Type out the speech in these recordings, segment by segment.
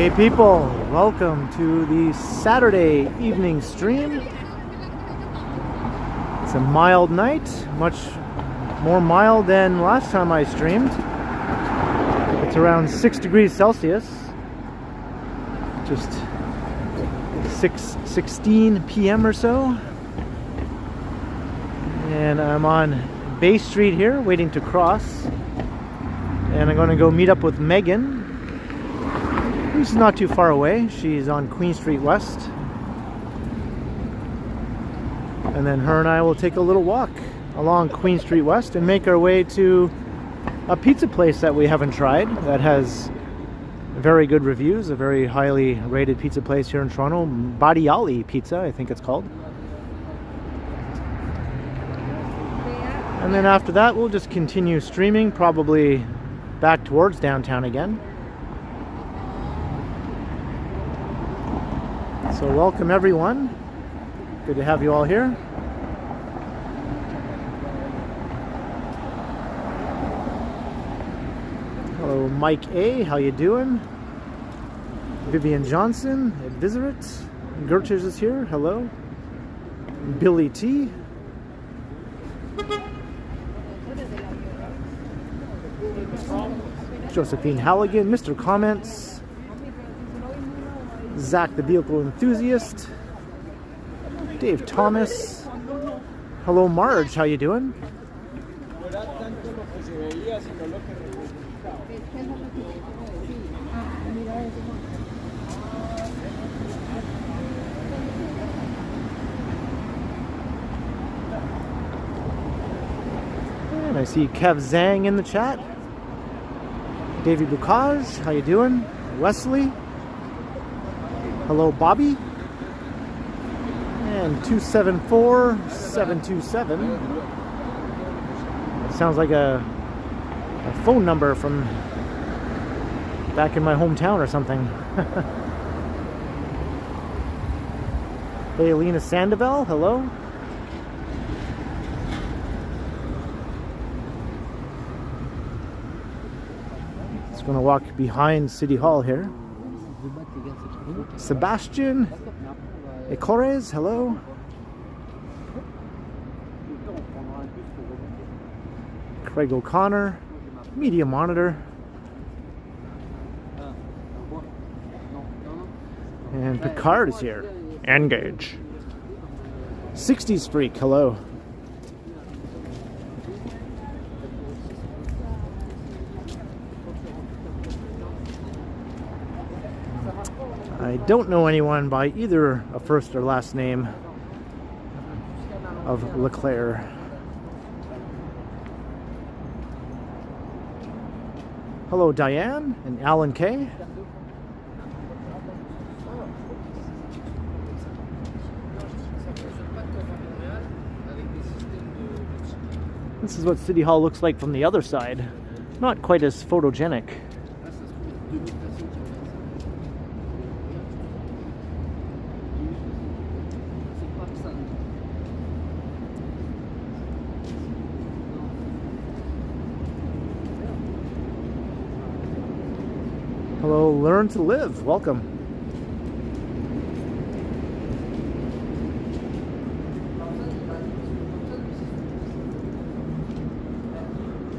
Hey people, welcome to the Saturday evening stream. It's a mild night, much more mild than last time I streamed. It's around 6 degrees Celsius, just 6:16 p.m. or so. And I'm on Bay Street here, waiting to cross. And I'm going to go meet up with Meghan. She's not too far away. She's on Queen Street West. And then her and I will take a little walk along Queen Street West and make our way to a pizza place that we haven't tried that has very good reviews, a very highly rated pizza place here in Toronto, Badiali Pizza, I think it's called. And then after that, we'll just continue streaming, probably back towards downtown again. So welcome everyone. Good to have you all here. Hello Mike A, how you doing? Vivian Johnson at Visit. Gertrude is here, hello. Billy T. Josephine Halligan, Mr. Comments. Zach the Vehicle Enthusiast. Dave Thomas. Hello Marge, how you doing? And I see Kev Zhang in the chat. Davey Bukaz, how you doing? Wesley. Hello Bobby. And 274727. Sounds like a phone number from back in my hometown or something. Hey Alina Sandoval, hello. Just gonna walk behind City Hall here. Sebastian Ecores, hello. Craig O'Connor, Media Monitor. And Picard is here. Engage. 60s Freak, hello. I don't know anyone by either a first or last name of Leclerc. Hello Diane and Alan K. This is what City Hall looks like from the other side. Not quite as photogenic. Hello, Learn to Live. Welcome.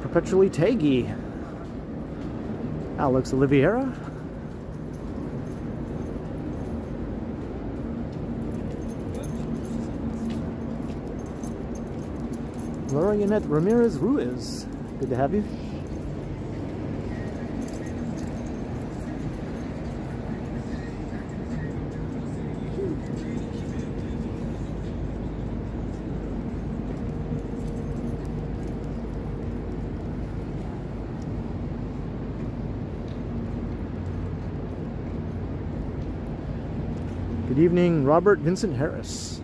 Perpetually Taggy. Alex Oliveira. Laura Yannette Ramirez Ruiz. Good to have you. Good evening, Robert Vincent Harris.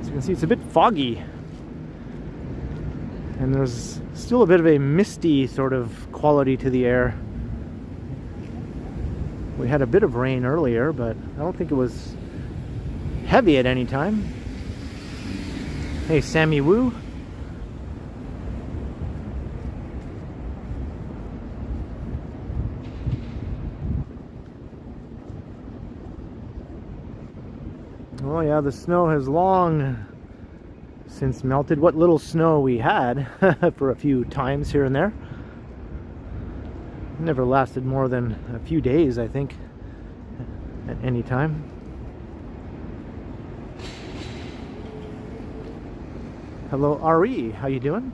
As you can see, it's a bit foggy. And there's still a bit of a misty sort of quality to the air. We had a bit of rain earlier, but I don't think it was heavy at any time. Hey, Sammy Woo. Oh yeah, the snow has long since melted. What little snow we had for a few times here and there. Never lasted more than a few days, I think, at any time. Hello, RE. How you doing?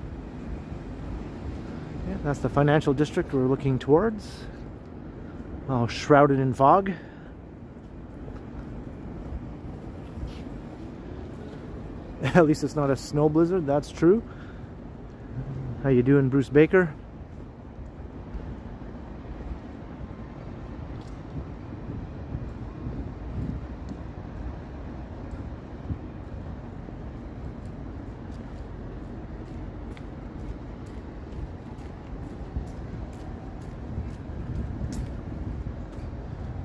Yeah, that's the financial district we're looking towards. All shrouded in fog. At least it's not a snow blizzard, that's true. How you doing, Bruce Baker?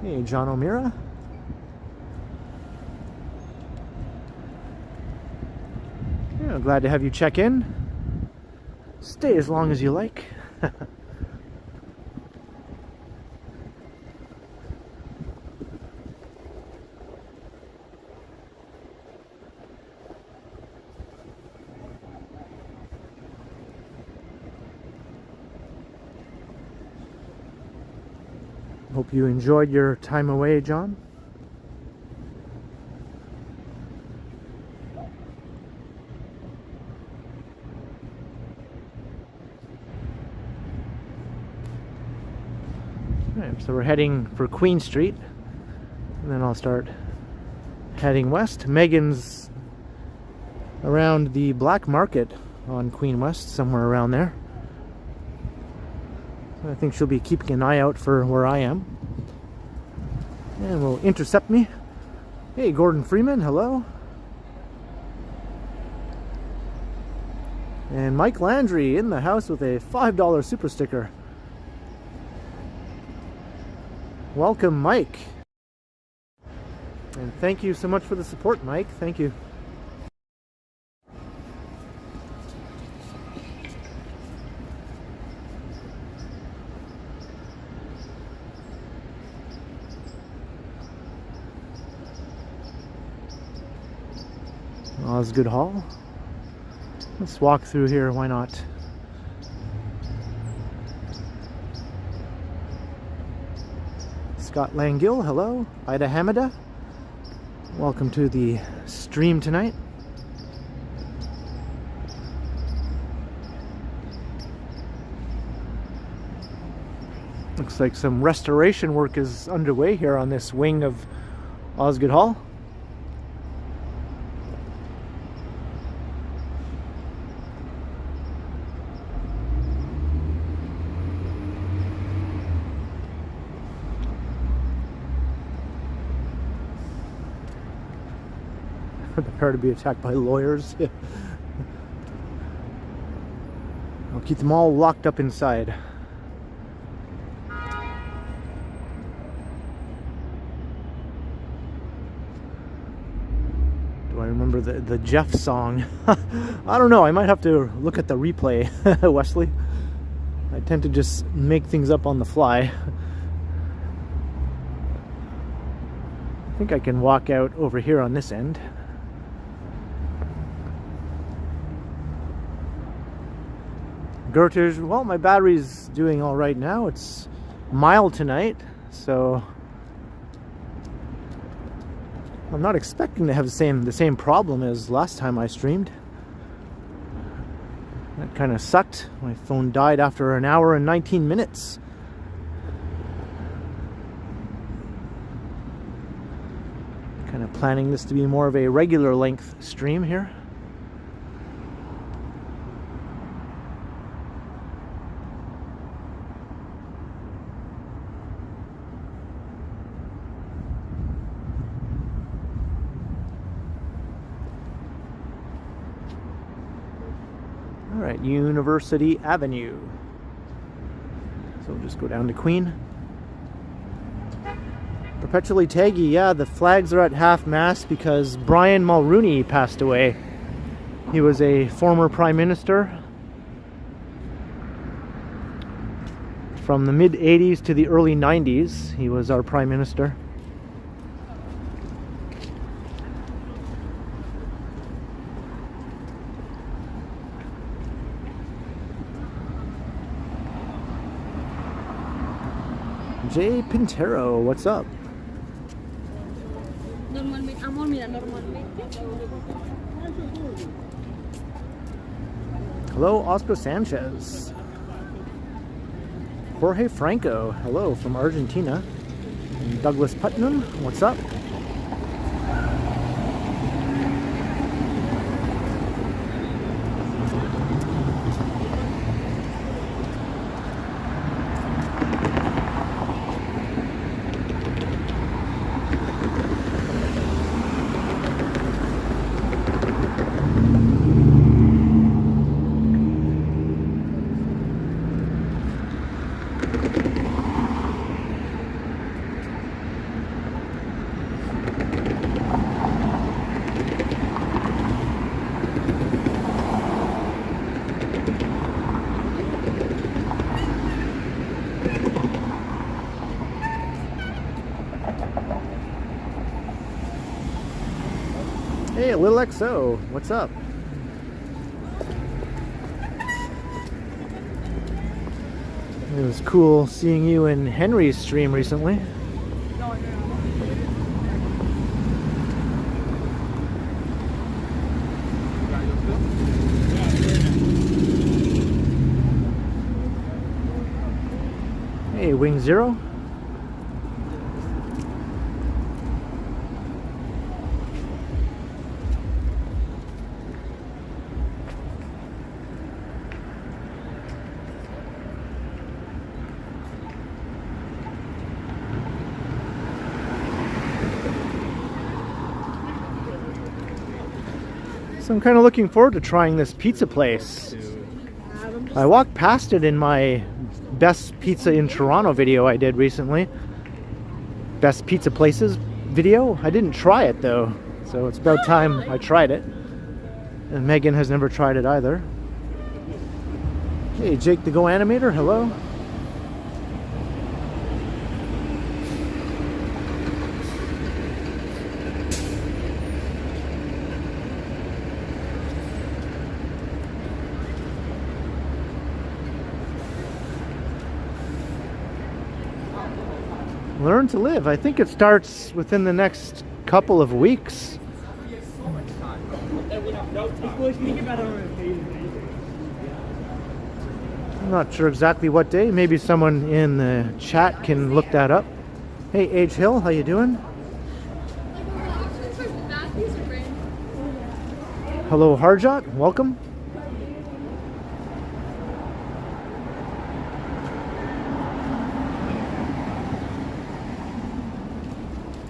Hey, John O'Meara. Yeah, glad to have you check in. Stay as long as you like. Hope you enjoyed your time away, John. Alright, so we're heading for Queen Street, and then I'll start heading west. Megan's around the Black Market on Queen West, somewhere around there. I think she'll be keeping an eye out for where I am and will intercept me. Hey, Gordon Freeman, hello. And Mike Landry in the house with a $5 super sticker. Welcome, Mike. And thank you so much for the support, Mike. Thank you. Osgood Hall. Let's walk through here, why not? Scott Langill, hello. Ida Hamida, welcome to the stream tonight. Looks like some restoration work is underway here on this wing of Osgood Hall. Prepare to be attacked by lawyers. I'll keep them all locked up inside. Do I remember the Jeff song? I don't know. I might have to look at the replay, Wesley. I tend to just make things up on the fly. I think I can walk out over here on this end. Gerters, well, my battery's doing all right now. It's mild tonight, so I'm not expecting to have the same problem as last time I streamed. That kind of sucked. My phone died after an hour and 19 minutes. Kind of planning this to be more of a regular length stream here. Alright, University Avenue. So we'll just go down to Queen. Perpetually Taggy, yeah, the flags are at half-mast because Brian Mulrooney passed away. He was a former Prime Minister from the mid-80s to the early 90s. He was our Prime Minister. Jay Pintero, what's up? Hello, Oscar Sanchez. Jorge Franco, hello from Argentina. And Douglas Putnam, what's up? Hey, Little XO, what's up? It was cool seeing you in Henry's stream recently. Hey, Wing Zero. So I'm kind of looking forward to trying this pizza place. I walked past it in my best pizza in Toronto video I did recently. Best pizza places video. I didn't try it though, so it's about time I tried it. And Megan has never tried it either. Hey, Jake the Go Animator, hello. Learn to Live. I think it starts within the next couple of weeks. I'm not sure exactly what day. Maybe someone in the chat can look that up. Hey, H Hill, how you doing? Hello, Harjot. Welcome.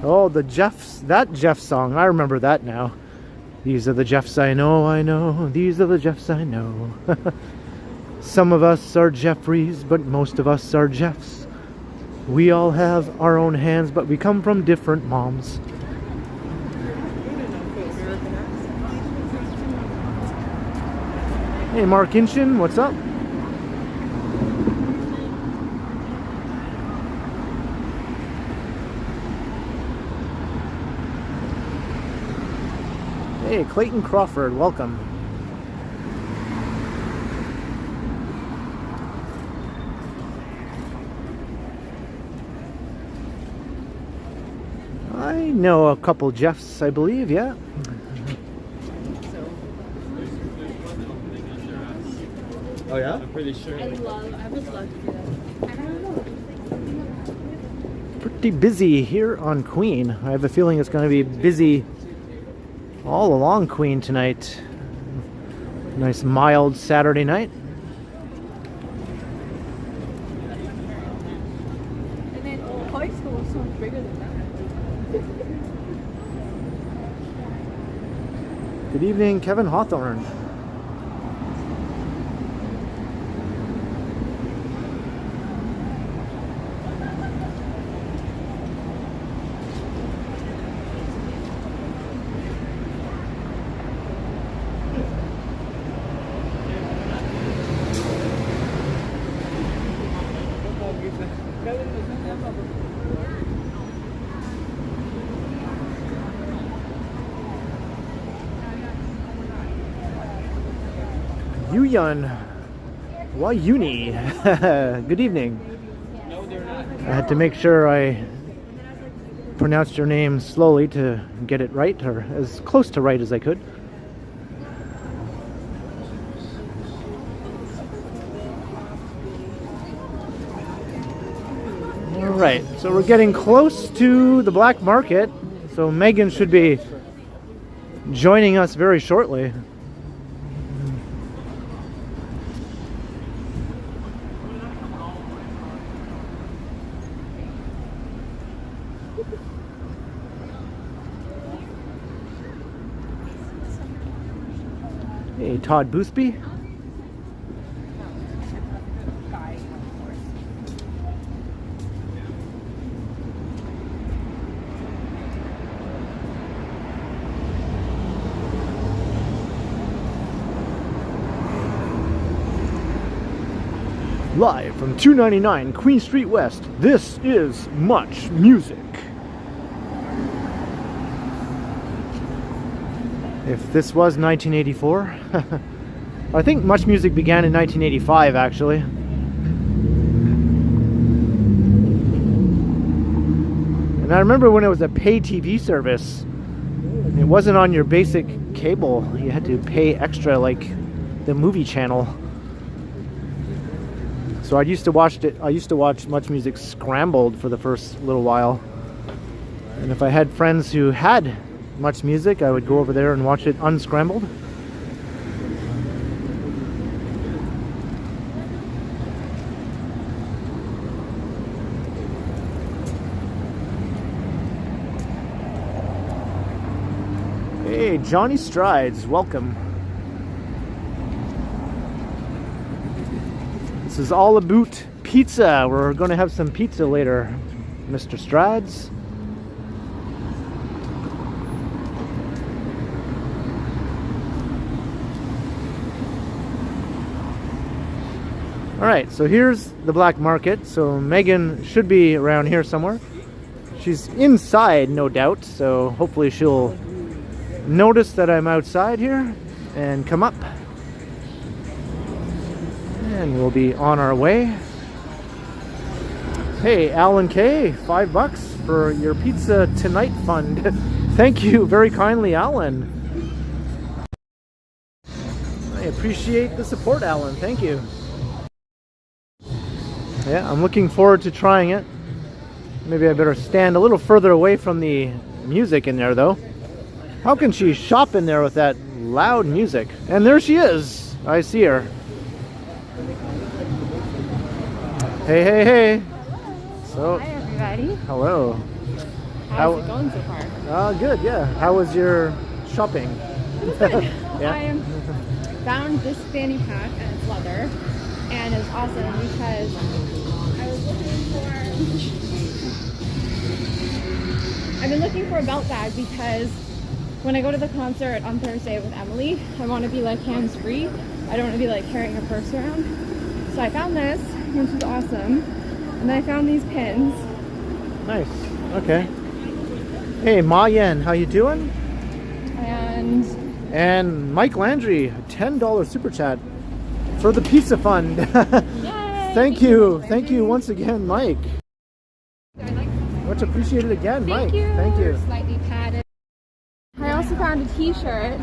Oh, the Jeffs, that Jeff song, I remember that now. These are the Jeffs I know, these are the Jeffs I know. Some of us are Jeffreys, but most of us are Jeffs. We all have our own hands, but we come from different moms. Hey, Mark Inchin, what's up? Hey, Clayton Crawford, welcome. I know a couple Jeffs, I believe, yeah. Oh yeah? I'm pretty sure. I would love to do that. Pretty busy here on Queen. I have a feeling it's going to be busy all along Queen tonight. Nice mild Saturday night. And then high school is so much bigger than that. Good evening, Kevin Hawthorne. Yuyun, why uni? Good evening. No, they're not. I had to make sure I pronounced your name slowly to get it right, or as close to right as I could. Alright, so we're getting close to the black market, so Megan should be joining us very shortly. Hey, Todd Boothby. Live from 299 Queen Street West, this is Much Music. If this was 1984, I think Much Music began in 1985 actually. And I remember when it was a pay TV service, it wasn't on your basic cable, you had to pay extra like the movie channel. So I used to watch Much Music scrambled for the first little while. And if I had friends who had Much Music, I would go over there and watch it unscrambled. Hey, Johnny Strides, welcome. This is all about pizza. We're going to have some pizza later, Mr. Strides. Alright, so here's the black market. So Megan should be around here somewhere. She's inside, no doubt, so hopefully she'll notice that I'm outside here and come up. And we'll be on our way. Hey, Alan K, $5 for your Pizza Tonight fund. Thank you very kindly, Alan. I appreciate the support, Alan. Thank you. Yeah, I'm looking forward to trying it. Maybe I better stand a little further away from the music in there, though. How can she shop in there with that loud music? And there she is. I see her. Hey, hey, hey. So, Hi, everybody. hello. How's it going so far? Good, yeah. How was your shopping? Yeah. I found this fanny pack and it's leather, and it's awesome because I was looking for. I've been looking for a belt bag because when I go to the concert on Thursday with Emily, I want to be like hands-free. I don't want to be like carrying a purse around. So I found this, which is awesome. And then I found these pins. Nice. Okay. Hey, Ma Yen, how you doing? And Mike Landry, $10 super chat for the pizza fund. Yay! Thank you once again, Mike. Much appreciated again, Mike. Thank you. Slightly padded. I also found a t-shirt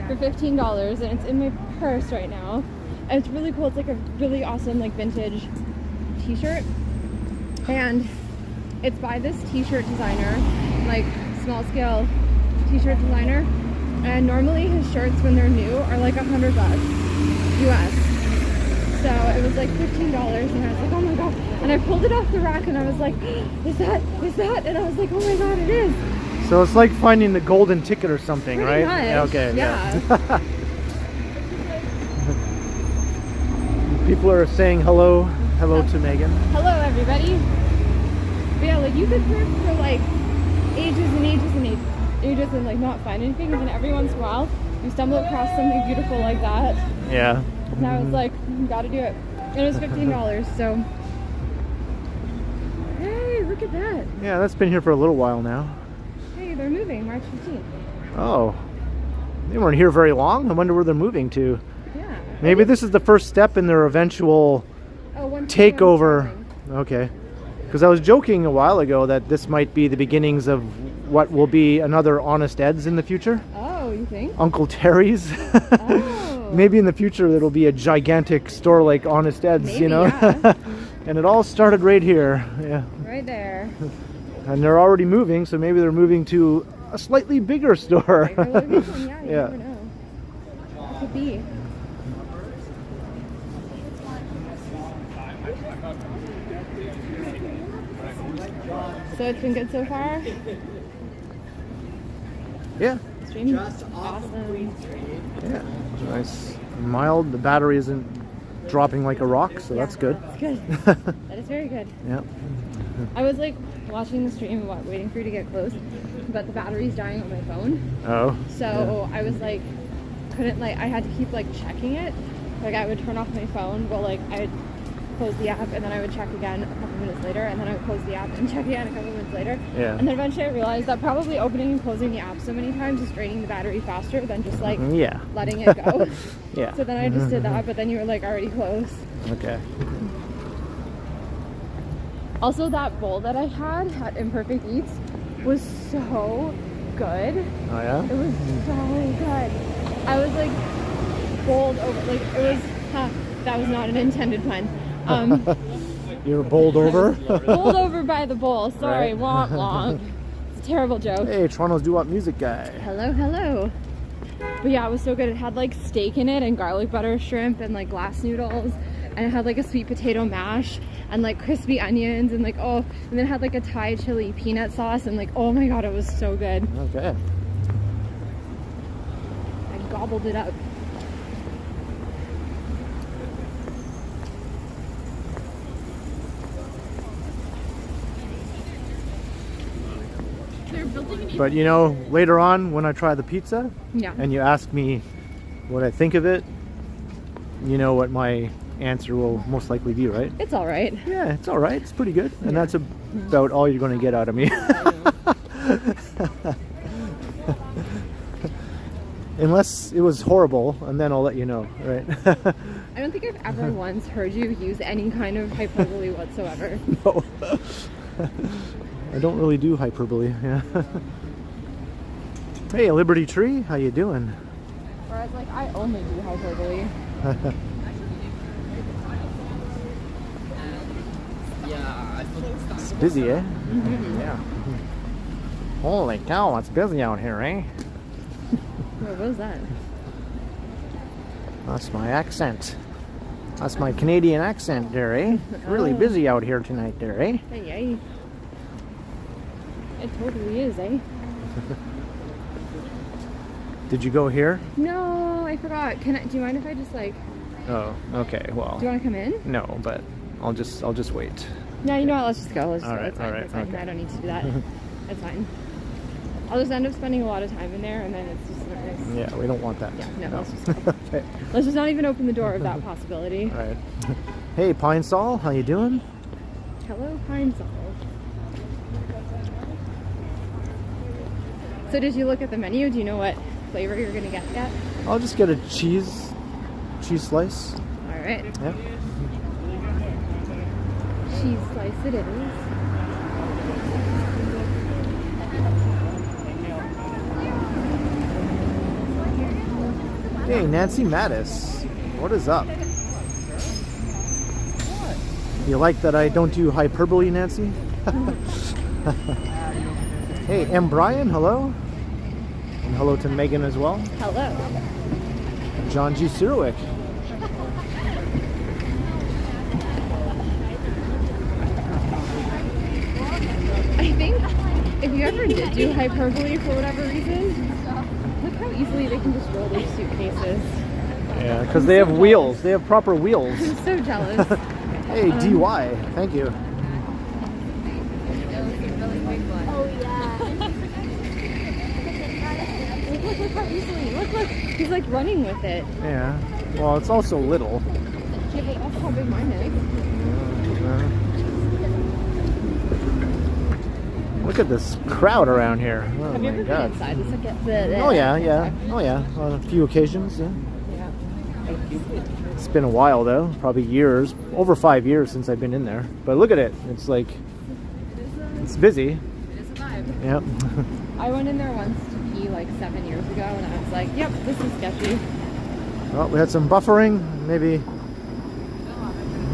for $15 and it's in my purse right now. And it's really cool. It's like a really awesome like vintage t-shirt. And it's by this t-shirt designer, like small scale t-shirt designer. And normally his shirts when they're new are like $100 US. So it was like $15 and I was like, oh my god. And I pulled it off the rack and I was like, is that? And I was like, oh my god, it is. So it's like finding the golden ticket or something, Pretty right? much. Yeah, okay. Yeah. People are saying hello to Megan. Hello everybody. But yeah, like you could search for like ages and like not find anything, and then every once in a while you stumble across something beautiful like that. Yeah. And I was like, gotta do it. And it was $15, so hey, look at that. Yeah, that's been here for a little while now. Hey, they're moving March 15th. Oh. They weren't here very long. I wonder where they're moving to. Yeah. Maybe this is the first step in their eventual Oh, 1 p.m. takeover. starting. Okay. Because I was joking a while ago that this might be the beginnings of what will be another Honest Ed's in the future. Oh, you think? Uncle Terry's. Oh. Maybe in the future it'll be a gigantic store like Honest Ed's, Maybe, you know? yeah. And it all started right here. Yeah. Right there. And they're already moving, so maybe they're moving to a slightly bigger store. Bigger location, yeah, you Yeah. never know. It could be. So it's been good so far? Yeah. Stream? Awesome. Yeah. Nice. Mild. The battery isn't dropping like a rock, so that's good. That's good. That is very good. Yeah. I was like watching the stream, waiting for you to get close, but the battery's dying on my phone. Oh. So I was like, I had to keep like checking it. Like I would turn off my phone, but like I would close the app and then I would check again a couple minutes later, and then I would close the app and check again a couple minutes later. Yeah. And then eventually I realized that probably opening and closing the app so many times is draining the battery faster than just like Yeah. letting it go. Yeah. So then I just did that, but then you were like already close. Okay. Also, that bowl that I had at Imperfect Eats was so good. Oh yeah? It was so good. I was like bowled over, like it was, that was not an intended pun. You were bowled over? Bowled over by the bowl. Sorry, Right. womp womp. It's a terrible joke. Hey, Toronto's doo-wop music guy. Hello, hello. But yeah, it was so good. It had like steak in it and garlic butter shrimp and like glass noodles. And it had like a sweet potato mash and like crispy onions and like, oh, and then it had like a Thai chili peanut sauce and like, oh my god, it was so good. Okay. I gobbled it up. They're building an But you know, later on when I try the pizza yeah. and you ask me what I think of it, you know what my answer will most likely be, right? It's all right. Yeah, it's all right. It's pretty good. And that's about all you're going to get out of me. Unless it was horrible, and then I'll let you know, right? I don't think I've ever once heard you use any kind of hyperbole whatsoever. No. I don't really do hyperbole, yeah. Hey, Liberty Tree, how you doing? Whereas like I only do hyperbole. It's busy, eh? Yeah. Holy cow, it's busy out here, eh? What was that? That's my accent. That's my Canadian accent there, eh? Really Oh. busy out here tonight there, eh? Hey, hey. It totally is, eh? Did you go here? No, I forgot. Do you mind if I just like, Oh, okay, well. do you want to come in? No, but I'll just wait. Yeah, you know what, let's just go. Let's just All go. right, It's fine. all right, It's fine. okay. I don't need to do that. It's fine. I'll just end up spending a lot of time in there and then it's just not nice. Yeah, we don't want that. Yeah, no, let's just go. Okay. Let's just not even open the door of that possibility. All right. Hey, Pine Sol, how you doing? Hello, Pine Sol. So did you look at the menu? Do you know what flavor you're gonna get yet? I'll just get a cheese slice. All right. Yeah. Cheese slice it is. Hey, Nancy Mattis, what is up? You like that I don't do hyperbole, Nancy? Hey, M. Brian, hello. And hello to Meghan as well. Hello. John G. Sirowick. I think if you ever did do hyperbole for whatever reason, look how easily they can just roll their suitcases. Yeah, because they have wheels. They have proper wheels. I'm so jealous. Hey, DY, thank you. Oh yeah. Look how easily. Look. He's like running with it. Yeah. Well, it's also little. Yeah, but that's how big mine is. Look at this crowd around here. Oh Have you my ever God. been inside? It's like a, Oh yeah. Oh yeah. On a few occasions. Yeah. Yeah. It's been a while though, probably years, over 5 years since I've been in there. But look at it. It's like It's busy. It is a vibe. Yep. I went in there once to pee like 7 years ago, and I was like, yep, this is sketchy. Well, we had some buffering. Maybe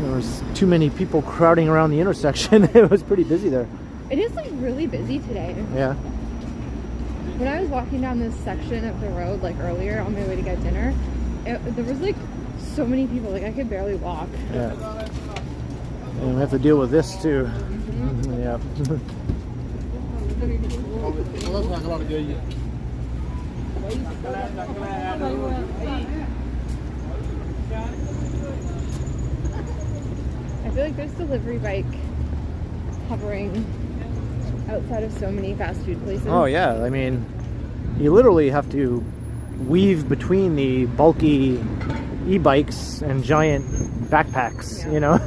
there was too many people crowding around the intersection. It was pretty busy there. It is like really busy today. Yeah. When I was walking down this section of the road like earlier on my way to get dinner, there was like so many people, like I could barely walk. Yeah. And we have to deal with this too. Yeah. I feel like there's delivery bike hovering outside of so many fast food places. Oh yeah, I mean, you literally have to weave between the bulky e-bikes and giant backpacks, Yeah. you know?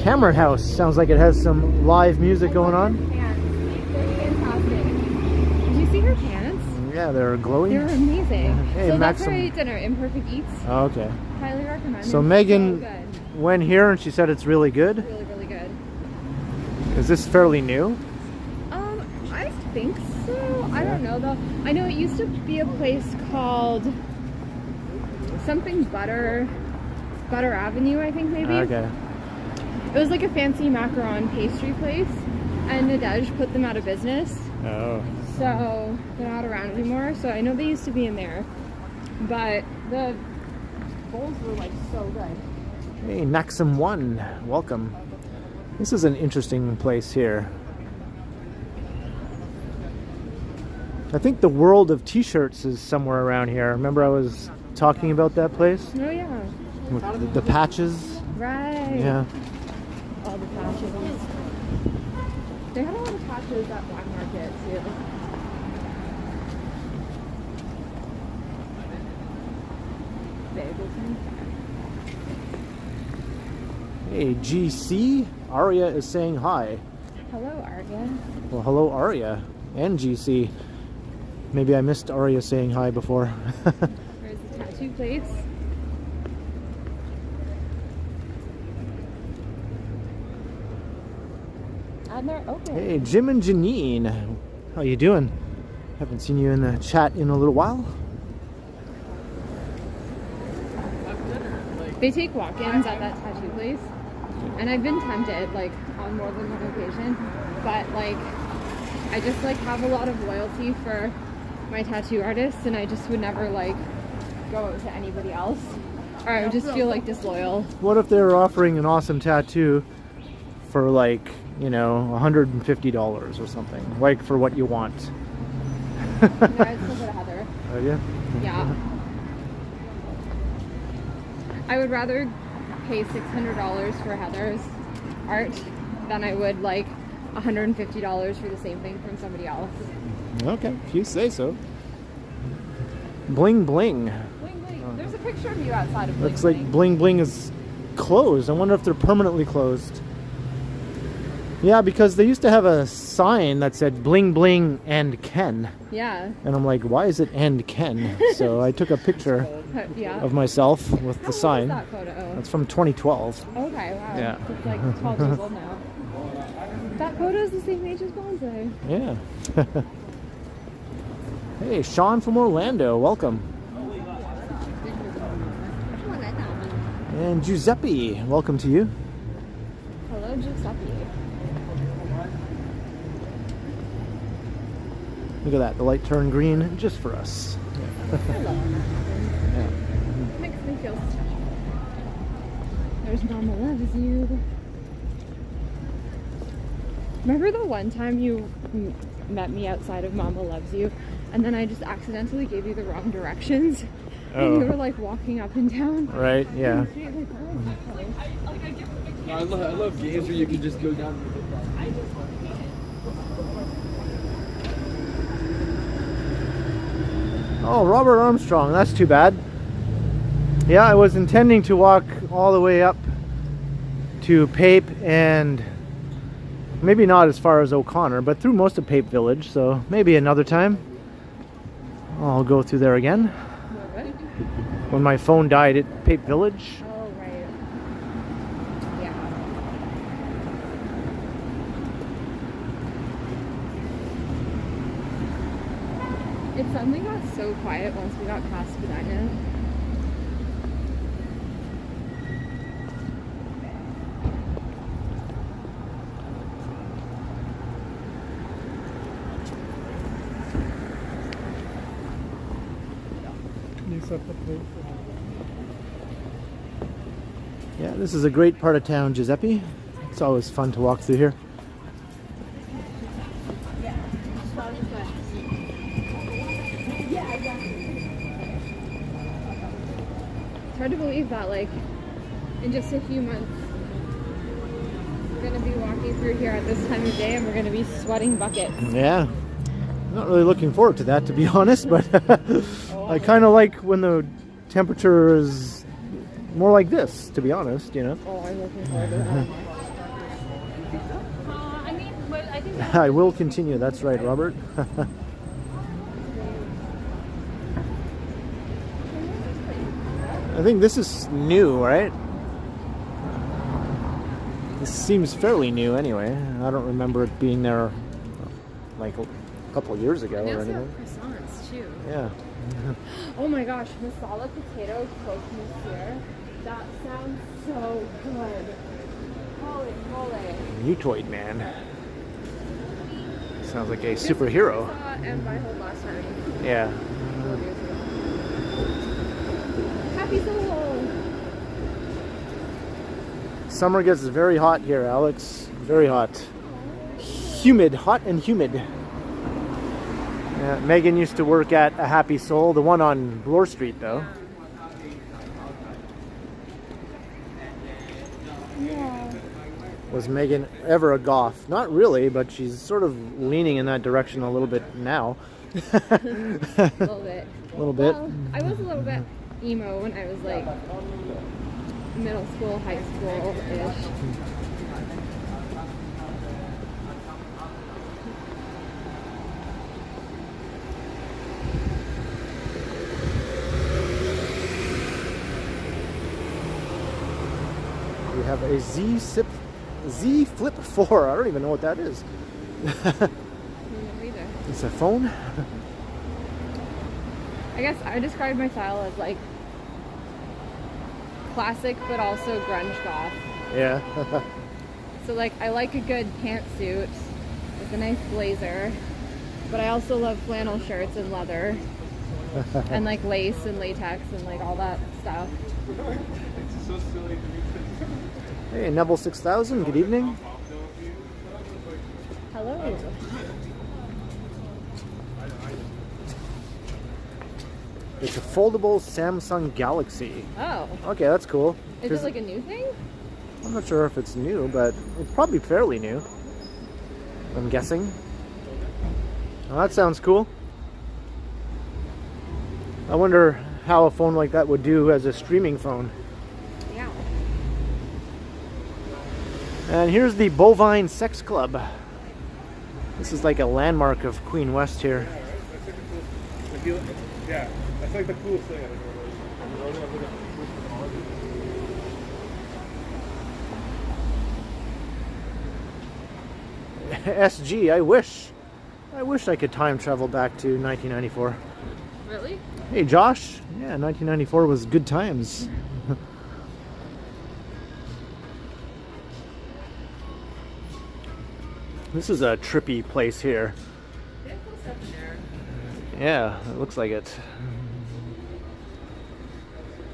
Cameron House sounds like it has some live music going on. They're fantastic. Did you see her pants? Yeah, they're glowing. They're amazing. Hey, so Maxim. that's where I ate dinner, Imperfect Eats. Oh, okay. Highly recommend. So It's Megan so good. went here and she said it's really good. Really, really good. Is this fairly new? I think so. I don't know though. I know it used to be a place called something Butter Avenue, I think maybe. Okay. It was like a fancy macaron pastry place, and Nadej put them out of business. Oh. So they're not around anymore. So I know they used to be in there, but the bowls were like so good. Hey, Maxim 1, welcome. This is an interesting place here. I think the World of T-shirts is somewhere around here. Remember I was talking about that place? Oh yeah. With the patches? Right. Yeah. All the patches. They had a lot of patches at Black Market too. Bagels. Hey, GC? Aria is saying hi. Hello, Arya. Well, hello, Aria. And GC. Maybe I missed Aria saying hi before. Where's the tattoo place? And they're open. Hey, Jim and Janine. How you doing? Haven't seen you in the chat in a little while. They take walk-ins at that tattoo place, and I've been tempted, like, on more than one occasion, but, like, I just, like, have a lot of loyalty for my tattoo artists, and I just would never, like, go to anybody else, or I would just feel, like, disloyal. What if they were offering an awesome tattoo for, like, you know, $150 or something? Like, for what you want. No, I'd still go to Heather. Oh, yeah? Yeah. I would rather pay $600 for Heather's art than I would like $150 for the same thing from somebody else. Okay, if you say so. Bling Bling. Bling Bling. There's a picture of you outside of Bling Looks Bling. like Bling Bling is closed. I wonder if they're permanently closed. Yeah, because they used to have a sign that said Bling Bling and Ken. Yeah. And I'm like, why is it and Ken? So I took a picture Yeah. of myself with the How sign. old is that photo? That's from 2012. Okay, wow. Yeah. It's like 12 years old now. That photo is the same age as Bonsai. Yeah. Hey, Sean from Orlando, welcome. And Giuseppe, welcome to you. Hello, Giuseppe. Look at that, the light turned green just for us. Hello. Yeah. Makes me feel special. There's Mama Loves You. Remember the one time you met me outside of Mama Loves You, and then I just accidentally gave you the wrong directions? And you were like walking up and down. Right, yeah. I love games where you can just go down. Oh, Robert Armstrong, that's too bad. Yeah, I was intending to walk all the way up to Pape and maybe not as far as O'Connor, but through most of Pape Village, so maybe another time I'll go through there again. What? When my phone died at Pape Village. Oh, right. It suddenly got so quiet once we got past Spadina. Yeah, this is a great part of town, Giuseppe. It's always fun to walk through here. It's hard to believe that, like, in just a few months, we're gonna be walking through here at this time of day and we're gonna be sweating buckets. Yeah. Not really looking forward to that, to be honest, but I kind of like when the temperature is more like this, to be honest, you know. Oh, I'm looking forward to that. I think I will continue, that's right, Robert. I think this is new, right? This seems fairly new anyway. I don't remember it being there like a couple of years ago or anything. Croissants too. Yeah. Oh my gosh, masala potato coke monsieur. That sounds so good. Holy moly. Mutoid Man. Sounds like a superhero. And my whole last time. Yeah. Happy soul. Summer gets very hot here, Alex. Very hot. Humid, hot and humid. Yeah, Megan used to work at a Happy Soul, the one on Bloor Street, though. Yeah. Was Megan ever a goth? Not really, but she's sort of leaning in that direction a little bit now. A little bit. A little bit. Well, I was a little bit emo when I was like middle school, high school-ish. We have a Z Flip 4. I don't even know what that is. Either. It's a phone? I guess I describe my style as like classic but also grunge goth. Yeah. So like I like a good pantsuit with a nice blazer, but I also love flannel shirts and leather and like lace and latex and like all that stuff. It's so silly. Hey, Neville 6000, good evening. Hello. It's a foldable Samsung Galaxy. Oh. Okay, that's cool. Is it like a new thing? I'm not sure if it's new, but it's probably fairly new. I'm guessing. Well, that sounds cool. I wonder how a phone like that would do as a streaming phone. Yeah. And here's the Bovine Sex Club. This is like a landmark of Queen West here. Yeah, that's like the coolest thing. SG, I wish I could time travel back to 1994. Really? Hey Josh, yeah, 1994 was good times. This is a trippy place here. Yeah, it looks like it.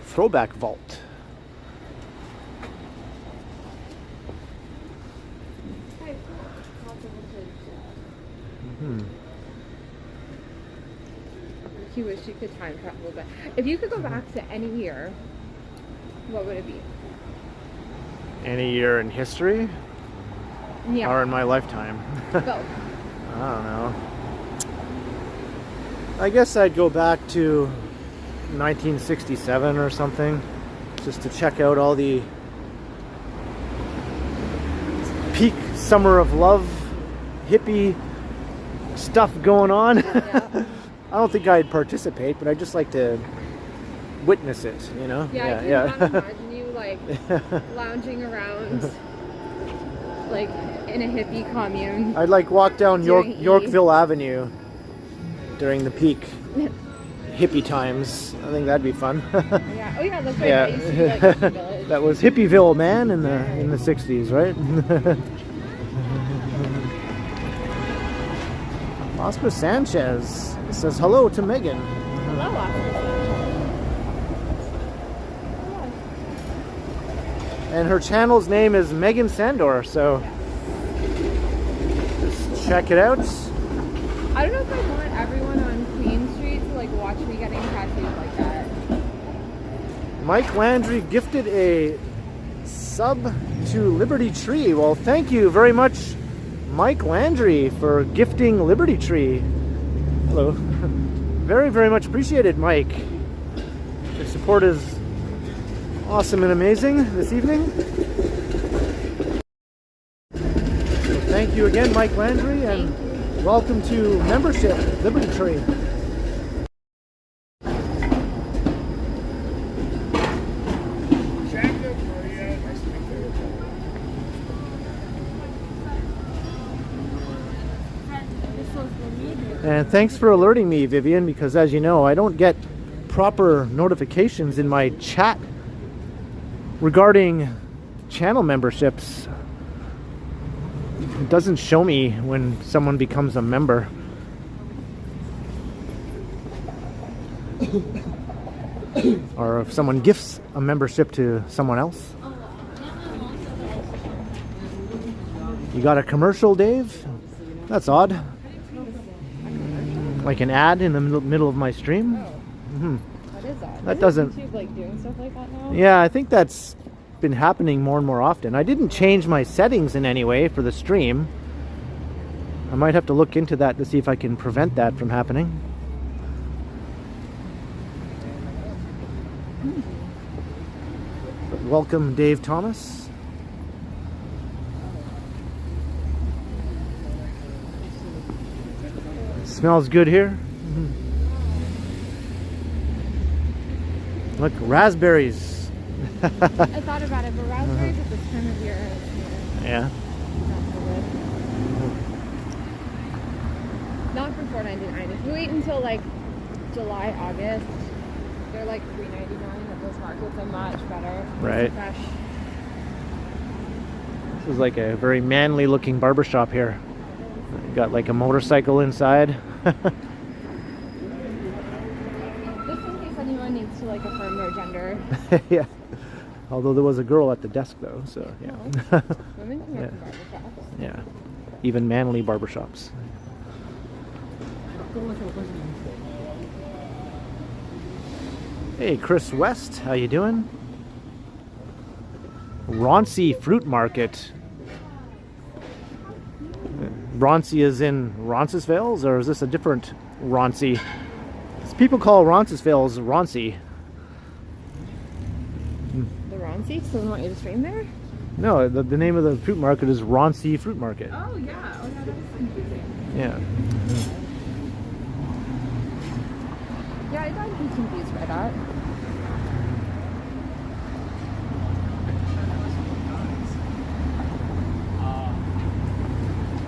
Throwback vault. You wish you could time travel, but if you could go back to any year, what would it be? Any year in history? Yeah. Or in my lifetime? Both. I don't know. I guess I'd go back to 1967 or something, just to check out all the peak summer of love, hippie stuff going on. Yeah. I don't think I'd participate, but I'd just like to witness it, you know? Yeah, I can imagine you like lounging around like in a hippie commune. I'd like walk down Doing E. Yorkville Avenue during the peak hippie times. I think that'd be fun. Yeah. Oh yeah, that's right. Yeah. That used to be like Hippie Village. That was Hippieville, man, in the 60s, right? Oscar Sanchez says hello to Megan. Hello, Oscar. And her channel's name is Meghan Sandor, so just check it out. I don't know if I want everyone on Queen Street to like watch me getting tattooed like that. Mike Landry gifted a sub to Liberty Tree. Well, thank you very much, Mike Landry, for gifting Liberty Tree. Hello. Very, very much appreciated, Mike. Your support is awesome and amazing this evening. So thank you again, Mike Landry, and welcome to membership, Liberty Tree. And thanks for alerting me, Vivian, because as you know, I don't get proper notifications in my chat regarding channel memberships. It doesn't show me when someone becomes a member. Or if someone gifts a membership to someone else. You got a commercial, Dave? That's odd. Like an ad in the middle of my stream? What is that? That doesn't... YouTube like doing stuff like that now? Yeah, I think that's been happening more and more often. I didn't change my settings in any way for the stream. I might have to look into that to see if I can prevent that from happening. But welcome, Dave Thomas. It smells good here. Look, raspberries. I thought about it, but raspberries at this time of year is Yeah. not so good. Not for $4.99. If you wait until like July, August, they're like $3.99 at those markets. They're much better. Right. Fresh. This is like a very manly looking barbershop here. Got like a motorcycle inside. Just in case anyone needs to like affirm their gender. Yeah. Although there was a girl at the desk though, so yeah. No. Women can work in barbershops. Yeah. Even manly barbershops. Hey, Chris West, how you doing? Raunchy Fruit Market. Raunchy is in Roncesvalles, or is this a different Raunchy? People call Roncesvalles Raunchy. The Raunchy? So they want you to stream there? No, the name of the fruit market is Raunchy Fruit Market. Oh yeah. Oh yeah, that is confusing. Yeah. Yeah, I got confused by that.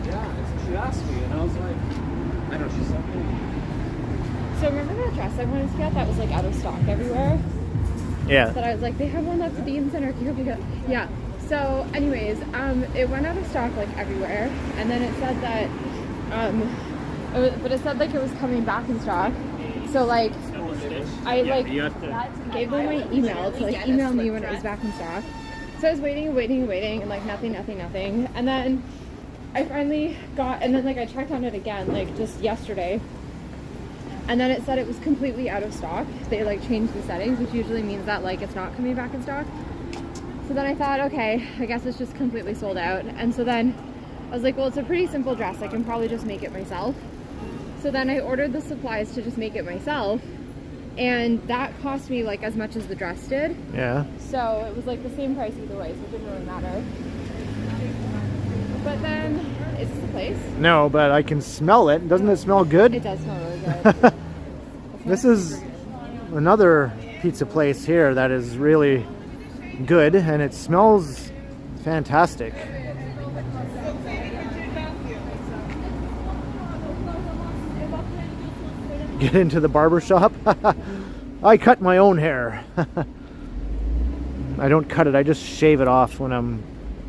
Yeah, she asked me, and I was like, I know she sent me. So remember that dress I wanted to get that was like out of stock everywhere? Yeah. That I was like, they have one that's a Beam Center. Can you help me get? Yeah. So anyways, it went out of stock like everywhere, and then it said that, but it said like it was coming back in stock. So like, I like gave them my email to like email me when it was back in stock. So I was waiting and waiting and waiting, and like nothing. And then I finally got, and then like I checked on it again like just yesterday. And then it said it was completely out of stock. They like changed the settings, which usually means that like it's not coming back in stock. So then I thought, okay, I guess it's just completely sold out. And so then I was like, well, it's a pretty simple dress. I can probably just make it myself. So then I ordered the supplies to just make it myself. And that cost me like as much as the dress did. Yeah. So it was like the same price either way, so it didn't really matter. But then, is this the place? No, but I can smell it. Doesn't it smell good? It does smell really good. This is another pizza place here that is really good, and it smells fantastic. get into the barber shop. I cut my own hair. I don't cut it, I just shave it off when I'm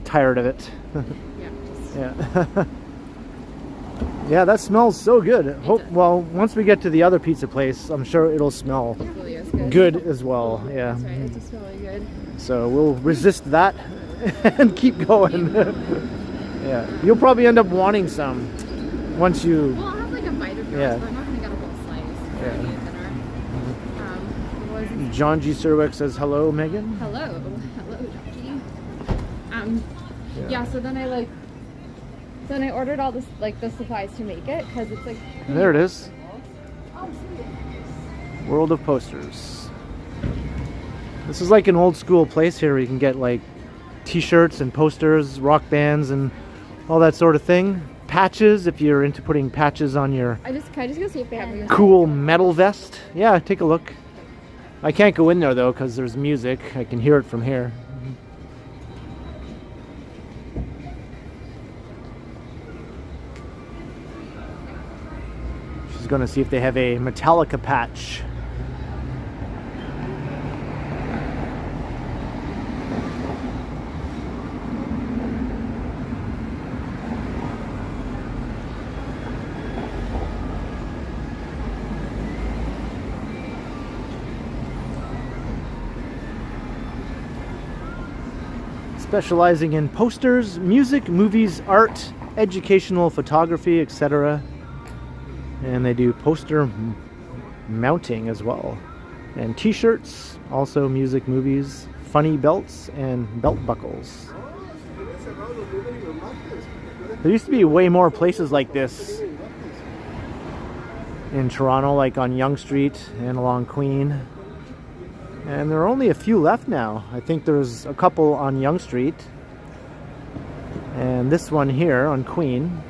tired of it. Yeah. Yeah, that smells so good. Well, once we get to the other pizza place, I'm sure it'll smell Hopefully it's good. good as well. Yeah. That's right, it's just really good. So we'll resist that and keep going. Yeah, you'll probably end up wanting some once you. Well, I'll have like a bite of yours, Yeah. but I'm not gonna get a whole slice. Yeah. Maybe at dinner. What was it? John G. Serwick says hello, Megan. Hello, Jackie. Yeah. So then I ordered all this the supplies to make it because it's like. There it is. Oh, sweet. World of Posters. This is like an old school place here where you can get like t-shirts and posters, rock bands and all that sort of thing. Patches if you're into putting patches on your Can I just go see if they have them? cool metal vest. Yeah, take a look. I can't go in there though because there's music. I can hear it from here. She's gonna see if they have a Metallica patch. Specializing in posters, music, movies, art, educational photography, etc. And they do poster mounting as well. And t-shirts, also music, movies, funny belts, and belt buckles. There used to be way more places like this in Toronto, like on Yonge Street and along Queen. And there are only a few left now. I think there's a couple on Yonge Street. And this one here on Queen.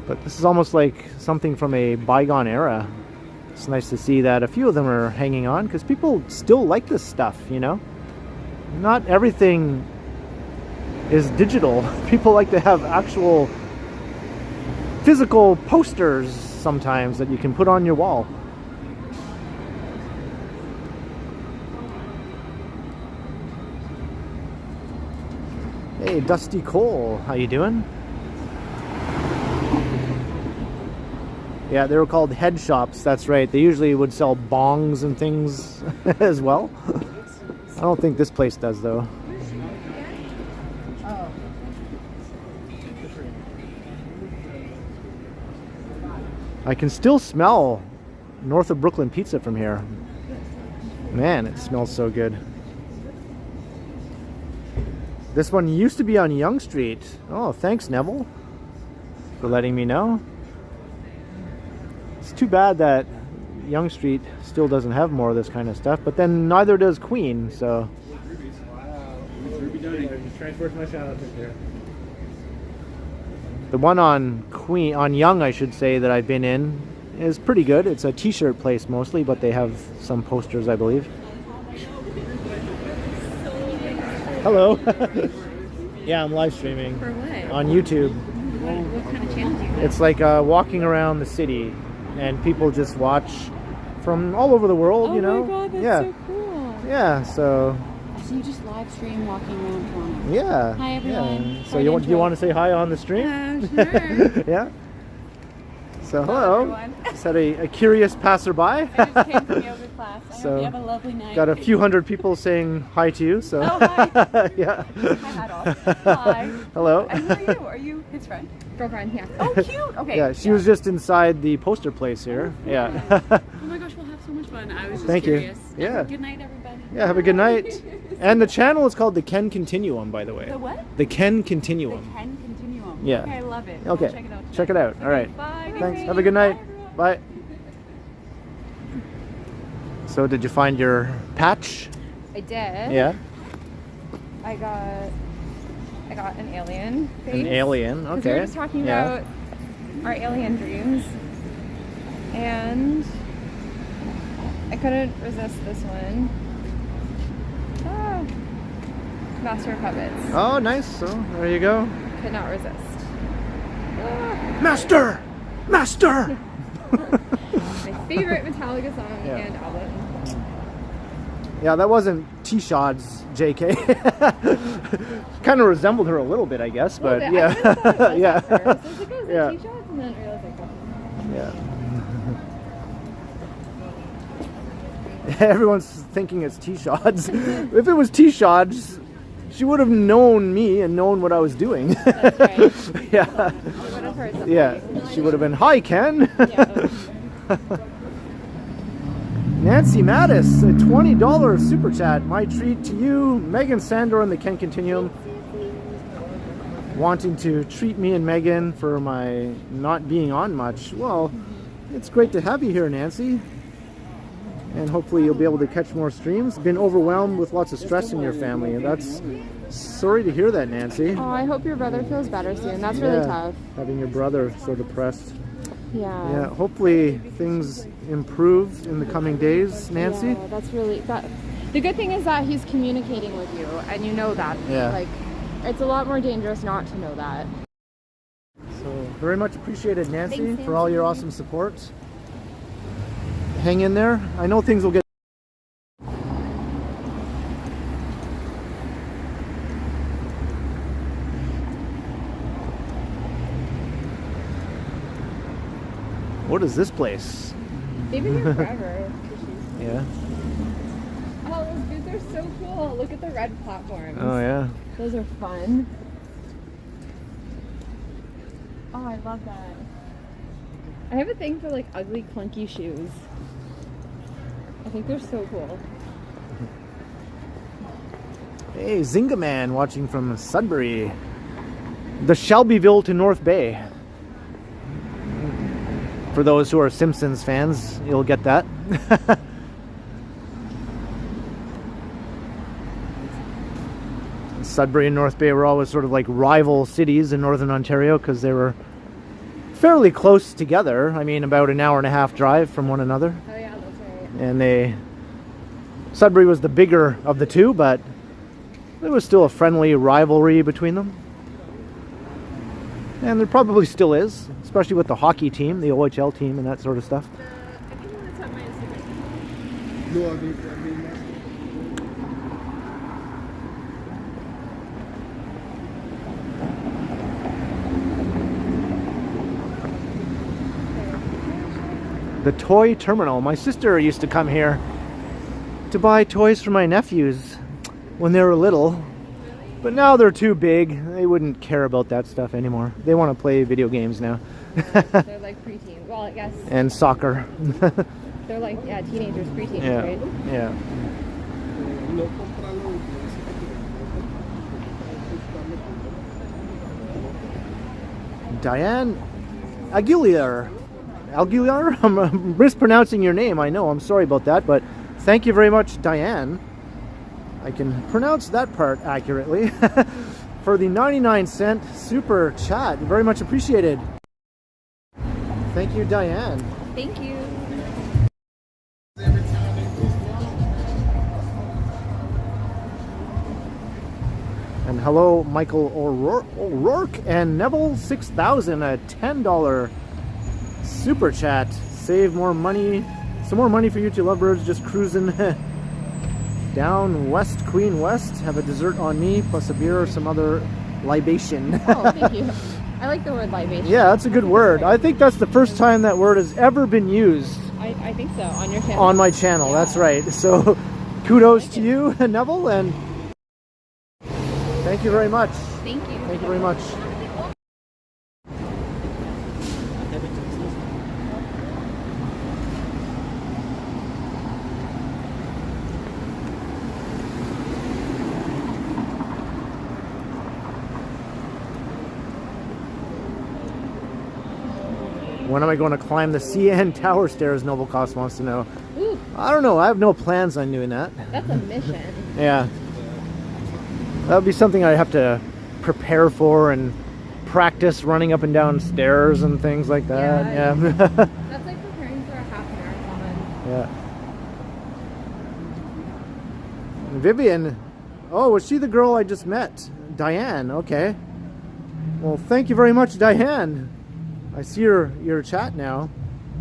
But this is almost like something from a bygone era. It's nice to see that a few of them are hanging on because people still like this stuff, you know? Not everything is digital. People like to have actual physical posters sometimes that you can put on your wall. Hey, Dusty Cole, how you doing? Yeah, they were called head shops, that's right. They usually would sell bongs and things as well. I don't think this place does, though. I can still smell North of Brooklyn pizza from here. Man, it smells so good. This one used to be on Yonge Street. Oh, thanks, Neville, for letting me know. It's too bad that Yonge Street still doesn't have more of this kind of stuff, but then neither does Queen, so. The one on Queen, on Yonge, I should say, that I've been in is pretty good. It's a t-shirt place mostly, but they have some posters, I believe. Hello. Yeah, I'm live streaming. For what? On YouTube. What kind of channel do you have? It's like walking around the city, and people just watch from all over the world, you know? Oh my god, that's yeah. so cool. Yeah, so. So you just live stream walking around Toronto? Yeah. Hi, everyone. Yeah. So you want to say hi on the stream? Sure. Yeah. So hello. everyone. Just had a curious passerby. I just came from yoga class. I So, hope you have a lovely night. Got a few hundred people saying hi to you. So. Oh, hi. Yeah. My hat off. Hi. Hello. And who are you? Are you his friend? Girlfriend, yeah. Oh, cute. Okay. Yeah, she was just inside the poster place here. Yeah. Oh my gosh, we'll have so much fun. I was just Thank curious. you. Yeah. Good night, everybody. Yeah, have a good night. And the channel is called the Ken Continuum, by the way. The what? The Ken The Continuum. Ken Continuum. Yeah. Okay, I love it. Okay. I'll check it out. Check it out. All right. Bye. Good Thanks. night. Have a good night. Bye, everyone. Bye. So, did you find your patch? I did. Yeah. I got an alien face. An alien. 'Cause Okay. We were just talking Yeah. about our alien dreams, and I couldn't resist this one. Ah, Master of Puppets. Oh, nice. So, there you go. Could not resist. Ah. Master! Master! My favorite Metallica song Yeah. and album. Yeah, that wasn't T-Shaw's JK. Kind of resembled her a little bit, I guess, but I yeah. really thought it was Yeah. at first. I was like, oh, is Yeah. that T-Shots? And then I realized like, Yeah. Everyone's thinking it's T-Shots. If it was T-Shots, she would have known me and known what I was doing. that's right. Yeah. I would have heard something. Yeah. She would have been, "Hi, Ken." Yeah. Nancy Mattis, a $20 super chat. My treat to you, Meghan Sandor and the Ken Continuum, wanting to treat me and Meghan for my not being on much. Well, it's great to have you here, Nancy. And hopefully you'll be able to catch more streams. Been overwhelmed with lots of stress in your family. And that's sorry to hear that, Nancy. Oh, I hope your brother feels better soon. That's really tough. Having your brother so depressed. Yeah. Yeah, hopefully things improve in the coming days, Nancy. Yeah, that's really that. The good thing is that he's communicating with you, and you know that. Yeah. Like, it's a lot more dangerous not to know that. So very much appreciated, Nancy, Thanks, for all your awesome support. Hang in there. I know things will get. What is this place? They've been here forever. Yeah. Oh, those boots are so cool. Look at the red platforms. Oh yeah. Those are fun. Oh, I love that. I have a thing for like ugly, clunky shoes. I think they're so cool. Hey, Zinga Man watching from Sudbury. The Shelbyville to North Bay. For those who are Simpsons fans, you'll get that. Sudbury and North Bay were always sort of like rival cities in Northern Ontario because they were fairly close together. I mean, about an hour and a half drive from one another. Oh yeah, that's right. And Sudbury was the bigger of the two, but there was still a friendly rivalry between them. And there probably still is, especially with the hockey team, the OHL team, and that sort of stuff. The toy terminal. My sister used to come here to buy toys for my nephews when they were little. But now they're too big. They wouldn't care about that stuff anymore. They want to play video games now. They're like preteen. Well, I guess And soccer. they're like, yeah, teenagers, preteens, Yeah. right? Yeah. Diane Aguilar. Aguilar? I'm mispronouncing your name, I know. I'm sorry about that, but thank you very much, Diane. I can pronounce that part accurately. For the 99-cent super chat. Very much appreciated. Thank you, Diane. Thank you. And hello, Michael O'Rourke and Neville 6000, a $10 super chat. Save more money, some more money for you two lovebirds just cruising down West Queen West. Have a dessert on me, plus a beer or some other libation. Oh, thank you. I like the word libation. Yeah, that's a good word. I think that's the first time that word has ever been used I think so, on your channel. on my channel. Yeah. That's right. So kudos to you, Neville, and thank you very much. Thank you. Thank you very much. When am I going to climb the CN Tower stairs? Noblecost wants to know. Ooh, I don't know. I have no plans on doing that. that's a mission. Yeah. That would be something I'd have to prepare for and practice running up and down stairs and things like that. Yeah. Yeah. That's like preparing for a half marathon. Yeah. Vivian. Oh, was she the girl I just met? Diane. Okay. Well, thank you very much, Diane. I see your chat now.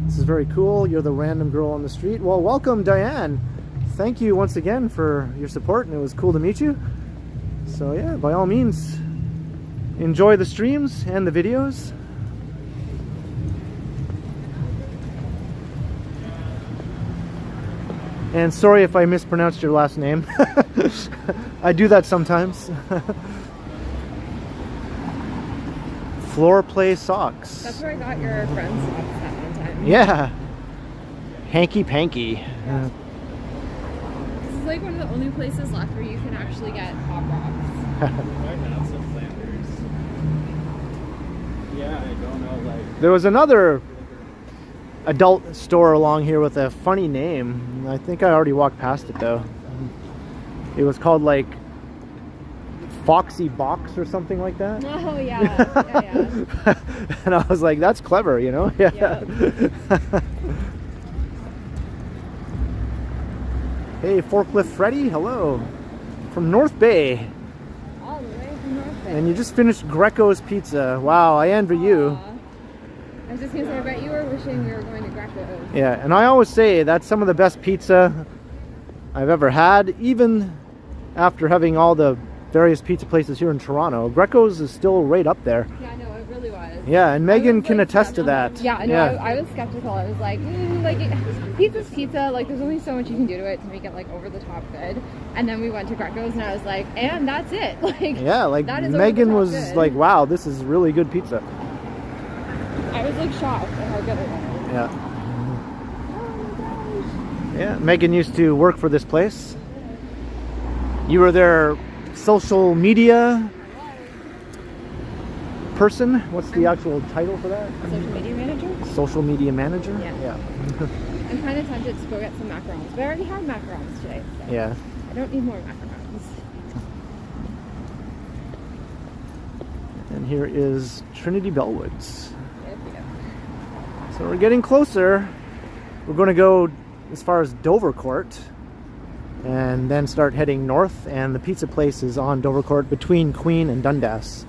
This is very cool. You're the random girl on the street. Well, welcome, Diane. Thank you once again for your support, and it was cool to meet you. So yeah, by all means, enjoy the streams and the videos. And sorry if I mispronounced your last name. I do that sometimes. Floor play socks. That's where I got your friend's socks that one time. Yeah. Hanky panky. Yeah. This is like one of the only places left where you can actually get Pop Rocks. Yeah, I don't know, like... There was another adult store along here with a funny name. I think I already walked past it though. It was called like Foxy Box or something like that. Oh yeah, yeah. And I was like, that's clever, you know? Yeah. Yep. Hey, Forklift Freddy, hello. From North Bay. All the way from North Bay. And you just finished Greco's Pizza. Wow, I envy you. Aw. I was just gonna say, I bet you were wishing we were going to Greco's. Yeah, and I always say that's some of the best pizza I've ever had, even after having all the various pizza places here in Toronto. Greco's is still right up there. Yeah, I know, it really was. Yeah, and Megan can attest to that. Yeah, I know. I was skeptical. I was like, pizza's pizza. Like, there's only so much you can do to it to make it like over the top good. And then we went to Greco's, and I was like, and that's it. Like, yeah, like that is Megan was good. like, wow, this is really good pizza. I was like shocked at how good it was. Yeah. Yeah, Megan used to work for this place. You were their social media person. What's the actual title for that? Social media manager? Social media manager? Yeah. I'm kind of tempted to go get some macarons, but I already had macarons today. So Yeah. I don't need more macarons. And here is Trinity Bellwoods. There we go. So we're getting closer. We're going to go as far as Dovercourt and then start heading north, and the pizza place is on Dovercourt between Queen and Dundas.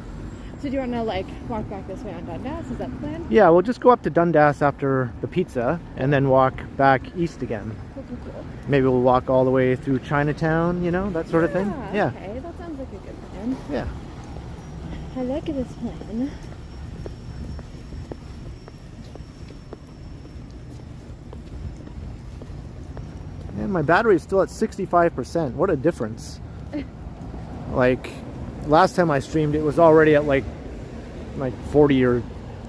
So do you want to like walk back this way on Dundas? Is that the plan? Yeah, we'll just go up to Dundas after the pizza and then walk back east again. Cool. Maybe we'll walk all the way through Chinatown, you know, that sort of thing. Yeah. Okay, that sounds like a good plan. Yeah. I like this plan. And my battery is still at 65%. What a difference. Like, last time I streamed, it was already at like 40 or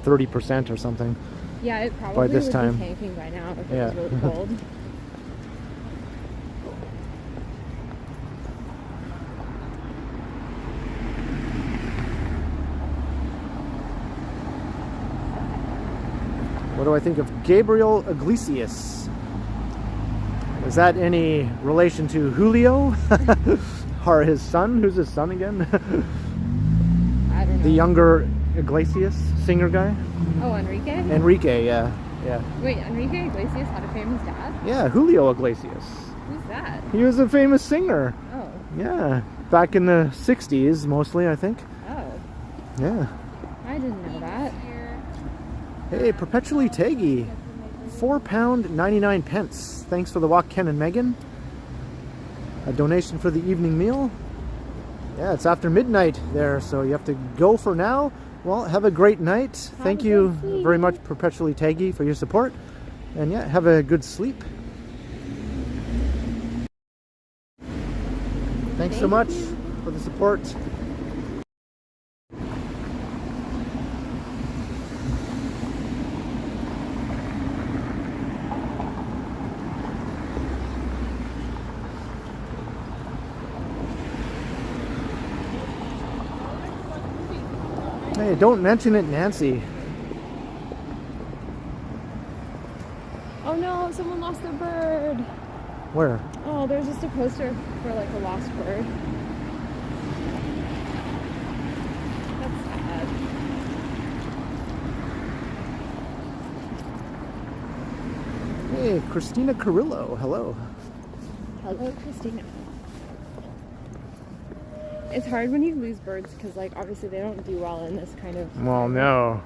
30% or something. Yeah, it probably by this would time. be tanking by now if Yeah. it was really cold. What do I think of Gabriel Iglesias? Is that any relation to Julio? Or his son? Who's his son again? I don't know. The younger Iglesias singer guy? Oh, Enrique? Enrique, yeah. Yeah. Wait, Enrique Iglesias had a famous dad? Yeah, Julio Iglesias. Who's that? He was a famous singer. Oh. Yeah. Back in the 60s, mostly, I think. Oh. Yeah. I didn't know that. Hey, Perpetually Taggy. £4.99. Thanks for the walk, Ken and Megan. A donation for the evening meal. Yeah, it's after midnight there, so you have to go for now. Well, have a great night. Thank you very much, Perpetually Taggy, for your support. And yeah, have a good sleep. Thanks so much for the support. Hey, don't mention it, Nancy. Oh no, someone lost their bird. Where? Oh, there's just a poster for like a lost bird. That's sad. Hey, Christina Carrillo. Hello. Hello, Christina. It's hard when you lose birds because, like, obviously they don't do well in this kind of. Well, no.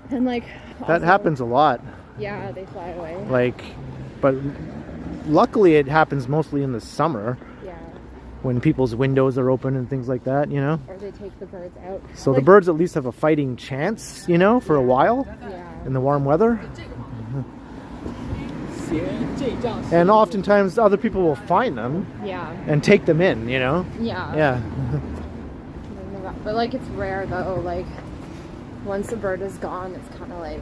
And like. That also, happens a lot. Yeah, they fly away. Like, but luckily it happens mostly in the summer Yeah. when people's windows are open and things like that, you know? Or they take the birds out. So Like, the birds at least have a fighting chance, you know, for a while Yeah. in the warm weather. And oftentimes other people will find them Yeah. and take them in, you know? Yeah. Yeah. But like it's rare though, like once the bird is gone, it's kind of like,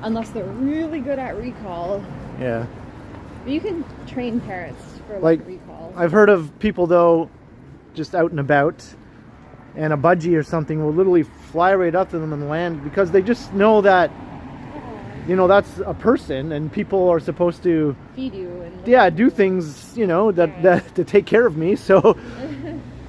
unless they're really good at recall. Yeah. But you can train parrots for Like, recall. I've heard of people though, just out and about, and a budgie or something will literally fly right up to them and land because they just know that, you know, that's a person and people are supposed to, Feed you and yeah, do things, you know, that to take care of me. So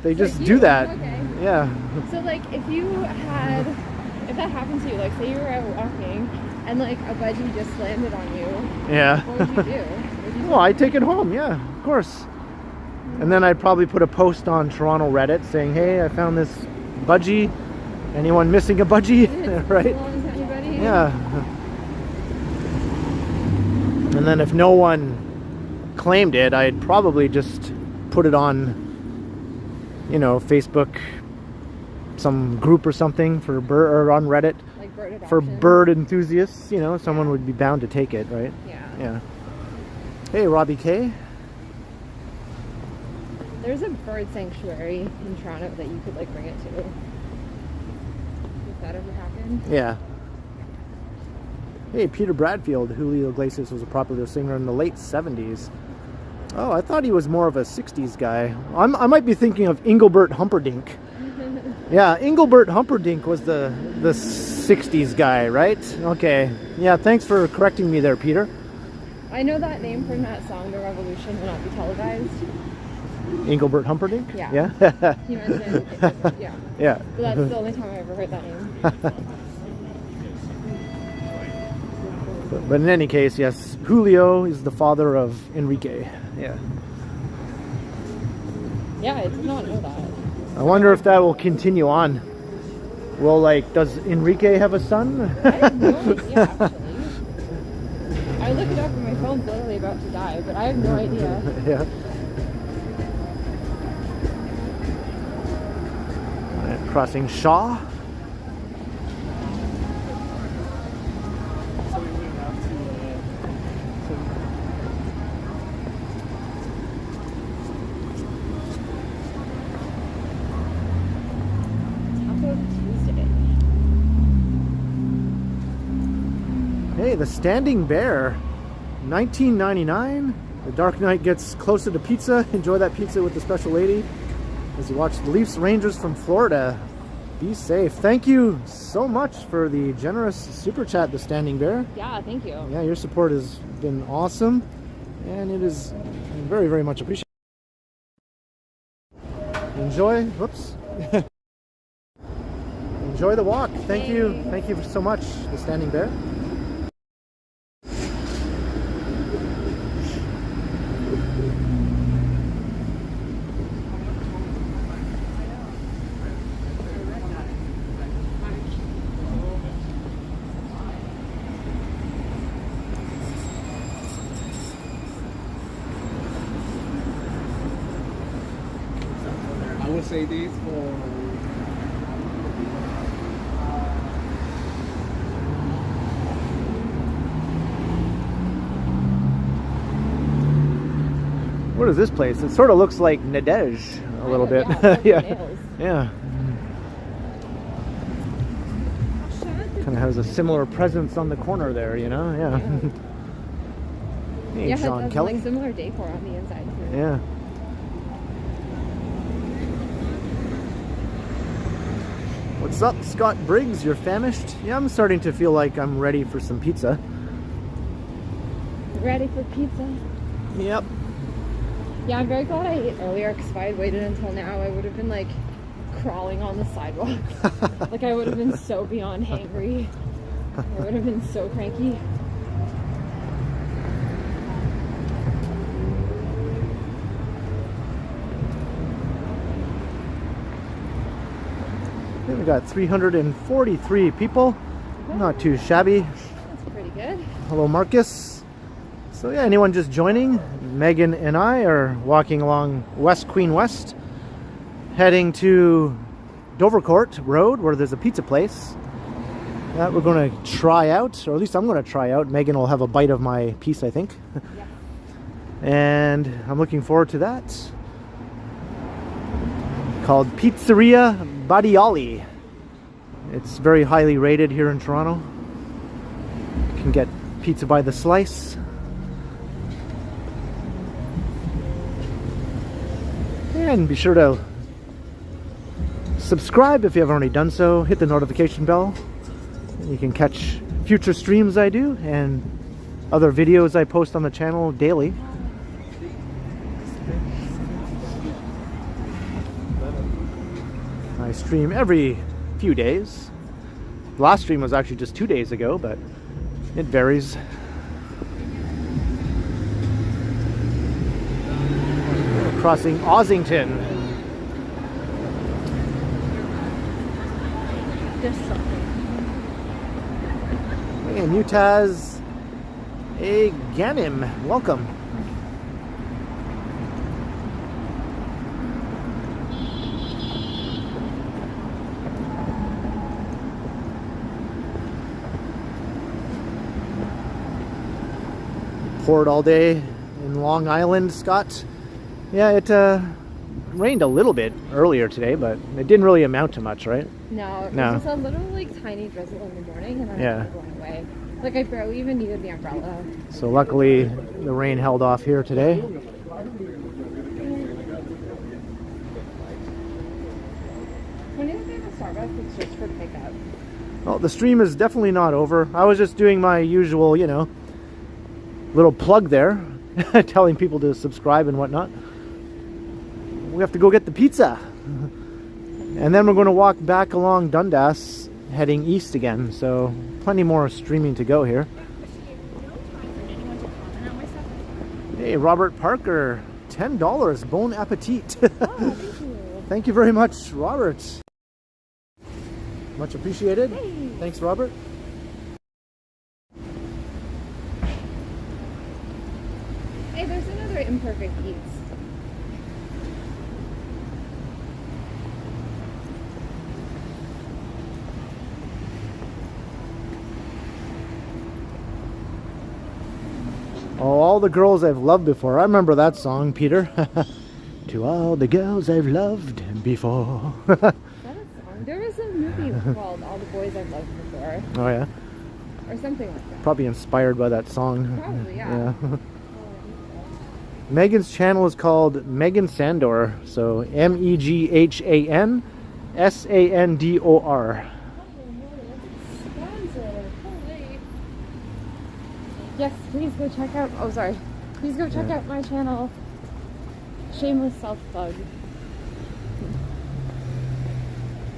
they just do that. Okay. Yeah. So like if that happened to you, like say you were out walking and like a budgie just landed on you, Yeah. what would you do? Would you Well, I take it home, yeah, of course. And then I'd probably put a post on Toronto Reddit saying, hey, I found this budgie. Anyone missing a budgie? Right? belong to anybody? Yeah. And then if no one claimed it, I'd probably just put it on, you know, Facebook, some group or something for bird, or on Reddit Like bird adoption. for bird enthusiasts. You know, someone would be bound to take it, right? Yeah. Yeah. Hey, Robbie K. There's a bird sanctuary in Toronto that you could like bring it to. If that ever happened. Yeah. Hey, Peter Bradfield. Julio Iglesias was a popular singer in the late 70s. Oh, I thought he was more of a 60s guy. I might be thinking of Engelbert Humperdinck. Yeah, Engelbert Humperdinck was the 60s guy, right? Okay. Yeah, thanks for correcting me there, Peter. I know that name from that song, The Revolution Will Not Be Televised. Engelbert Humperdinck? Yeah. Yeah? He mentioned, yeah. Yeah. But that's the only time I ever heard that name. But in any case, yes, Julio is the father of Enrique. Yeah. Yeah, I did not know that. I wonder if that will continue on. Well, like, does Enrique have a son? I have no idea, actually. I looked it up and my phone's literally about to die, but I have no idea. Yeah. Alright, crossing Shaw. Taco Tuesday. Hey, the Standing Bear, $19.99. The Dark Knight gets closer to pizza. Enjoy that pizza with the special lady as you watch the Leafs Rangers from Florida. Be safe. Thank you so much for the generous super chat, the Standing Bear. Yeah, thank you. Yeah, your support has been awesome, and it is very, very much appreciated. Enjoy. Whoops. Enjoy the walk. Thank you. Thank you so much, the Standing Bear. I would say this for What is this place? It sort of looks like Nadej a little bit. Yeah. Yeah. Kind of has a similar presence on the corner there, you know? Yeah. Hey, Yeah, Sean it has Kelly. like similar decor on the inside too. Yeah. What's up, Scott Briggs? You're famished? Yeah, I'm starting to feel like I'm ready for some pizza. Ready for pizza? Yep. Yeah, I'm very glad I ate earlier because if I had waited until now, I would have been like crawling on the sidewalk. Like I would have been so beyond hangry. I would have been so cranky. We got 343 people. Not too shabby. That's pretty pretty good. Hello, Marcus. So yeah, anyone just joining? Megan and I are walking along West Queen West, heading to Dovercourt Road, where there's a pizza place that we're going to try out, or at least I'm going to try out. Megan will have a bite of my piece, I think. Yes. And I'm looking forward to that. Called Pizzeria Badiali. It's very highly rated here in Toronto. You can get pizza by the slice. And be sure to subscribe if you haven't already done so. Hit the notification bell. And you can catch future streams I do and other videos I post on the channel daily. I stream every few days. The last stream was actually just 2 days ago, but it varies. Crossing Ossington. There's something. Hey, Mutaz Ganim, welcome. Poured all day in Long Island, Scott. Yeah, it rained a little bit earlier today, but it didn't really amount to much, right? No, it No. was just a little like tiny drizzle in the morning, and then Yeah. it went away. Like I barely even needed the umbrella. So luckily the rain held off here today. When is there a Starbucks? It's just for pickup. Well, the stream is definitely not over. I was just doing my usual, you know, little plug there, telling people to subscribe and whatnot. We have to go get the pizza. And then we're going to walk back along Dundas, heading east again. So plenty more streaming to go here. Hey, Robert Parker, $10. Bon appetit. Oh, thank you. Thank you very much, Robert. Much appreciated. Hey. Thanks, Robert. Hey, there's another Imperfect Eats. Oh, all the girls I've loved before. I remember that song, Peter. To all the girls I've loved before. Is that a song? There was a movie called All the Boys I've Loved Before, Oh yeah, or something like that. probably inspired by that song. Probably, yeah. Megan's channel is called Meghan Sandor, so Meghan Sandor. Yes, please go check out. Oh, sorry. Please go check out my channel. Shameless self-plug.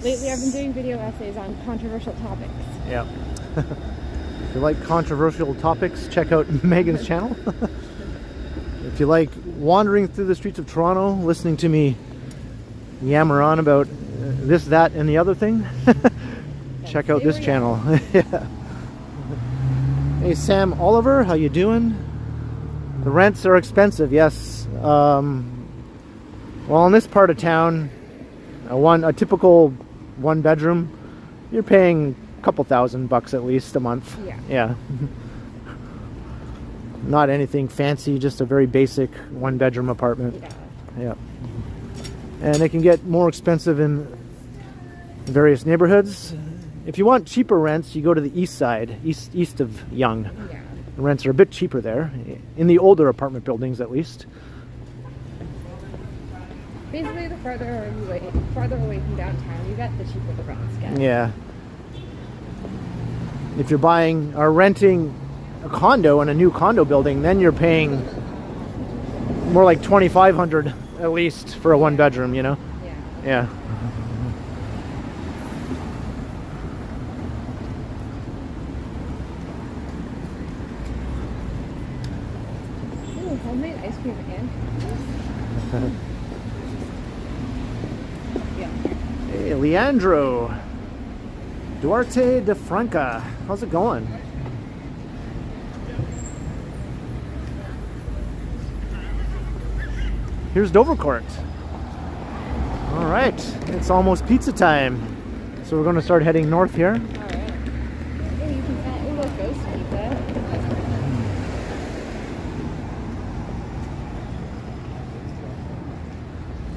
Lately, I've been doing video essays on controversial topics. Yeah. If you like controversial topics, check out Megan's channel. If you like wandering through the streets of Toronto, listening to me yammer on about this, that, and the other thing, check out this channel. Yeah. Hey, Sam Oliver, how you doing? The rents are expensive, yes. Well, in this part of town, a typical one bedroom, you're paying a couple $1,000 at least a month. Yeah. Yeah. Not anything fancy, just a very basic one bedroom apartment. Yeah. Yeah. And it can get more expensive in various neighborhoods. If you want cheaper rents, you go to the east side, east of Yonge. Yeah. The rents are a bit cheaper there, in the older apartment buildings at least. Basically, the farther away from downtown you get, the cheaper the rents get. Yeah. If you're buying or renting a condo in a new condo building, then you're paying more like $2,500 at least for a one bedroom, you know? Yeah. Yeah. Ooh, homemade ice cream and yeah. Hey, Leandro Duarte de Franca, how's it going? here's Dovercourt. All right, it's almost pizza time. So we're going to start heading north here. All right. Oh, you can tell. Oh, look, ghost pizza.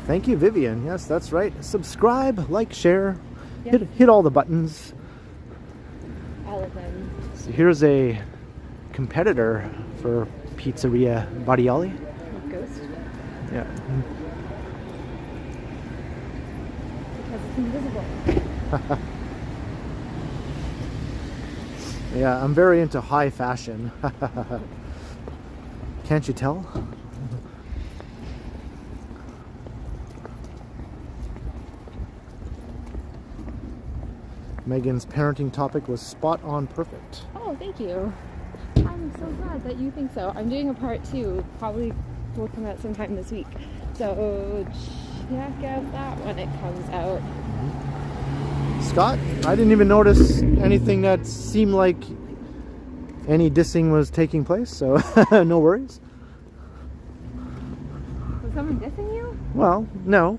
Thank you, Vivian. Yes, that's right. Subscribe, like, share, Yes. hit all the buttons. All of them. So here's a competitor for Pizzeria Badiali. Ghost. Yeah. Because it's invisible. Yeah, I'm very into high fashion. Can't you tell? Megan's parenting topic was spot on perfect. Oh, thank you. I'm so glad that you think so. I'm doing a part 2, probably will come out sometime this week. So check out that when it comes out. Scott, I didn't even notice anything that seemed like any dissing was taking place, so no worries. Was someone dissing you? Well, no.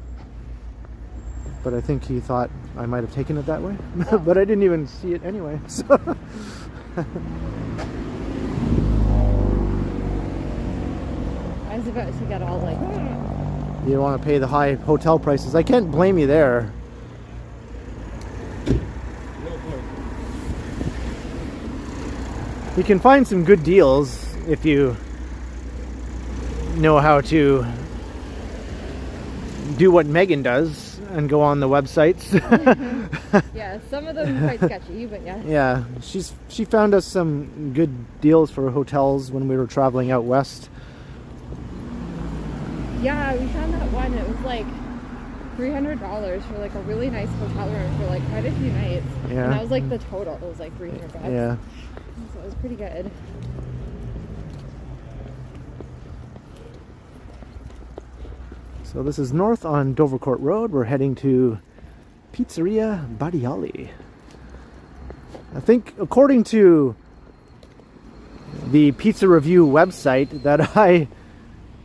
But I think he thought I might have taken it that way. But I didn't even see it anyway. So I was about to get all like, you don't want to pay the high hotel prices. I can't blame you there. You can find some good deals if you know how to do what Meghan does and go on the websites. yeah, some of them quite sketchy, but yeah. Yeah, she found us some good deals for hotels when we were traveling out west. Yeah, we found that one. It was like $300 for like a really nice hotel room for like quite a few nights. Yeah. And that was like the total. It was like $300. Yeah. So it was pretty good. So this is north on Dovercourt Road. We're heading to Pizzeria Badiali. I think according to the pizza review website that I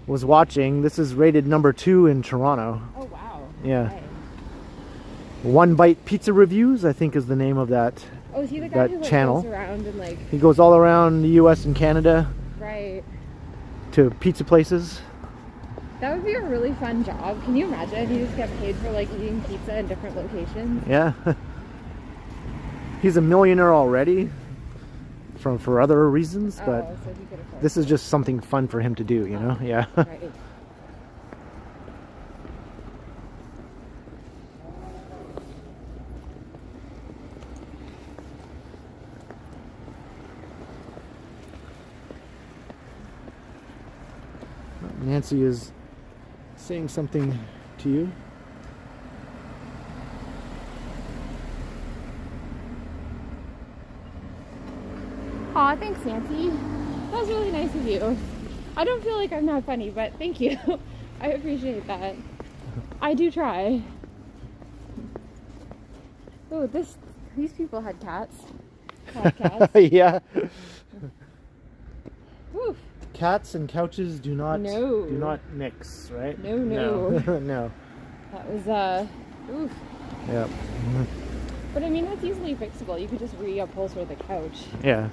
was watching, this is rated number 2 in Toronto. Oh wow. Yeah. Nice. One Bite Pizza Reviews, I think, is the name of that. Oh, is he the guy That who like channel. goes around and like He goes all around the US and Canada right? to pizza places. That would be a really fun job. Can you imagine? You just get paid for like eating pizza in different locations. Yeah. He's a millionaire already for other reasons, but oh, so he could afford this is just something fun for him to do, you know? Yeah. right. Nancy is saying something to you. Aw, thanks, Nancy. That was really nice of you. I don't feel like I'm not funny, but thank you. I appreciate that. I do try. Oh, these people had cats. Had cats. Yeah. Oof. Cats and couches do not mix, right? No. No. That was oof. Yep. But I mean, that's easily fixable. You could just reupholster the couch. Yeah.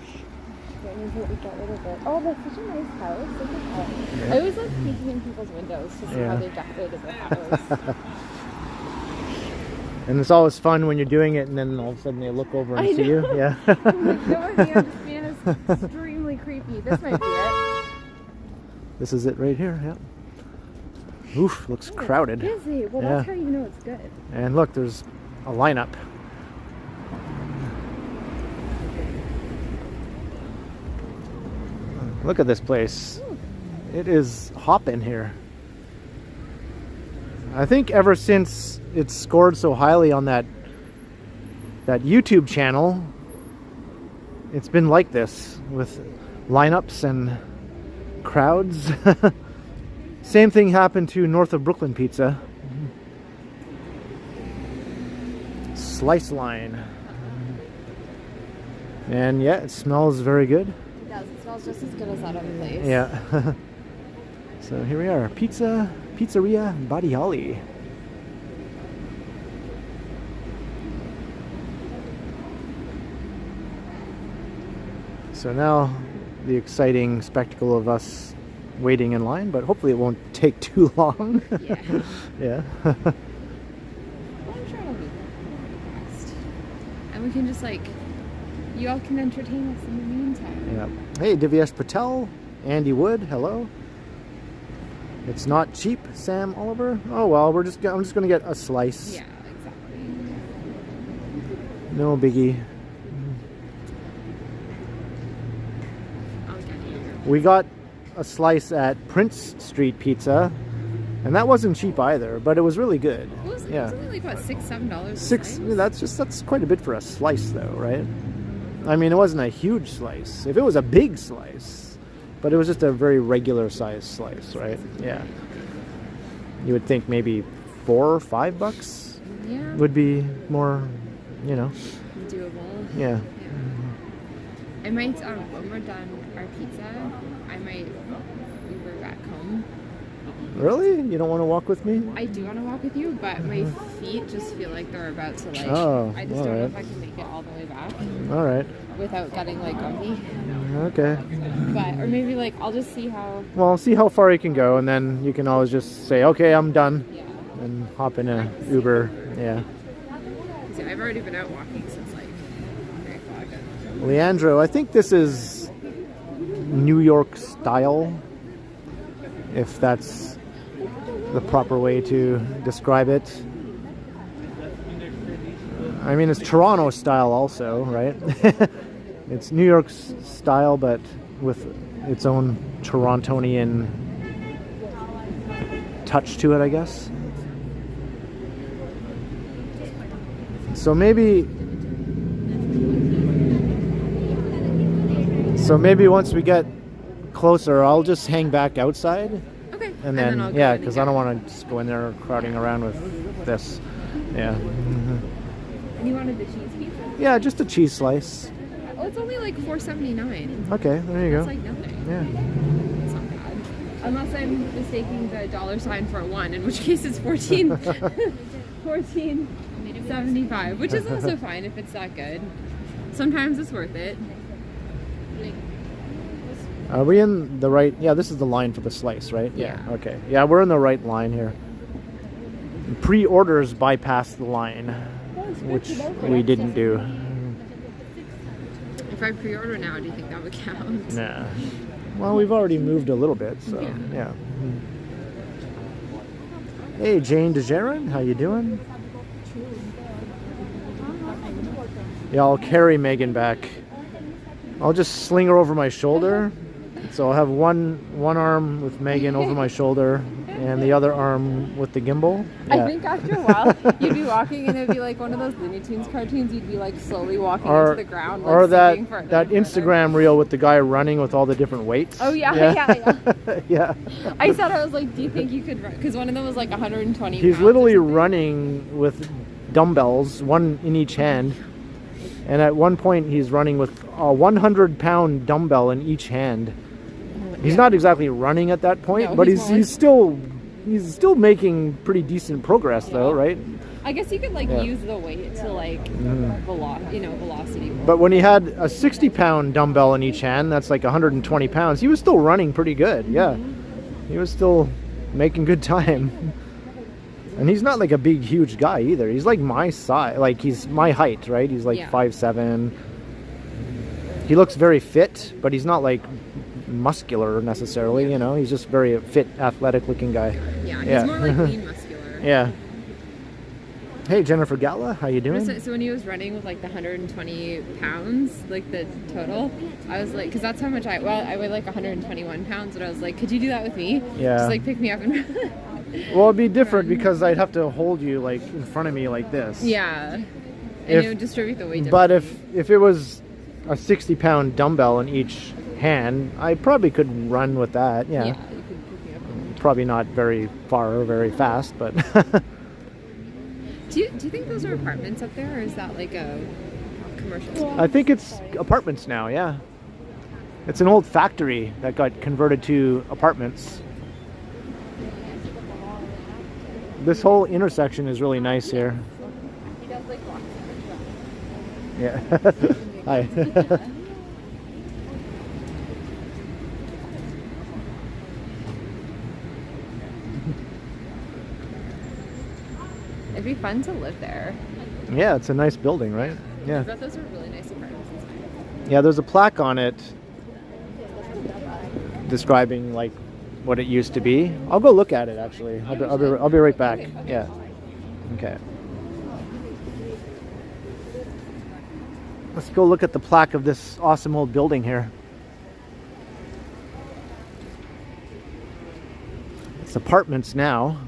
That means that we got rid of it. Oh, that's such a nice house. Such a house. Yeah. I always love peeking in people's windows to see how they decorated their house. And it's always fun when you're doing it and then all of a sudden they look over and see you. Yeah. I'm like, no, man, this man is extremely creepy. This might be it. This is it right here, yeah. Oof, looks Oh, crowded. It's busy. Well, that's how you know it's good. And look, there's a lineup. Look at this place. It is hopping here. I think ever since it's scored so highly on that YouTube channel, it's been like this with lineups and crowds. Same thing happened to North of Brooklyn Pizza. Slice line. And yeah, it smells very good. It does. It smells just as good as that other place. Yeah. So here we are, Pizza Pizzeria Badiali. So now the exciting spectacle of us waiting in line, but hopefully it won't take too long. Yeah. Yeah. I'm sure it'll be fast. And we can just like, you all can entertain us in the meantime. Yeah. Hey, Divyesh Patel, Andy Wood, hello. It's not cheap, Sam Oliver. Oh well, I'm just gonna get a slice. Yeah, exactly. No biggie. I'll get you. We got a slice at Prince Street Pizza, and that wasn't cheap either, but it was really good. It was Yeah. only like what, $6-7? Six. That's quite a bit for a slice, though, right? I mean, it wasn't a huge slice. If it was a big slice, but it was just a very regular size slice, right? Yeah. You would think maybe $4 or $5 Yeah. would be more, you know. Doable. Yeah. I might, when we're done our pizza, I might Uber back home. Really? You don't want to walk with me? I do want to walk with you, but my feet just feel like they're about to like, Oh, I just don't know alright. if I can make it all the way back All right. without getting like grumpy. Okay. But, or maybe like, I'll just see how, Well, see how far you can go, and then you can always just say, okay, I'm done, yeah. and hop in a Uber. Yeah. 'Cause, yeah, I've already been out walking since like 3 o'clock. Leandro, I think this is New York style, if that's the proper way to describe it. I mean, it's Toronto style also, right? It's New York style, but with its own Torontonian touch to it, I guess. So maybe once we get closer, I'll just hang back outside. Okay. And then, I'll go yeah, in because and I don't get- want to just go in there crowding around with this. Yeah. And you wanted the cheese pizza? Yeah, just a cheese slice. Oh, it's only like $4.79. Okay, there you It's go. like nothing. Yeah. It's not bad. Unless I'm mistaking the dollar sign for a 1, in which case it's 14.75, which is also fine if it's that good. Sometimes it's worth it. Are we in the right? Yeah, this is the line for the slice, right? Yeah. Okay. Yeah, we're in the right line here. Pre-orders bypassed the line, which we didn't do. If I pre-order now, do you think that would count? Nah. Well, we've already moved a little bit, so Yeah. yeah. Hey, Jane DeJeron, how you doing? Yeah, I'll carry Megan back. I'll just sling her over my shoulder. So I'll have one arm with Megan over my shoulder and the other arm with the gimbal. Yeah. I think after a while, you'd be walking and it'd be like one of those Looney Tunes cartoons. You'd be like slowly walking into the ground. Like, or that sinking further that and further. Instagram reel with the guy running with all the different weights. Oh, yeah. Yeah. I said, I was like, do you think you could run? Because one of them was like 120 He's pounds or literally something. running with dumbbells, one in each hand. And at one point, he's running with a 100-pound dumbbell in each hand. He's not exactly running at that point, No, but he's he's still making pretty decent progress, though, Yeah. right? I guess you could like Yeah. use the weight to like velocity. But when he had a 60-pound dumbbell in each hand, that's like 120 pounds. He was still running pretty good. Yeah, he was still making good time. And he's not like a big, huge guy either. He's like my size, like he's my height, right? He's like Yeah. 5'7". He looks very fit, but he's not like muscular necessarily, you know. He's just very fit, athletic-looking guy. Yeah, he's Yeah. more like lean muscular. Yeah. Hey, Jennifer Gala, how you doing? So when he was running with like the 120 pounds, like the total, I was like, because that's how much I weigh like 121 pounds, and I was like, could you do that with me? Yeah. Just like pick me up and Well, it'd be different because I'd have to hold you like in front of me like this. yeah. And If- it would distribute the weight But differently. if it was a 60-pound dumbbell in each hand, I probably could run with that. Yeah. Yeah, you could pick me up. Probably not very far or very fast, but Do you think those are apartments up there, or is that like a commercial? I think it's apartments now. Yeah. It's an old factory that got converted to apartments. This whole intersection is really nice here. He does like walks in the Yeah. Hi. It'd be fun to live there. Yeah, it's a nice building, right? I Yeah. bet those are really nice apartments inside. Yeah, there's a plaque on it describing like what it used to be. I'll go look at it actually. I'll be right back. Yeah. Okay. Let's go look at the plaque of this awesome old building here. It's apartments now.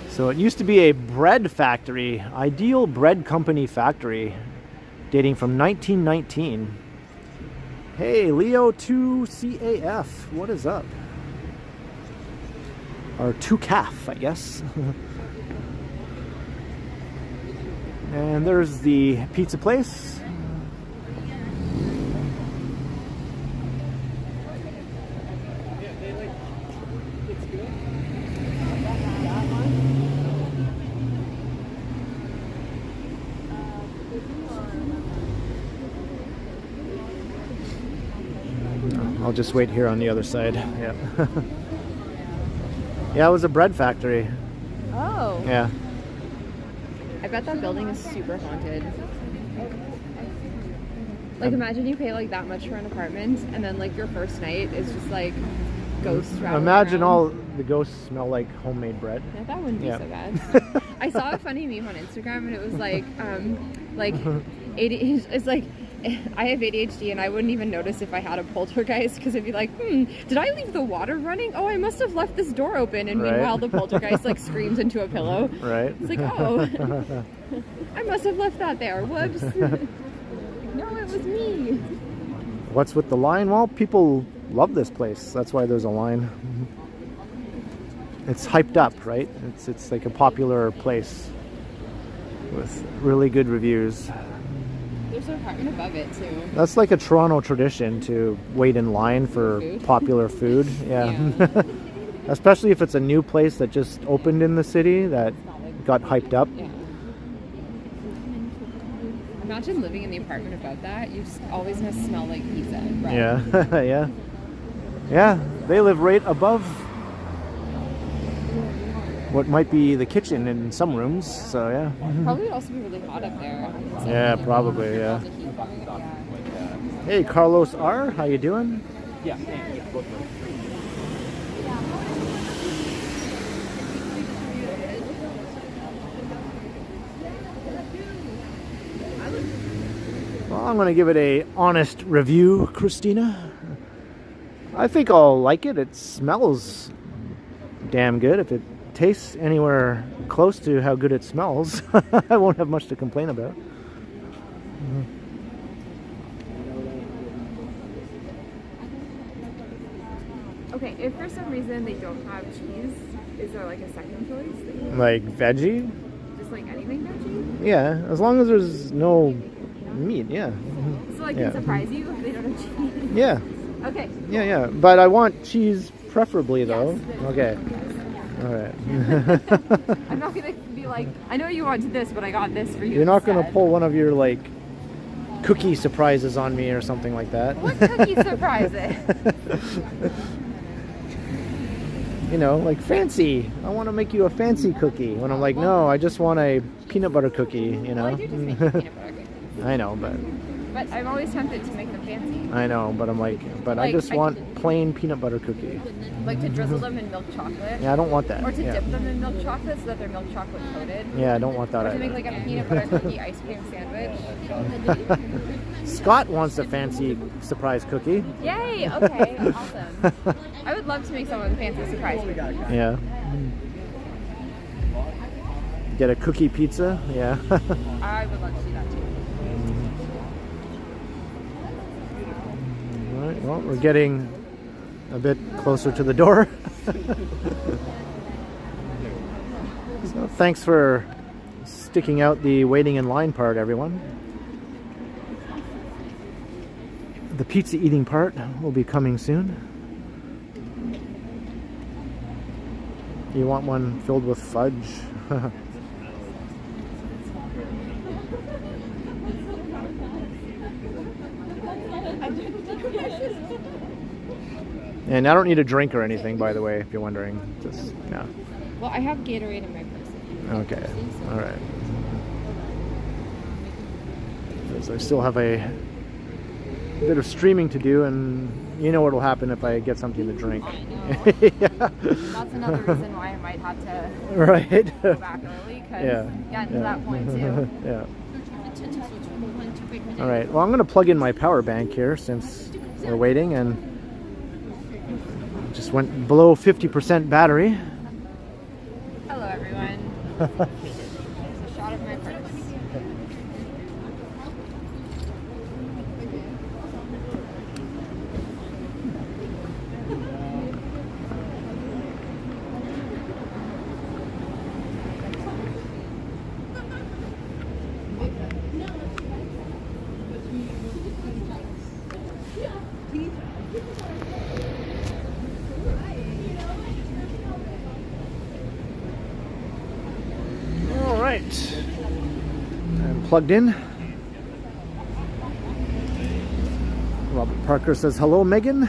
So it used to be a bread factory, Ideal Bread Company factory, dating from 1919. Hey, Leo 2CAF, what is up? Or 2CAF, I guess. And there's the pizza place. I'll just wait here on the other side. Yeah. Yeah, it was a bread factory. Oh. Yeah. I bet that building is super haunted. Like imagine you pay like that much for an apartment and then like your first night is just like ghosts rattling Imagine around. all the ghosts smell like homemade bread. Yeah, that wouldn't be Yeah. so bad. I saw a funny meme on Instagram and it was like it's like I have ADHD and I wouldn't even notice if I had a poltergeist because it'd be like, did I leave the water running? Oh, I must have left this door open. And Right. meanwhile, the poltergeist like screams into a pillow. Right. It's like, oh, I must have left that there. Whoops. No, it was me. What's with the line? Well, people love this place. That's why there's a line. It's hyped up, right? It's like a popular place with really good reviews. There's an apartment above it too. That's like a Toronto tradition to wait in line for Food? popular food. Yeah. Especially if it's a new place that just opened in the city that got hyped up. Yeah. Imagine living in the apartment above that. You're just always gonna smell like pizza and bread. Yeah. Yeah. Yeah. They live right above what might be the kitchen in some rooms. So yeah. Probably would also be really hot up there. Yeah, probably. Yeah. Hey, Carlos R. How you doing? Yeah, yeah, both of them. Well, I'm going to give it a honest review, Christina. I think I'll like it. It smells damn good. If it tastes anywhere close to how good it smells, I won't have much to complain about. Okay, if for some reason they don't have cheese, is there like a second choice? That you Like veggie? just like anything veggie? Yeah, as long as there's no meat, yeah. So like Yeah. can surprise you if they don't have cheese? Yeah, Okay. yeah, yeah. But I want cheese preferably though. Yes. Okay. All right. I'm not gonna be like, I know you wanted this, but I got this for you. You're not going to instead. pull one of your like cookie surprises on me or something like that. What cookie surprise it? You know, like fancy. I want to make you a fancy cookie. When I'm like, no, I just want a peanut butter cookie, you know. Well, I do just make peanut butter cookies. I know, but I'm always tempted to make them fancy. I know, but I'm like, but I Like, just want plain peanut butter cookie. Like to drizzle them in milk chocolate. Yeah, I don't want that. Or to Yeah. dip them in milk chocolate so that they're milk chocolate coated. Yeah, I don't want that Or to make either. like a peanut butter cookie ice cream sandwich. Scott wants a fancy surprise cookie. Yay! Okay, awesome. I would love to make someone a fancy surprise cookie. Yeah. Get a cookie pizza. Yeah. I would love to do that too. All right. Well, we're getting a bit closer to the door. So thanks for sticking out the waiting in line part, everyone. The pizza eating part will be coming soon. You want one filled with fudge? And I don't need a drink or anything, by the way, if you're wondering. Just, yeah. Well, I have Gatorade in my purse. Okay. All right. So I still have a bit of streaming to do, and you know what'll happen if I get something to drink. I know. Yeah. That's another reason why I might have to Right. go back early, because getting to that point too. Yeah. All right. Well, I'm going to plug in my power bank here since we're waiting, and just went below 50% battery. Hello, everyone. Here's a shot of my purse. All right. I'm plugged in. Robert Parker says, hello, Megan.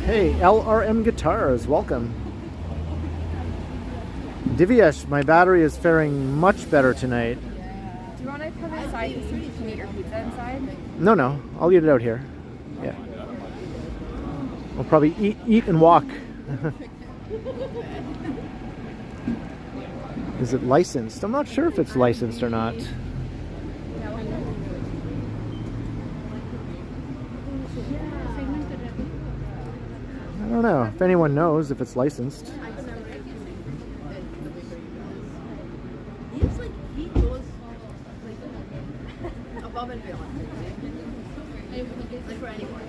Hey, LRM Guitars, welcome. Divyesh, my battery is faring much better tonight. Do you want to come inside so you can eat your pizza inside? No, I'll eat it out here. Yeah. I'll probably eat and walk. Is it licensed? I'm not sure if it's licensed or not. I don't know if anyone knows if it's licensed. He goes above and beyond. Like for anyone.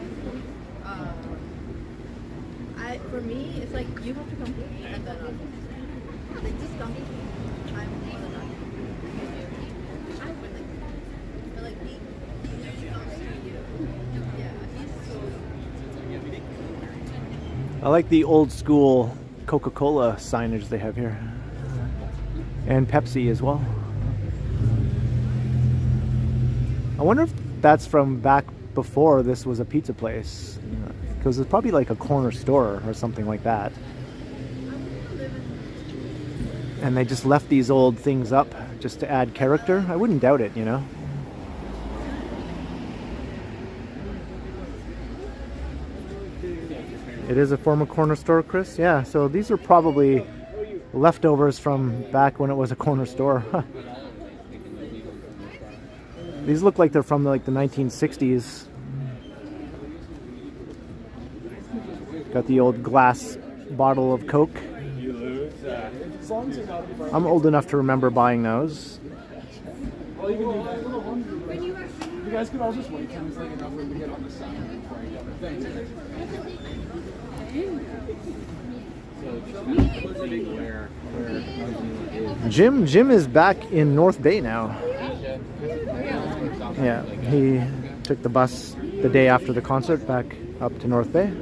For me, it's like you have to come to me and then like just come to me. I'm more than happy. But like he comes to you. Yeah, he's so. I like the old school Coca-Cola signage they have here. And Pepsi as well. I wonder if that's from back before this was a pizza place. Because it's probably like a corner store or something like that. And they just left these old things up just to add character. I wouldn't doubt it, you know. It is a former corner store, Chris? Yeah, so these are probably leftovers from back when it was a corner store. These look like they're from like the 1960s. Got the old glass bottle of Coke. I'm old enough to remember buying those. You guys could all just wait till it's like enough for me to get on the side. Thanks. Jim is back in North Bay now. Yeah, he took the bus the day after the concert back up to North Bay.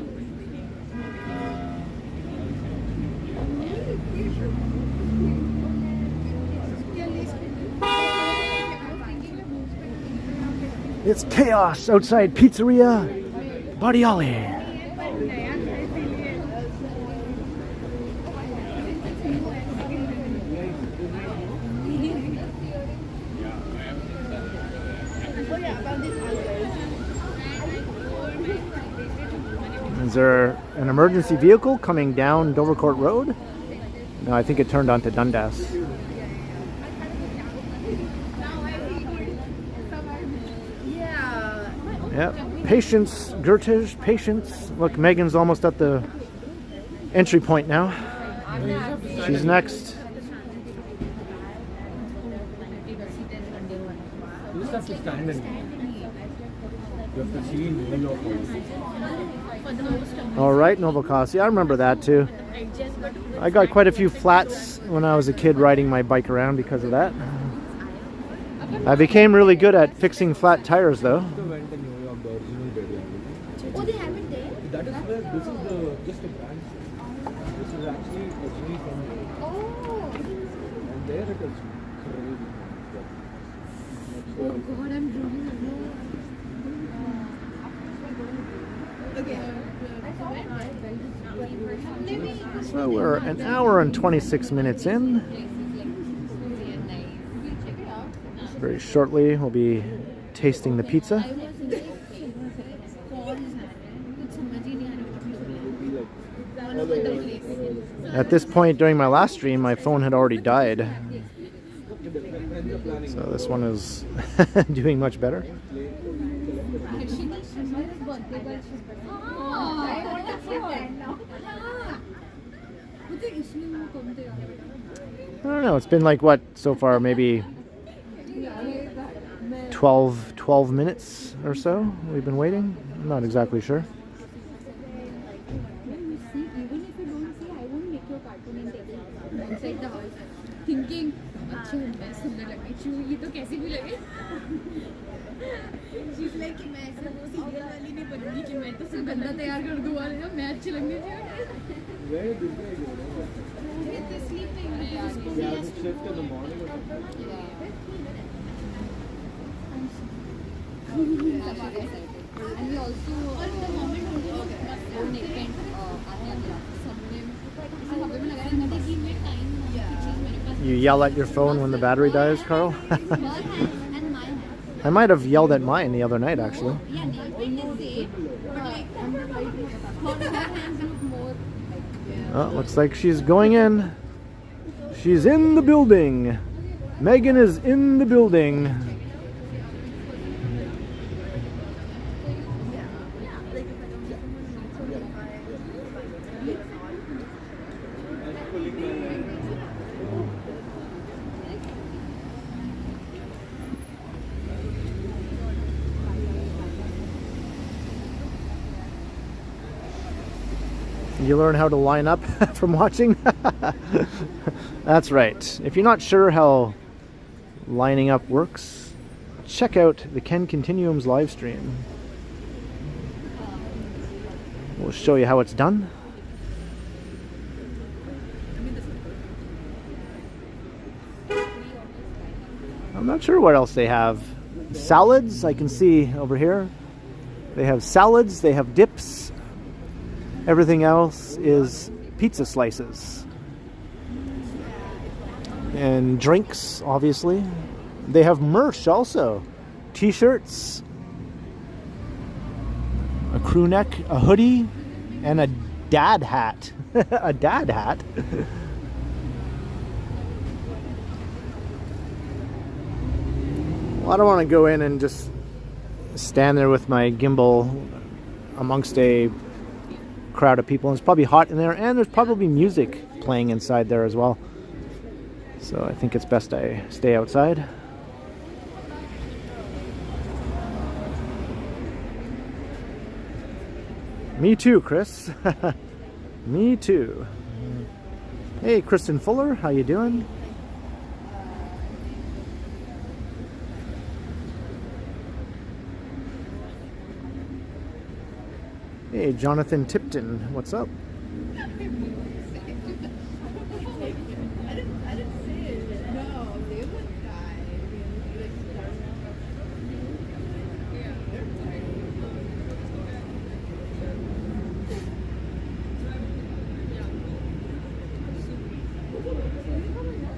It's chaos outside Pizzeria Badiali. Is there an emergency vehicle coming down Dovercourt Road? No, I think it turned onto Dundas. Yep. Patience, Gertish, patience. Look, Megan's almost at the entry point now. She's next. You just have to stand and you have to see All right, Novokossi. I remember that too. I got quite a few flats when I was a kid riding my bike around because of that. I became really good at fixing flat tires though. Oh, they have it there? That is where, this is the, just a branch. is actually originally from there. Oh. And there it is crazy. Oh God, I'm drooling. So we're an hour and 26 minutes in. Very shortly we'll be tasting the pizza. At this point during my last stream, my phone had already died. So this one is doing much better. I don't know, it's been like what so far, maybe 12 minutes or so we've been waiting. I'm not exactly sure. Thinking, अच्छा मैं सुंदर लगी चू ये तो कैसी भी लगे. She's like कि मैं ऐसे वो सीरियल वाली नहीं बनूंगी कि मैं तो सिर्फ बंदा तैयार कर दूँ वाले ना मैं अच्छी लगनी चाहिए. It's sleeping. Yeah, it's shift in the morning or something. And we also at the moment only naked You yell at your phone when the battery dies, Carl? I might have yelled at mine the other night, actually. Oh, looks like she's going in. She's in the building. Meghan is in the building. You learn how to line up from watching? That's right. If you're not sure how lining up works, check out the Ken Continuum's live stream. We'll show you how it's done. I'm not sure what else they have. Salads, I can see over here. They have salads, they have dips. Everything else is pizza slices. And drinks, obviously. They have merch also. T-shirts, a crew neck, a hoodie, and a dad hat. A dad hat. Well, I don't want to go in and just stand there with my gimbal amongst a crowd of people. It's probably hot in there, and there's probably music playing inside there as well. So I think it's best I stay outside. Me too, Chris. Me too. Hey, Kristen Fuller, how you doing? Hey, Jonathan Tipton, what's up?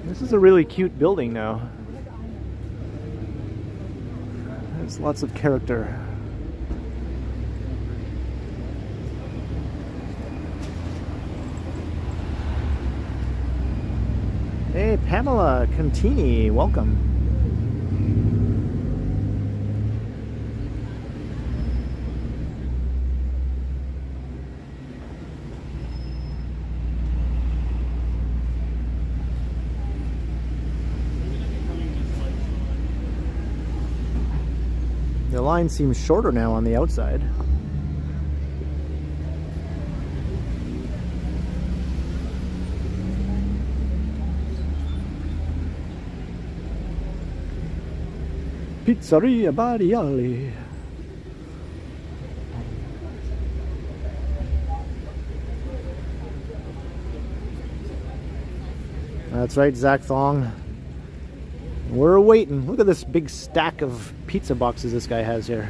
This is a really cute building now. There's lots of character. Hey, Pamela Contini, welcome. The line seems shorter now on the outside. Pizzeria Badiali. That's right, Zach Thong. We're waiting. Look at this big stack of pizza boxes this guy has here.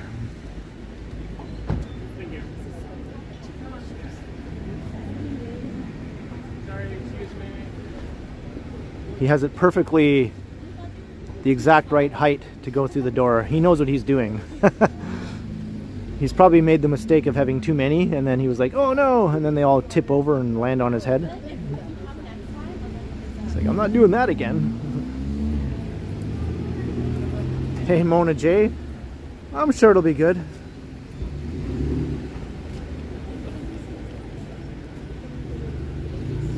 He has it perfectly the exact right height to go through the door. He knows what he's doing. He's probably made the mistake of having too many, and then he was like, oh no, and then they all tip over and land on his head. It's like, I'm not doing that again. Hey, Mona J. I'm sure it'll be good.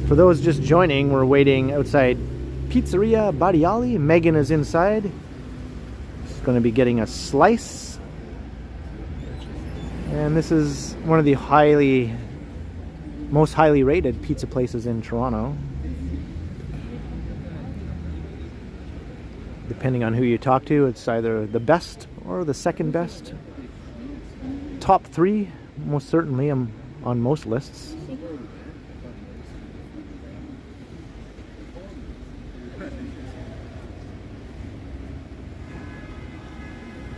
For those just joining, we're waiting outside Pizzeria Badiali. Meghan is inside. She's going to be getting a slice. And this is one of the most highly rated pizza places in Toronto. Depending on who you talk to, it's either the best or the second best. Top 3, most certainly, on most lists.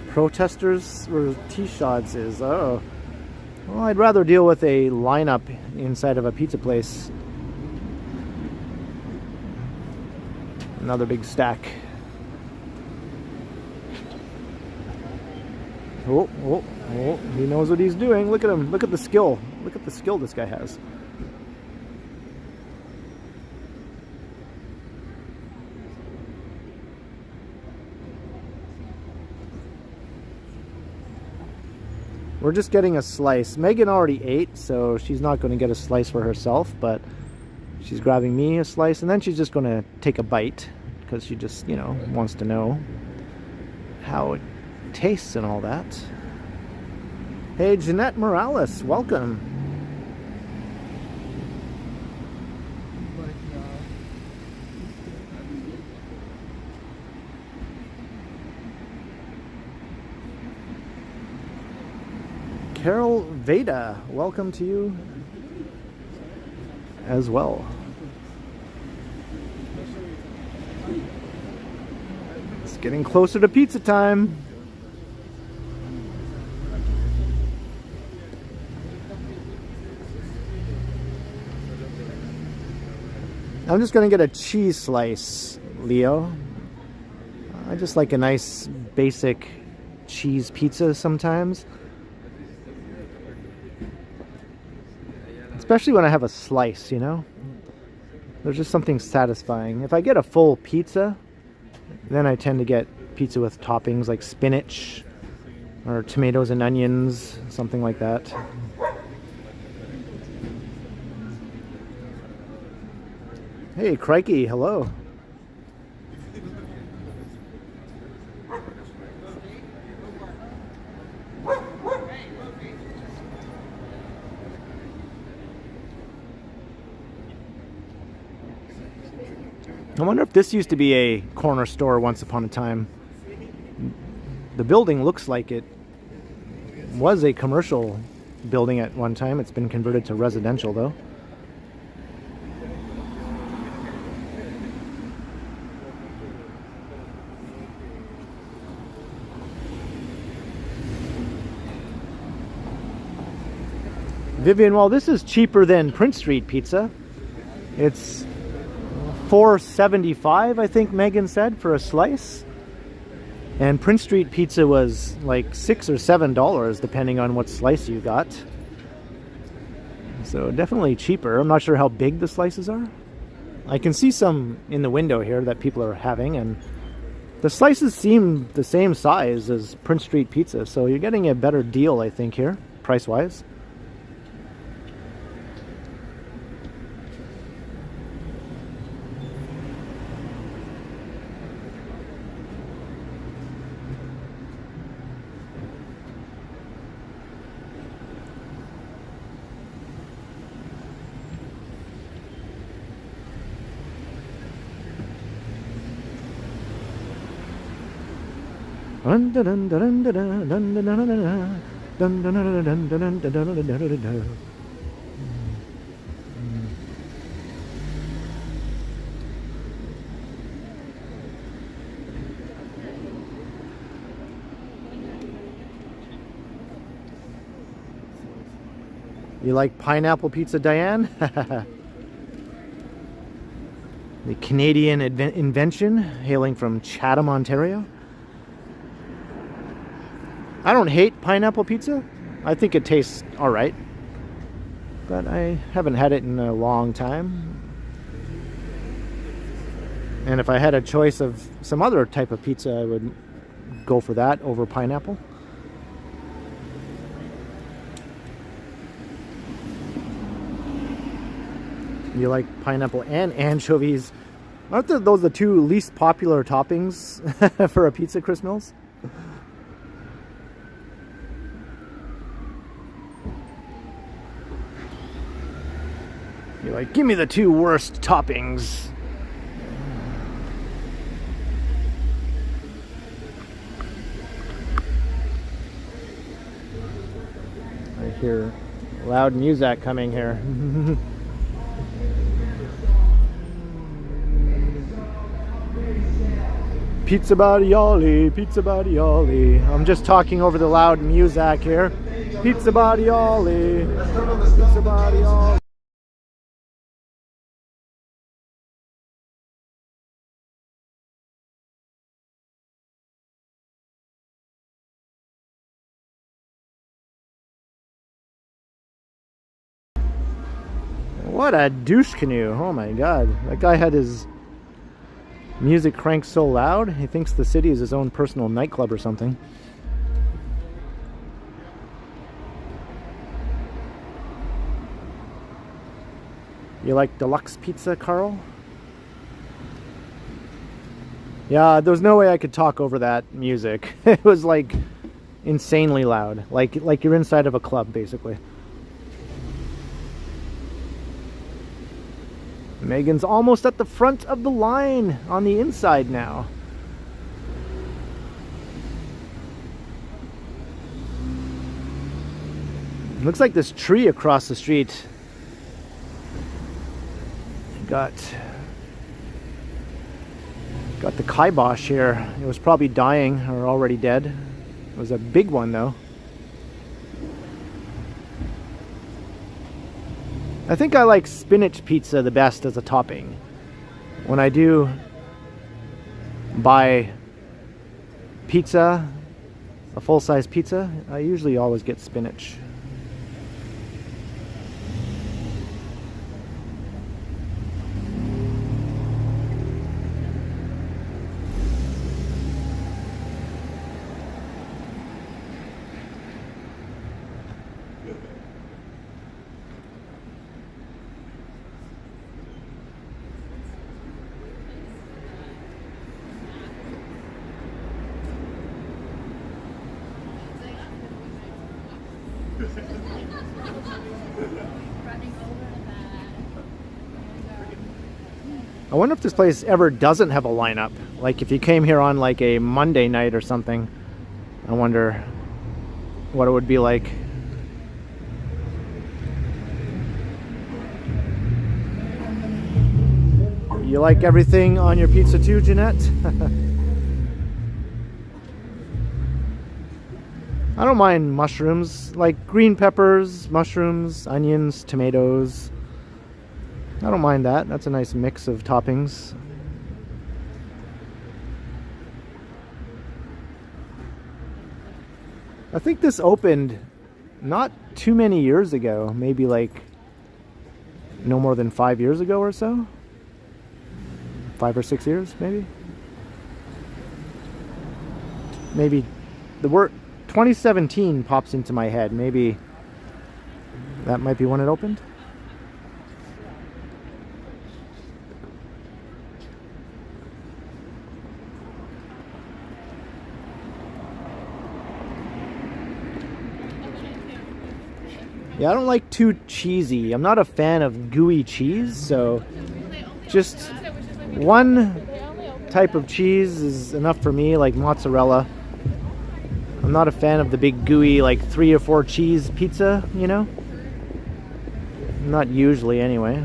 Protesters where T-Shots is. Oh, well, I'd rather deal with a lineup inside of a pizza place. Another big stack. Oh, he knows what he's doing. Look at him. Look at the skill. Look at the skill this guy has. We're just getting a slice. Meghan already ate, so she's not going to get a slice for herself, but she's grabbing me a slice, and then she's just going to take a bite because she just, you know, wants to know how it tastes and all that. Hey, Jeanette Morales, welcome. Carol Veda, welcome to you as well. It's getting closer to pizza time. I'm just going to get a cheese slice, Leo. I just like a nice basic cheese pizza sometimes. Especially when I have a slice, you know? There's just something satisfying. If I get a full pizza, then I tend to get pizza with toppings like spinach or tomatoes and onions, something like that. Hey, crikey, hello. I wonder if this used to be a corner store once upon a time. The building looks like it was a commercial building at one time. It's been converted to residential though. Vivian, well, this is cheaper than Prince Street Pizza. It's $4.75, I think Meghan said, for a slice. And Prince Street Pizza was like $6 or $7, depending on what slice you got. So definitely cheaper. I'm not sure how big the slices are. I can see some in the window here that people are having, and the slices seem the same size as Prince Street Pizza, so you're getting a better deal, I think, here, price-wise. You like pineapple pizza, Diane? The Canadian invention, hailing from Chatham, Ontario. I don't hate pineapple pizza. I think it tastes alright. But I haven't had it in a long time. And if I had a choice of some other type of pizza, I would go for that over pineapple. You like pineapple and anchovies. Aren't those the two least popular toppings for a pizza, Chris Mills? You're like, give me the two worst toppings. I hear loud music coming here. Pizza Badiali, Pizza Badiali. I'm just talking over the loud music here. Pizza Badiali, Pizza Badiali. What a douche canoe. Oh my god. That guy had his music cranked so loud, he thinks the city is his own personal nightclub or something. You like deluxe pizza, Carl? Yeah, there's no way I could talk over that music. It was like insanely loud. Like you're inside of a club, basically. Meghan's almost at the front of the line on the inside now. Looks like this tree across the street got the kibosh here. It was probably dying or already dead. It was a big one though. I think I like spinach pizza the best as a topping. When I do buy pizza, a full-size pizza, I usually always get spinach. I wonder if this place ever doesn't have a lineup. Like if you came here on like a Monday night or something, I wonder what it would be like. You like everything on your pizza too, Jeanette? I don't mind mushrooms, like green peppers, mushrooms, onions, tomatoes. I don't mind that. That's a nice mix of toppings. I think this opened not too many years ago, maybe like no more than 5 years ago or so. 5 or 6 years, maybe. Maybe the word 2017 pops into my head. Maybe that might be when it opened. Yeah, I don't like too cheesy. I'm not a fan of gooey cheese, so just one type of cheese is enough for me, like mozzarella. I'm not a fan of the big gooey, like 3 or 4 cheese pizza, you know? Not usually, anyway.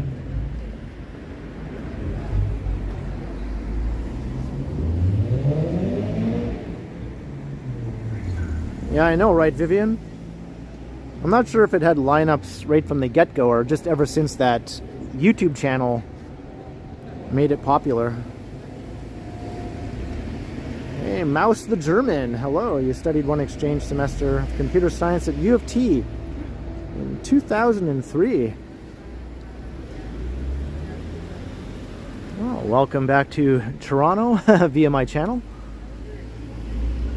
Yeah, I know, right, Vivian? I'm not sure if it had lineups right from the get-go or just ever since that YouTube channel made it popular. Hey, Mouse the German. Hello. You studied one exchange semester of computer science at U of T in 2003. Well, welcome back to Toronto via my channel.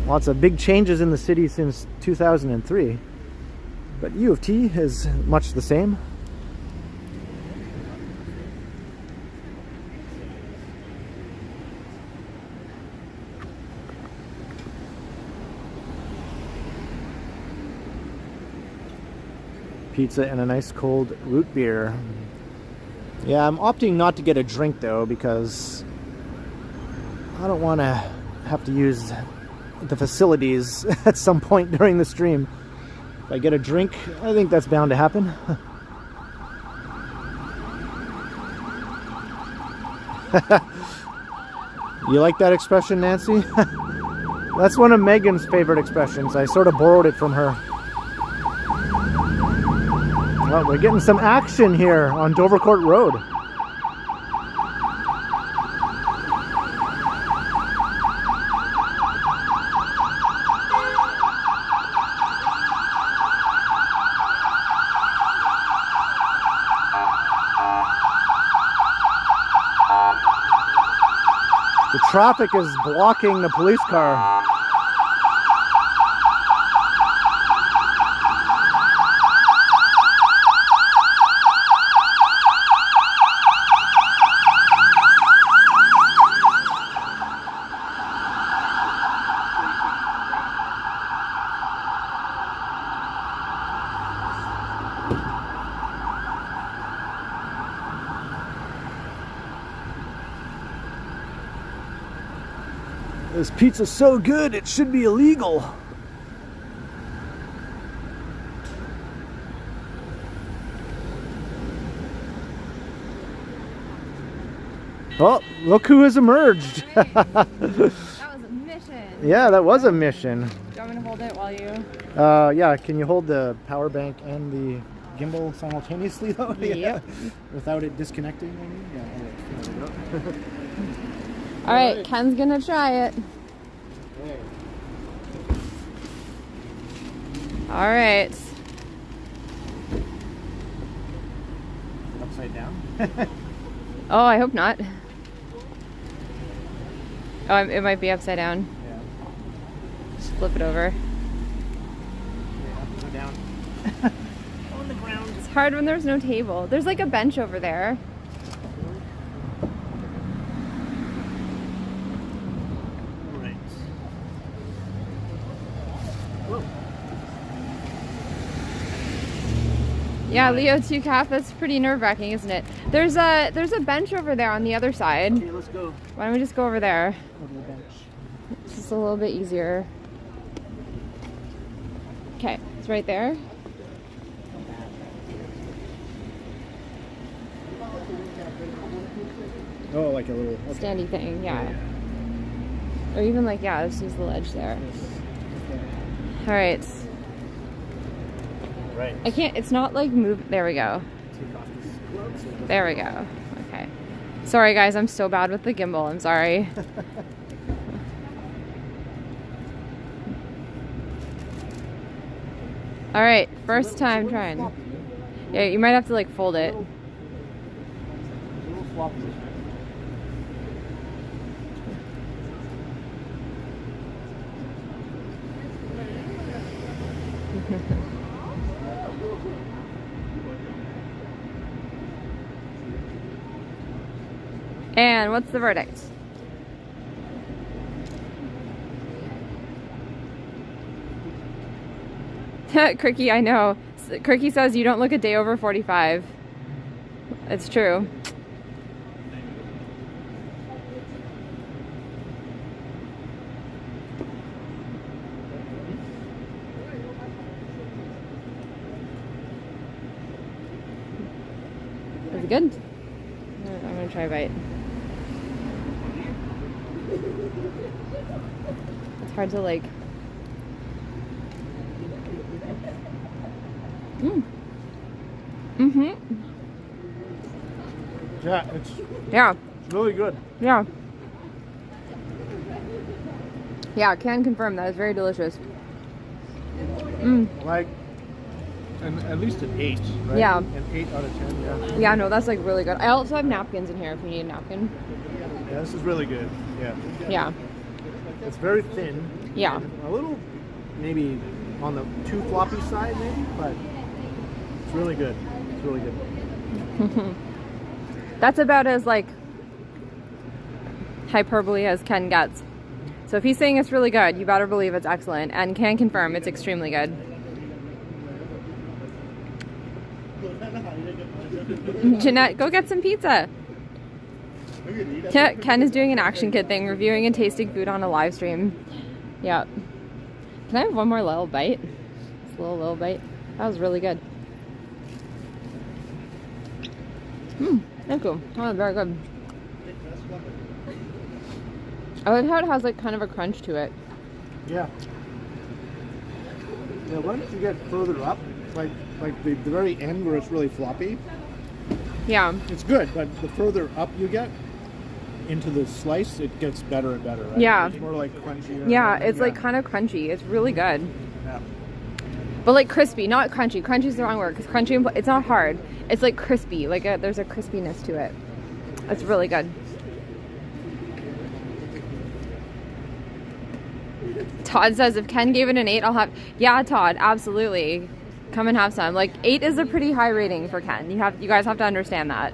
Lots of big changes in the city since 2003. But U of T is much the same. Pizza and a nice cold root beer. Yeah, I'm opting not to get a drink though because I don't want to have to use the facilities at some point during the stream. If I get a drink, I think that's bound to happen. You like that expression, Nancy? That's one of Meghan's favorite expressions. I sort of borrowed it from her. Well, we're getting some action here on Dovercourt Road. The traffic is blocking the police car. This pizza's so good, it should be illegal. Oh, look who has emerged. That was a mission. Yeah, that was a mission. Do you want me to hold it while you... Yeah, can you hold the power bank and the gimbal simultaneously though? Yep. Without it disconnecting? Yeah, there we go. All right, Ken's gonna try it. All right. Upside down? Oh, I hope not. Oh, it might be upside down. Yeah. Just flip it over. Yeah, go down. On the ground. It's hard when there's no table. There's like a bench over there. Right. Whoa. Yeah, Leo 2 Calf, that's pretty nerve-wracking, isn't it? There's a bench over there on the other side. Okay, let's go. Why don't we just go over there? Go to the bench. It's just a little bit easier. Okay, it's right there. Oh, like a little okay. Standy thing, yeah. Or even like, yeah, let's use the ledge there. All right. Right. I can't, it's not like move, there we go. Take off this gloves. There we go. Okay. Sorry guys, I'm so bad with the gimbal, I'm sorry. All right, first time trying. Yeah, you might have to like fold it. A little floppy. And what's the verdict? Cricky, I know. Cricky says you don't look a day over 45. It's true. Is it good? I'm gonna try a bite. It's hard to like. Yeah, it's Yeah. really good. Yeah. Yeah, can confirm that is very delicious. Like, and at least an 8, right? Yeah. An 8 out of 10, yeah. Yeah, no, that's like really good. I also have napkins in here if you need a napkin. Yeah, this is really good. Yeah. Yeah. It's very thin. Yeah. And a little, maybe on the too floppy side, maybe, but it's really good. It's really good. That's about as like hyperbole as Ken gets. So if he's saying it's really good, you better believe it's excellent, and can confirm it's extremely good. Jeanette, go get some pizza. Ken is doing an action kid thing, reviewing and tasting food on a live stream. Yeah. Can I have one more little bite? Just a little bite. That was really good. Thank you. That was very good. I like how it has like kind of a crunch to it. Yeah. Yeah, once you get further up, like the very end where it's really floppy, Yeah. it's good, but the further up you get into the slice, it gets better and better, right? Yeah. It's more like crunchy. Yeah, it's like kind of crunchy. It's really good. Yeah. But like crispy, not crunchy. Crunchy is the wrong word because crunchy, it's not hard. It's like crispy, like there's a crispiness to it. It's really good. Todd says if Ken gave it an 8, I'll have. Yeah, Todd, absolutely. Come and have some. Like 8 is a pretty high rating for Ken. You guys have to understand that.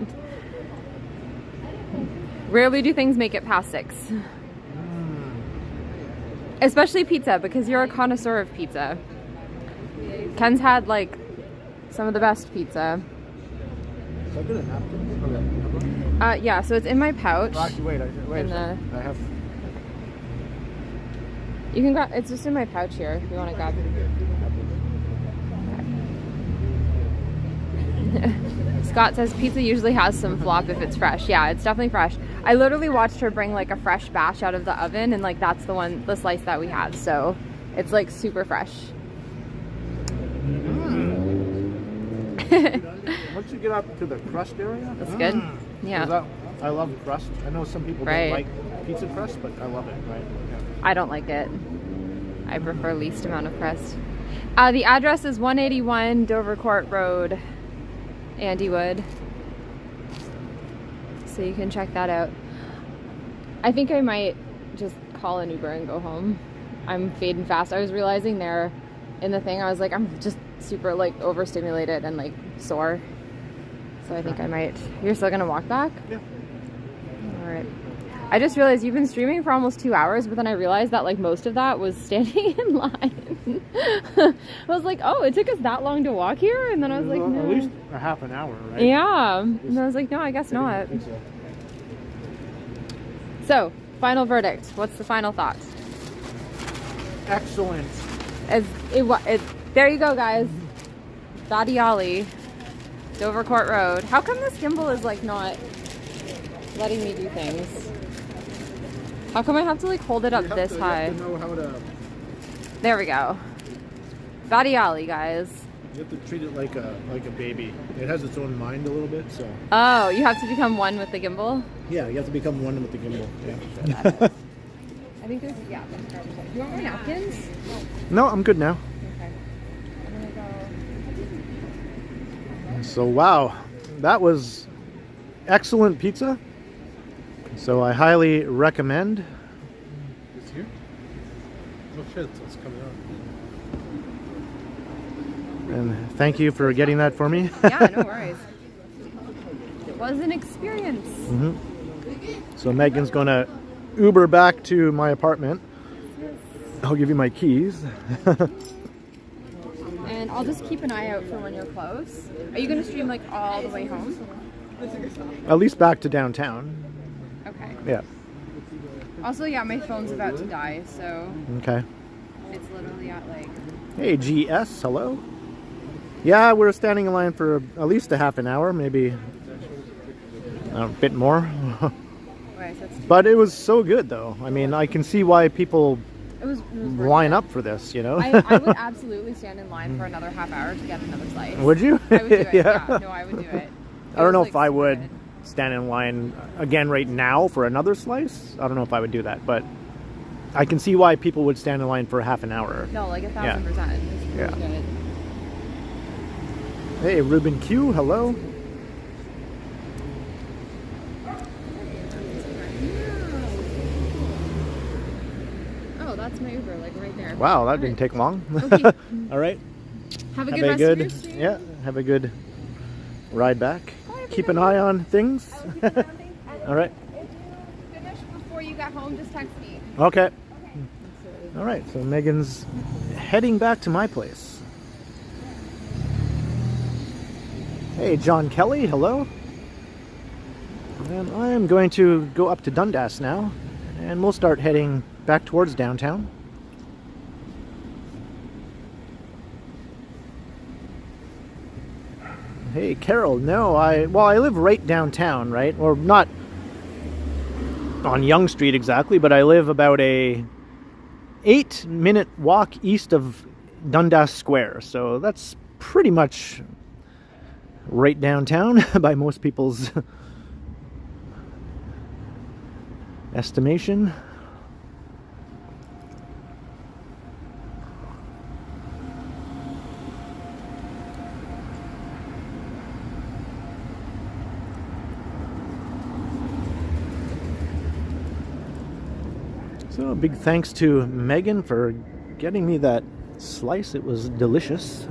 Rarely do things make it past 6. Especially pizza, because you're a connoisseur of pizza. Ken's had like some of the best pizza. Is that good a napkin? Okay. Yeah, so it's in my pouch. Oh, actually, wait a second. I have. You can grab. It's just in my pouch here. If you want to grab it. Scott says pizza usually has some flop if it's fresh. Yeah, it's definitely fresh. I literally watched her bring like a fresh batch out of the oven, and like that's the slice that we had. So it's like super fresh. Once you get up to the crust area, That's good. Yeah. I love crust. I know some people don't like pizza crust, but I love it. Right? Yeah. I don't like it. I prefer least amount of crust. The address is 181 Dover Court Road, Andywood. So you can check that out. I think I might just call an Uber and go home. I'm fading fast. I was realizing there in the thing, I was like, I'm just super like overstimulated and like sore. So I think I might. You're still gonna walk back? Yeah. All right. I just realized you've been streaming for almost 2 hours, but then I realized that like most of that was standing in line. I was like, oh, it took us that long to walk here? And then I was like, no. At least a half an hour, right? Yeah. And I was like, no, I guess not. I think so. So, final verdict. What's the final thought? Excellent. There you go, guys. Badiali, Dover Court Road. How come this gimbal is like not letting me do things? How come I have to like hold it up this high? You have to know how to. There we go. Badiali, guys. You have to treat it like a baby. It has its own mind a little bit, so. Oh, you have to become one with the gimbal? Yeah, you have to become one with the gimbal. Yeah. I think there's, yeah. Do you want more napkins? No, I'm good now. Okay. I'm gonna go. So wow, that was excellent pizza. So I highly recommend. It's here? Oh shit, it's coming out. And thank you for getting that for me. Yeah, no worries. It was an experience. So Megan's gonna Uber back to my apartment. I'll give you my keys. And I'll just keep an eye out for when you're close. Are you going to stream like all the way home? At least back to downtown. Okay. Yeah. Also, yeah, my phone's about to die, so Okay. it's literally at like... Hey GS, hello. Yeah, we're standing in line for at least a half an hour, maybe a bit more. Wait, so it's But it was so good though. I mean, I can see why people It was worth line it. up for this, you know? I would absolutely stand in line for another half hour to get another slice. Would you? I would do it. Yeah. No, I would do it. I don't know if I super would good. stand in line again right now for another slice. I don't know if I would do that, but I can see why people would stand in line for half an hour. No, like 1,000%. It's really Yeah. good. Hey, Ruben Q, hello. Oh, that's my Uber, like right there. Wow, that didn't take long. Okay. All right. Have a Have good a rest good, of your stream. yeah, have a good ride back. Keep an eye on things. All right. If you finish before you get home, just text me. Okay. All right, so Megan's heading back to my place. Hey, John Kelly, hello. And I am going to go up to Dundas now, and we'll start heading back towards downtown. Hey, Carol, no, I live right downtown, right? Or not on Yonge Street exactly, but I live about a 8-minute walk east of Dundas Square. So that's pretty much right downtown by most people's estimation. So a big thanks to Meghan for getting me that slice. It was delicious.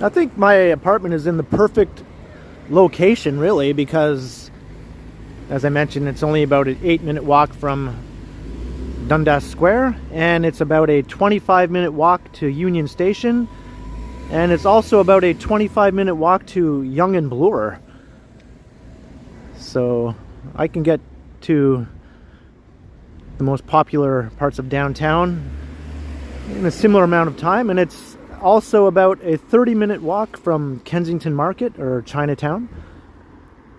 I think my apartment is in the perfect location, really, because, as I mentioned, it's only about an 8-minute walk from Dundas Square, and it's about a 25-minute walk to Union Station, and it's also about a 25-minute walk to Yonge and Bloor. So I can get to the most popular parts of downtown in a similar amount of time, and it's also about a 30-minute walk from Kensington Market or Chinatown.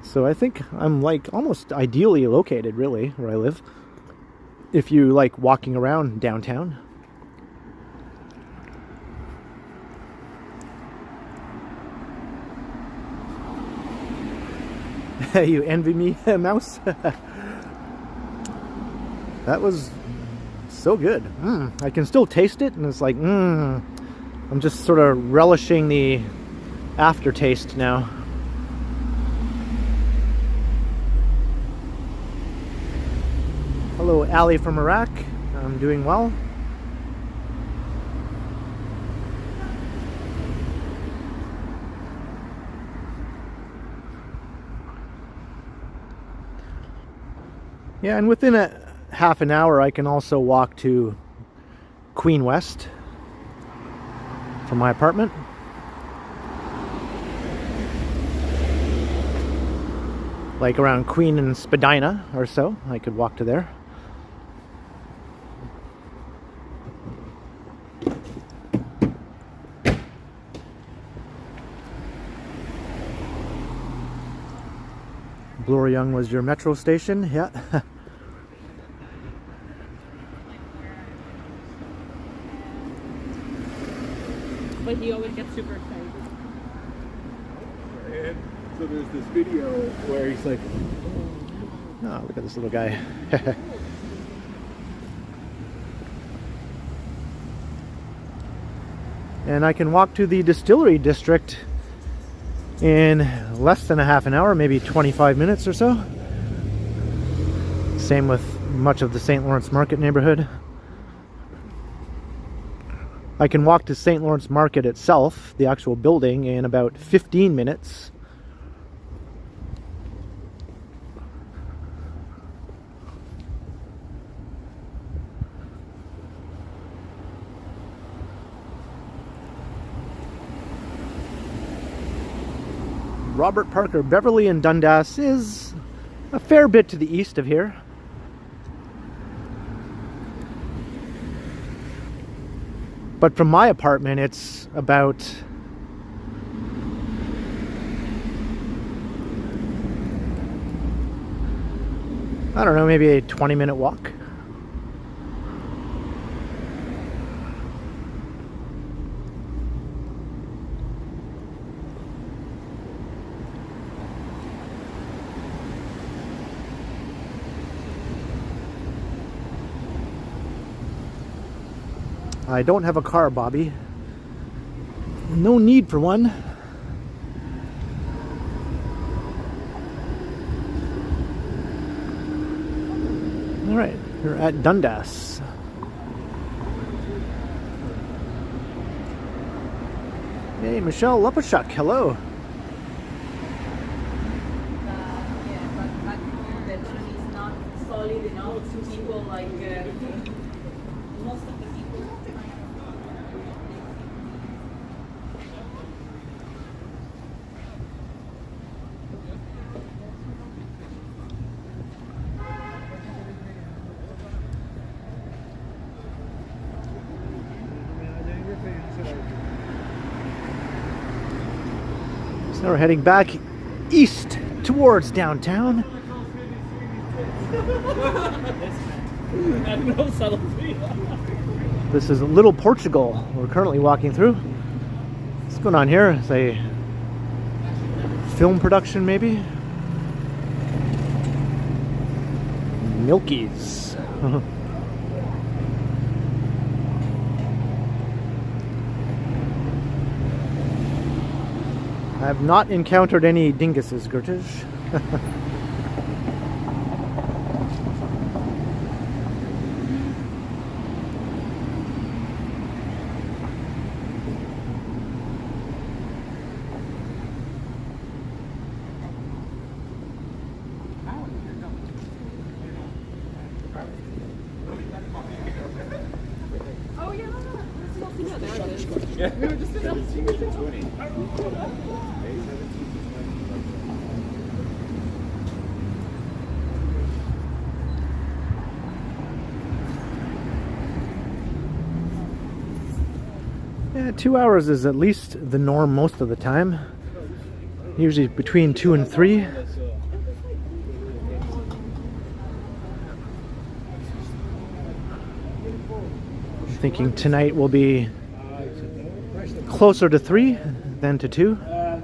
So I think I'm like almost ideally located, really, where I live, if you like walking around downtown. You envy me, Mouse? That was so good. I can still taste it, and it's like, I'm just sort of relishing the aftertaste now. Hello, Ali from Iraq. I'm doing well. Yeah, and within a half an hour I can also walk to Queen West from my apartment. Like around Queen and Spadina or so, I could walk to there. Bloor Yonge was your metro station, yeah. But he always gets super excited. And so there's this video where he's like, Oh, look at this little guy. And I can walk to the distillery district in less than a half an hour, maybe 25 minutes or so. Same with much of the St. Lawrence Market neighborhood. I can walk to St. Lawrence Market itself, the actual building, in about 15 minutes. Robert Parker Beverly in Dundas is a fair bit to the east of here. But from my apartment, it's about I don't know, maybe a 20-minute walk. I don't have a car, Bobby. No need for one. All right, we're at Dundas. Hey, Michelle Lopachuk, hello. That is not solid enough to people like most of the people. So we're heading back east towards downtown. No subtlety. This is Little Portugal we're currently walking through. What's going on here? It's a film production, maybe? Milky's. I have not encountered any dinguses, Gertish. Oh yeah, there it is. We were just in Yeah, 2 hours is at least the norm most of the time. Usually between 2 and 3. I'm thinking tonight will be closer to 3 than to 2. I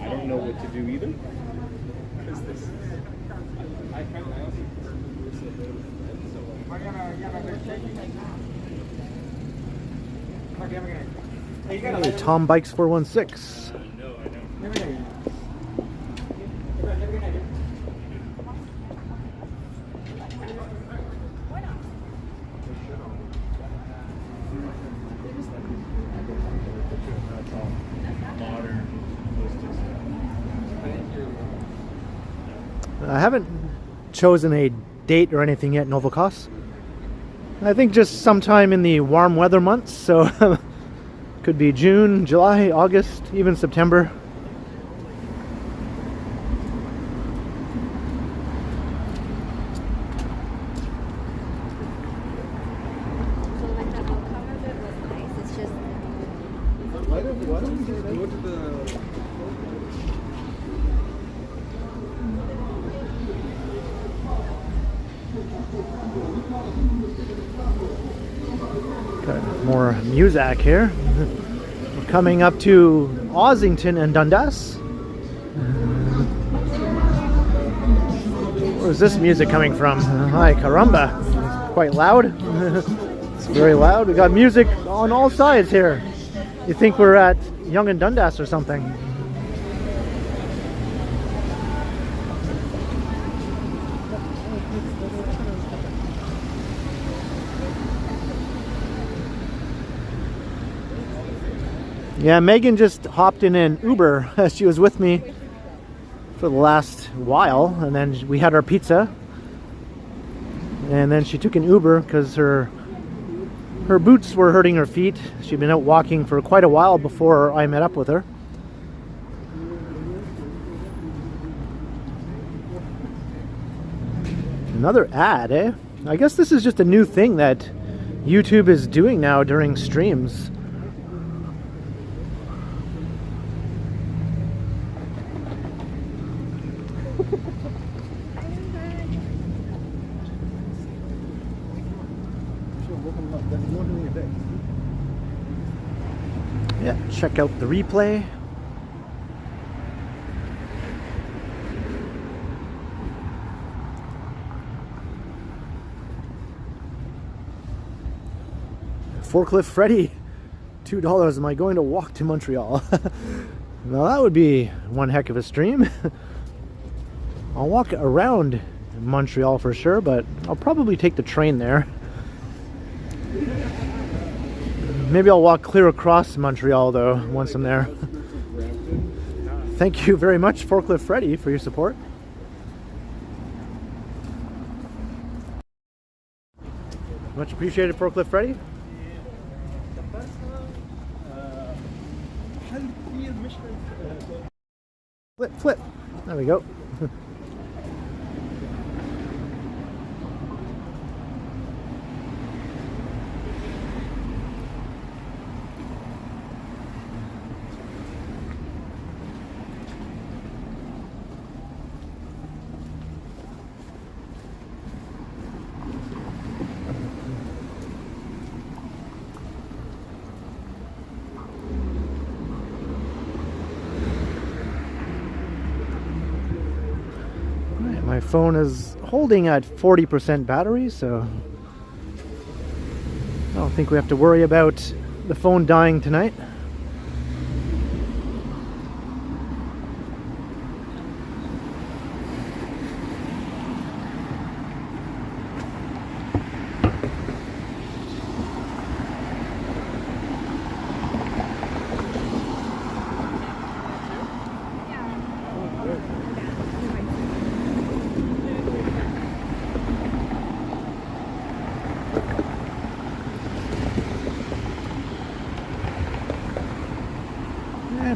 don't know what to do either. Because this Hey, Tom Bikes 416. I haven't chosen a date or anything yet, Novokos. I think just sometime in the warm weather months, so could be June, July, August, even September. So like the outcome of it was nice. It's just why don't we just go to the Got more Muzak here. We're coming up to Ossington and Dundas. Where's this music coming from? Hi, caramba. It's quite loud. It's very loud. We got music on all sides here. You think we're at Yonge and Dundas or something. Yeah, Megan just hopped in an Uber. She was with me for the last while, and then we had our pizza, and then she took an Uber because her boots were hurting her feet. She'd been out walking for quite a while before I met up with her. Another ad, eh? I guess this is just a new thing that YouTube is doing now during streams. Yeah, check out the replay. Forklift Freddy, $2. Am I going to walk to Montreal? Now that would be one heck of a stream. I'll walk around Montreal for sure, but I'll probably take the train there. Maybe I'll walk clear across Montreal though once I'm there. Thank you very much, Forklift Freddy, for your support. Much appreciated, Forklift Freddy. Flip, flip. There we go. My phone is holding at 40% battery, so I don't think we have to worry about the phone dying tonight.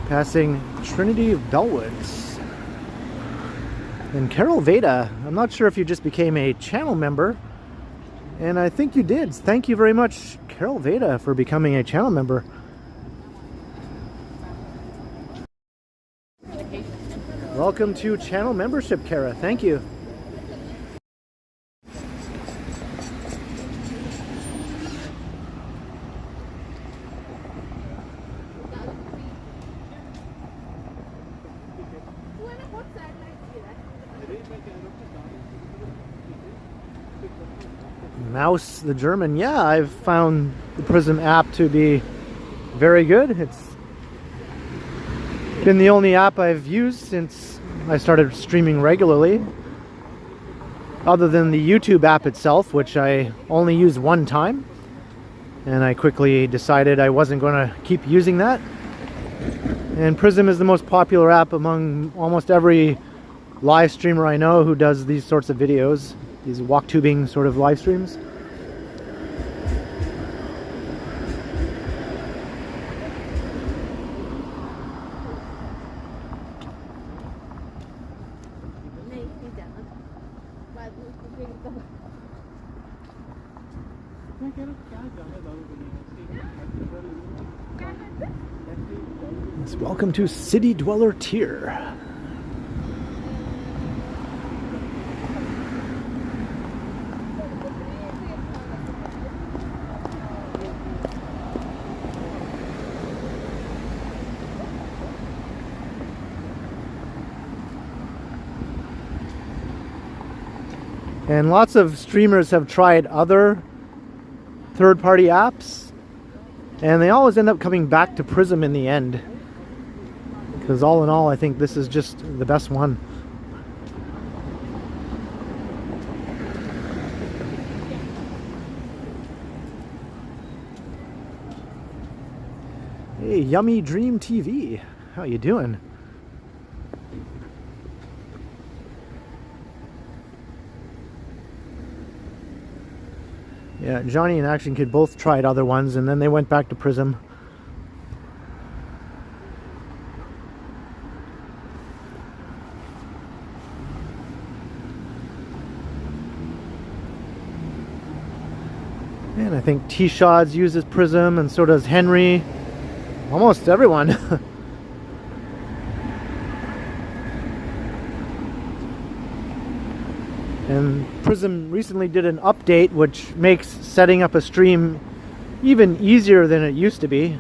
Passing Trinity of Bellwoods. And Carol Veda, I'm not sure if you just became a channel member, and I think you did. Thank you very much, Carol Veda, for becoming a channel member. Welcome to channel membership, Kara. Thank you. Mouse the German. Yeah, I've found the Prism app to be very good. It's been the only app I've used since I started streaming regularly, other than the YouTube app itself, which I only used one time, and I quickly decided I wasn't going to keep using that. And Prism is the most popular app among almost every live streamer I know who does these sorts of videos, these walk tubing sort of live streams. Welcome to City Dweller Tier. And lots of streamers have tried other third-party apps, and they always end up coming back to Prism in the end. Because all in all, I think this is just the best one. Hey, Yummy Dream TV. How you doing? Yeah, Johnny and Action Kid both tried other ones, and then they went back to Prism. And I think T-Shods uses Prism, and so does Henry. Almost everyone. And Prism recently did an update which makes setting up a stream even easier than it used to be.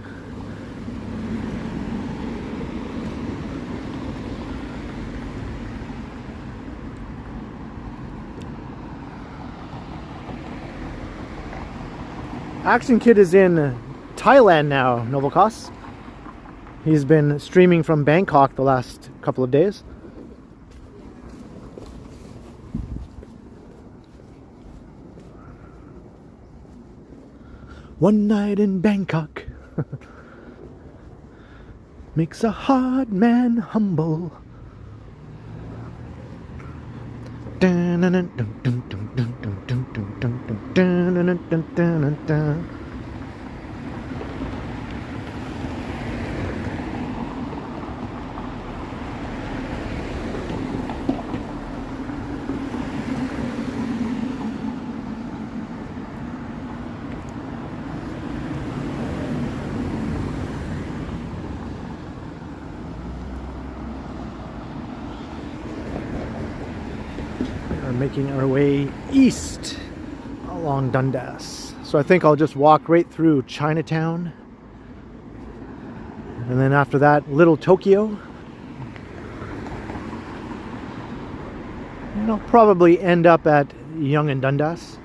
Action Kid is in Thailand now, Novokos. He's been streaming from Bangkok the last couple of days. One night in Bangkok makes a hard man humble. Making our way east along Dundas. So I think I'll just walk right through Chinatown, and then after that Little Tokyo, and I'll probably end up at Yonge and Dundas.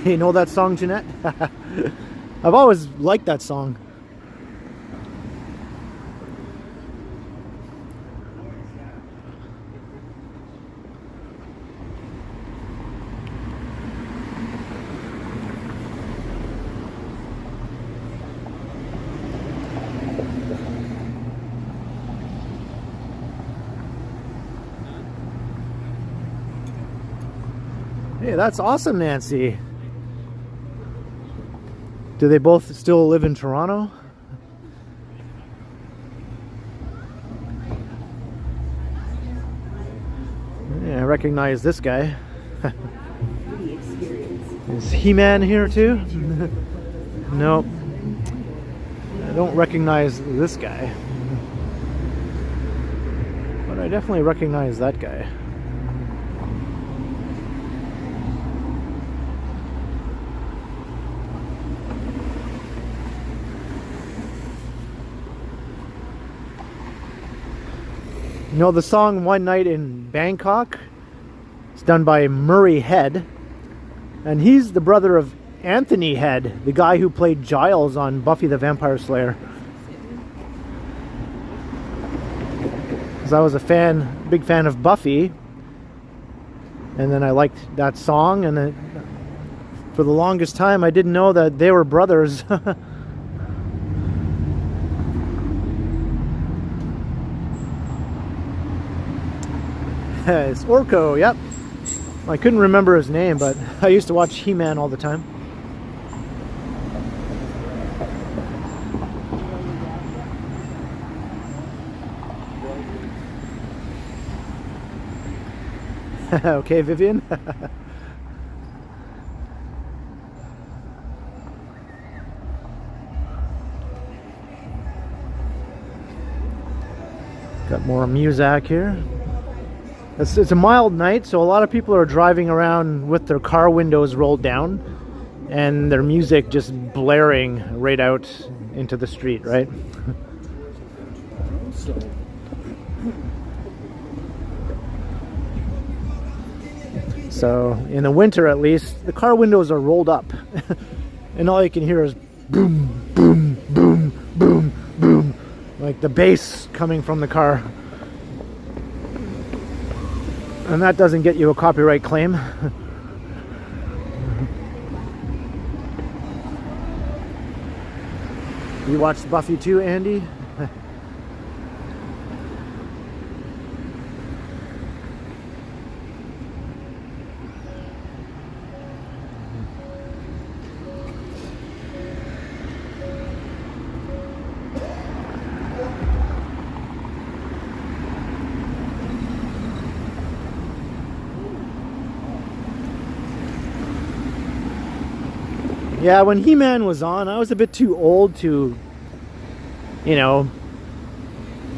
You know that song, Jeanette? I've always liked that song. Hey, that's awesome, Nancy. Do they both still live in Toronto? Yeah, I recognize this guy. Is He-Man here too? Nope. I don't recognize this guy. But I definitely recognize that guy. You know, the song One Night in Bangkok, it's done by Murray Head, and he's the brother of Anthony Head, the guy who played Giles on Buffy the Vampire Slayer. Because I was a big fan of Buffy, and then I liked that song, and for the longest time I didn't know that they were brothers. It's Orko, yep. I couldn't remember his name, but I used to watch He-Man all the time. Okay, Vivian. Got more Muzak here. It's a mild night, so a lot of people are driving around with their car windows rolled down and their music just blaring right out into the street, right? So in the winter, at least, the car windows are rolled up and all you can hear is boom, boom, boom, boom, boom, like the bass coming from the car. And that doesn't get you a copyright claim. You watched Buffy too, Andy? Yeah, when He-Man was on, I was a bit too old to, you know,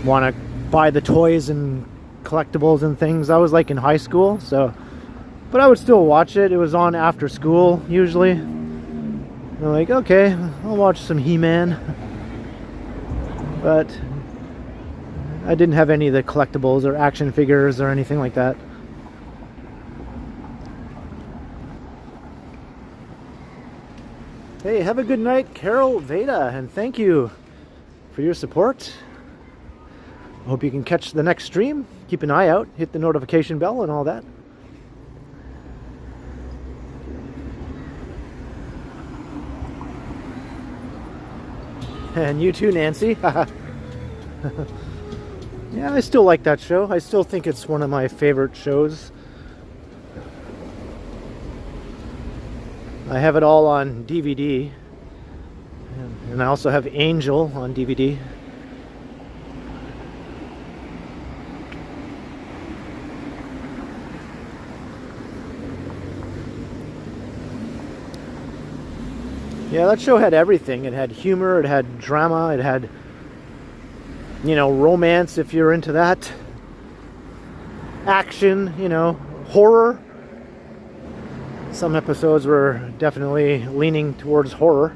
want to buy the toys and collectibles and things. I was like in high school, so, but I would still watch it. It was on after school usually. And I'm like, okay, I'll watch some He-Man. But I didn't have any of the collectibles or action figures or anything like that. Hey, have a good night, Carol Veda, and thank you for your support. I hope you can catch the next stream. Keep an eye out, hit the notification bell and all that. And you too, Nancy. Yeah, I still like that show. I still think it's one of my favorite shows. I have it all on DVD. And I also have Angel on DVD. Yeah, that show had everything. It had humor, it had drama, it had, you know, romance if you're into that. Action, you know, horror. Some episodes were definitely leaning towards horror.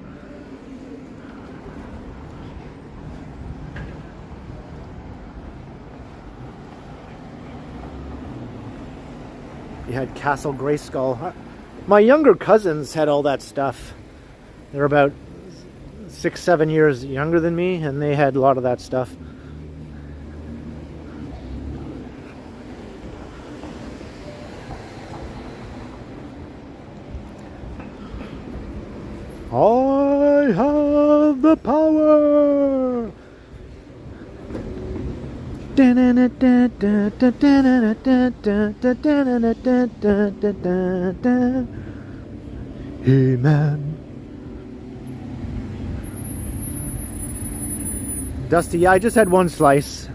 You had Castle Grayskull. My younger cousins had all that stuff. They're about 6-7 years younger than me, and they had a lot of that stuff. I have the power. He-Man. Dusty, yeah, I just had one slice.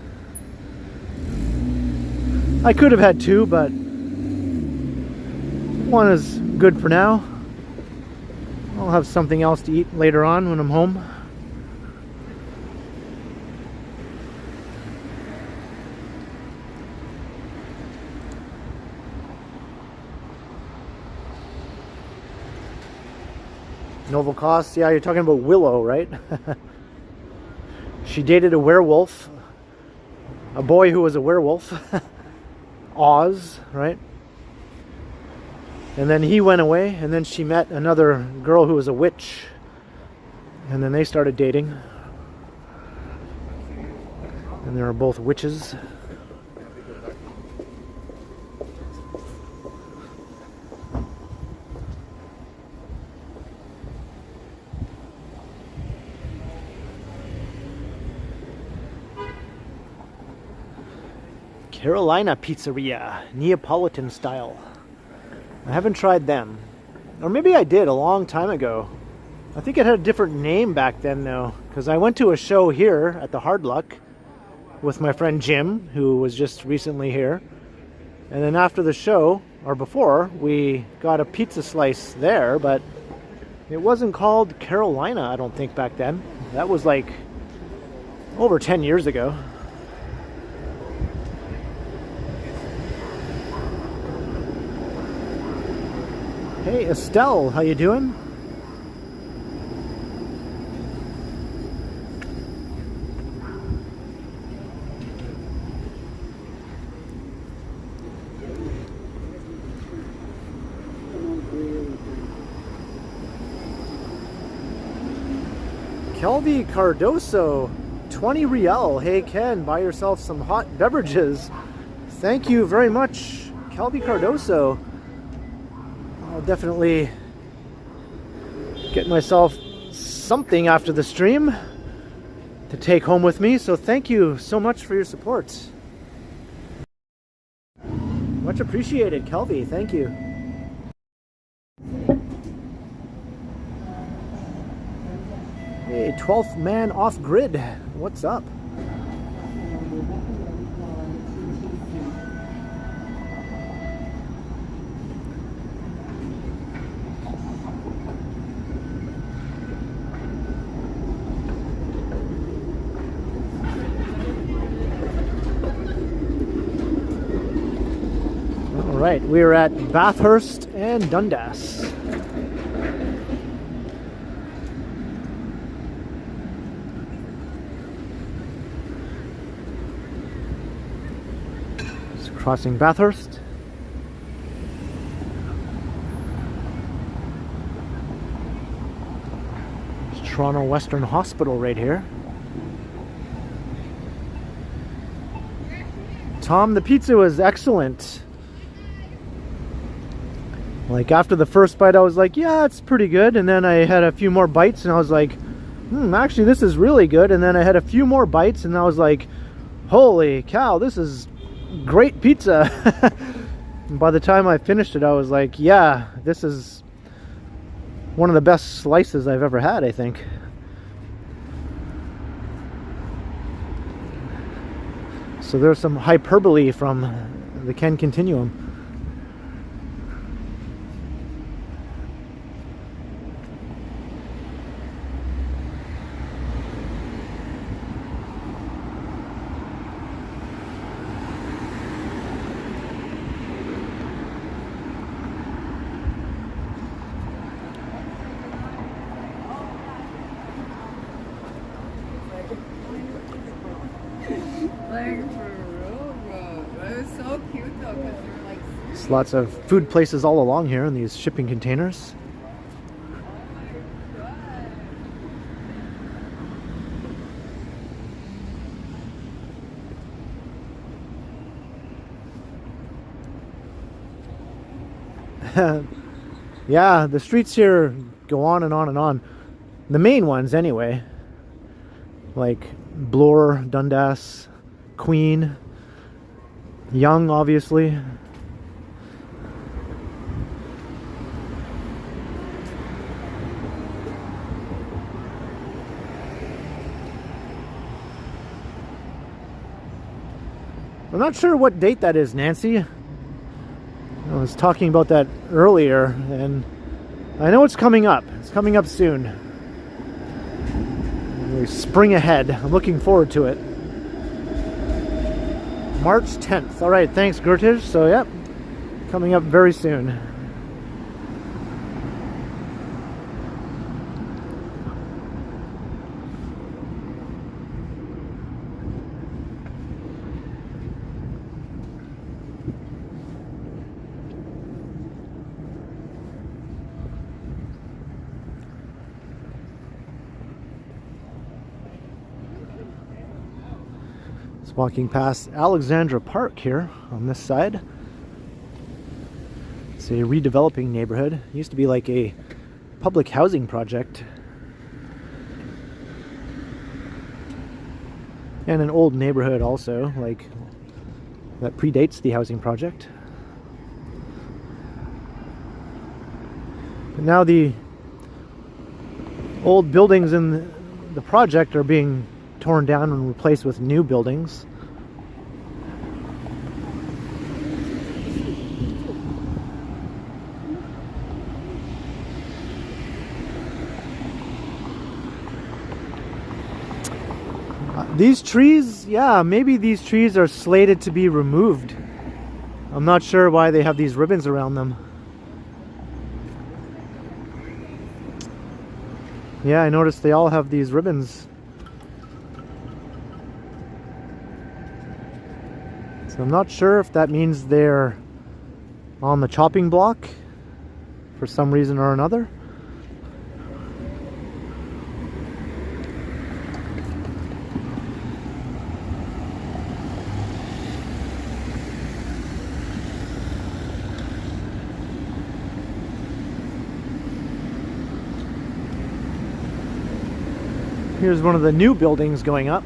I could have had two, but one is good for now. I'll have something else to eat later on when I'm home. Novel Cost, yeah, you're talking about Willow, right? She dated a werewolf, a boy who was a werewolf, Oz, right? And then he went away, and then she met another girl who was a witch, and then they started dating. And they were both witches. Carolina Pizzeria, Neapolitan style. I haven't tried them. Or maybe I did a long time ago. I think it had a different name back then though, because I went to a show here at the Hard Luck with my friend Jim, who was just recently here. And then after the show, or before, we got a pizza slice there, but it wasn't called Carolina, I don't think, back then. That was like over 10 years ago. Hey Estelle, how you doing? Kelvy Cardoso, 20 Riel. Hey Ken, buy yourself some hot beverages. Thank you very much, Kelvy Cardoso. I'll definitely get myself something after the stream to take home with me, so thank you so much for your support. Much appreciated, Kelvy. Thank you. Hey, 12th man off grid. What's up? right, we are at Bathurst and Dundas. Just crossing Bathurst. There's Toronto Western Hospital right here. Tom, the pizza was excellent. Like after the first bite I was like, yeah, it's pretty good, and then I had a few more bites and I was like, actually this is really good, and then I had a few more bites and I was like, holy cow, this is great pizza. And by the time I finished it I was like, yeah, this is one of the best slices I've ever had, I think. So there's some hyperbole from the Ken Continuum. There's lots of food places all along here in these shipping containers. Yeah, the streets here go on and on and on. The main ones anyway. Like Bloor, Dundas, Queen, Yonge, obviously. I'm not sure what date that is, Nancy. I was talking about that earlier, and I know it's coming up. It's coming up soon. We spring ahead. I'm looking forward to it. March 10th. All right, thanks, Gertish. So, yep, coming up very soon. Walking past Alexandra Park here on this side. It's a redeveloping neighborhood. It used to be like a public housing project. And an old neighborhood also, like that predates the housing project. But now the old buildings in the project are being torn down and replaced with new buildings. These trees, yeah, maybe these trees are slated to be removed. I'm not sure why they have these ribbons around them. Yeah, I noticed they all have these ribbons. So I'm not sure if that means they're on the chopping block for some reason or another. Here's one of the new buildings going up.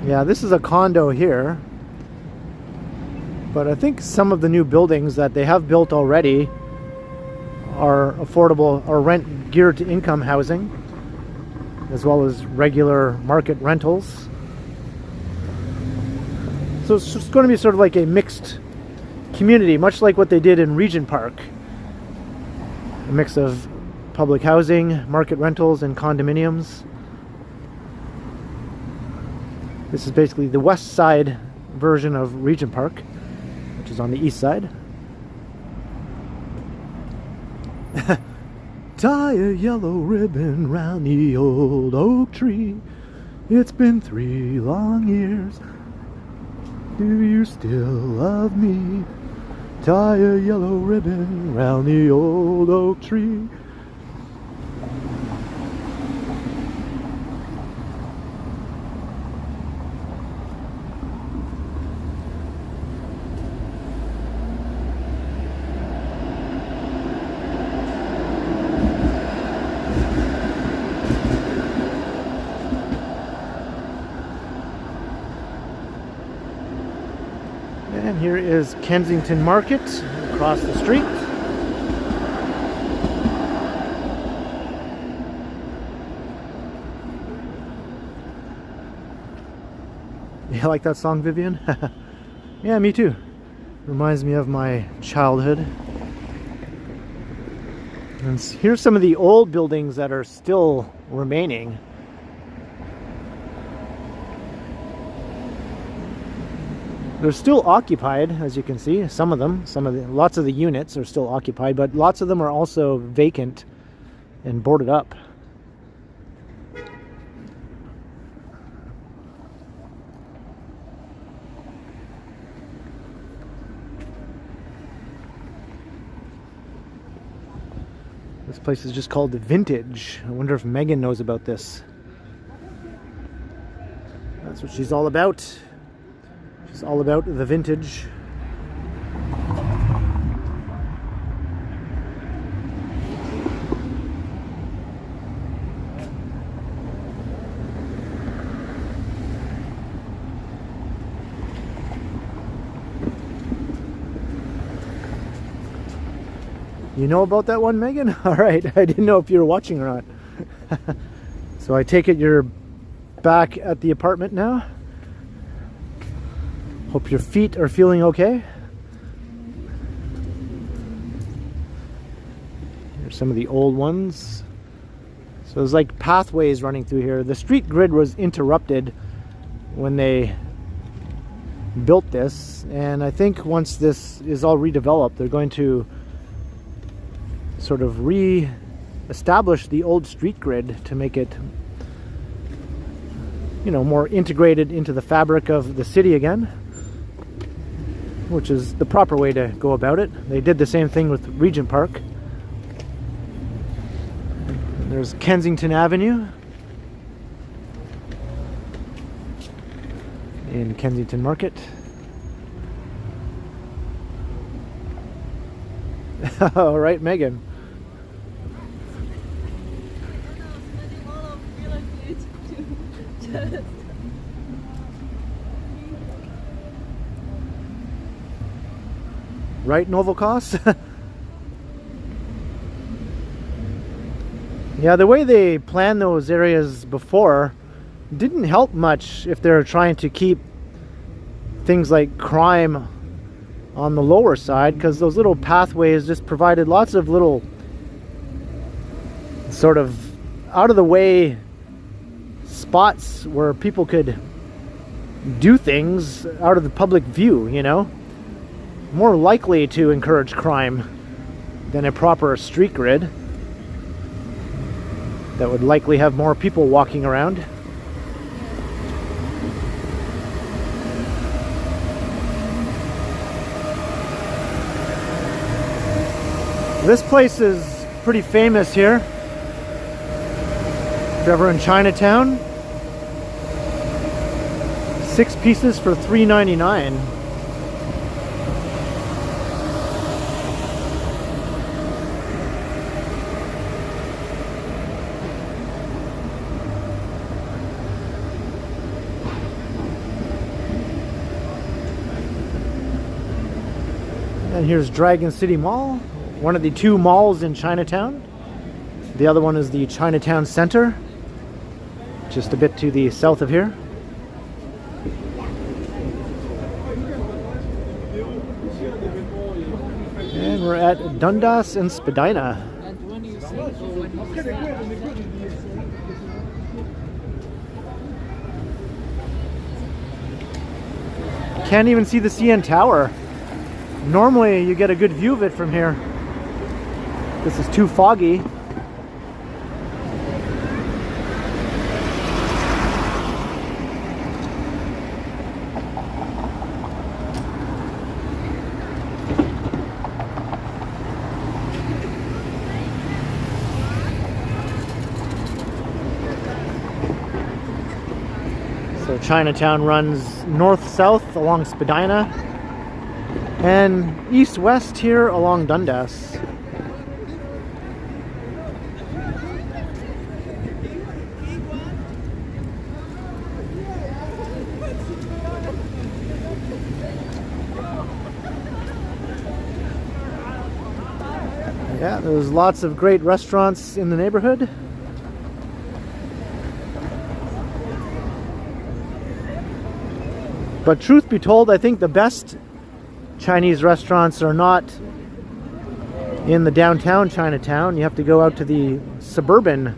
Yeah, this is a condo here, but I think some of the new buildings that they have built already are affordable or rent geared to income housing, as well as regular market rentals. So it's just going to be sort of like a mixed community, much like what they did in Regent Park. A mix of public housing, market rentals, and condominiums. This is basically the west side version of Regent Park, which is on the east side. Tie a yellow ribbon round the old oak tree. It's been 3 long years. Do you still love me? Tie a yellow ribbon round the old oak tree. And here is Kensington Market across the street. You like that song, Vivian? Yeah, me too. Reminds me of my childhood. And here's some of the old buildings that are still remaining. They're still occupied, as you can see. Lots of the units are still occupied, but lots of them are also vacant and boarded up. This place is just called The Vintage. I wonder if Meghan knows about this. That's what she's all about. She's all about the vintage. You know about that one, Meghan? All right, I didn't know if you were watching or not. So I take it you're back at the apartment now? Hope your feet are feeling okay. Here's some of the old ones. So there's like pathways running through here. The street grid was interrupted when they built this, and I think once this is all redeveloped, they're going to sort of re-establish the old street grid to make it, you know, more integrated into the fabric of the city again, which is the proper way to go about it. They did the same thing with Regent Park. There's Kensington Avenue in Kensington Market. All right, Meghan. Right, Novalcos? Yeah, the way they planned those areas before didn't help much if they're trying to keep things like crime on the lower side, because those little pathways just provided lots of little sort of out of the way spots where people could do things out of the public view, you know, more likely to encourage crime than a proper street grid that would likely have more people walking around. This place is pretty famous here. If you're ever in Chinatown, 6 pieces for $3.99. And here's Dragon City Mall, one of the 2 malls in Chinatown. The other one is the Chinatown Center, just a bit to the south of here. And we're at Dundas and Spadina. Can't even see the CN Tower. Normally you get a good view of it from here. This is too foggy. So Chinatown runs north-south along Spadina and east-west here along Dundas. Yeah, there's lots of great restaurants in the neighborhood. But truth be told, I think the best Chinese restaurants are not in the downtown Chinatown. You have to go out to the suburban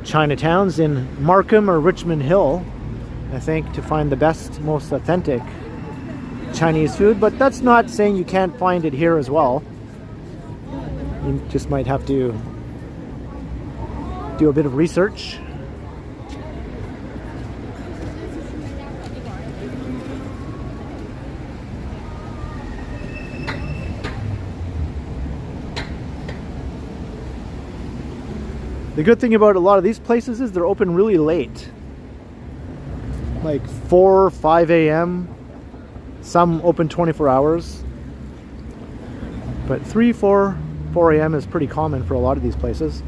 Chinatowns in Markham or Richmond Hill, I think, to find the best, most authentic Chinese food. But that's not saying you can't find it here as well. You just might have to do a bit of research. The good thing about a lot of these places is they're open really late. Like 4 or 5 a.m. Some open 24 hours. But 3, 4 a.m. is pretty common for a lot of these places.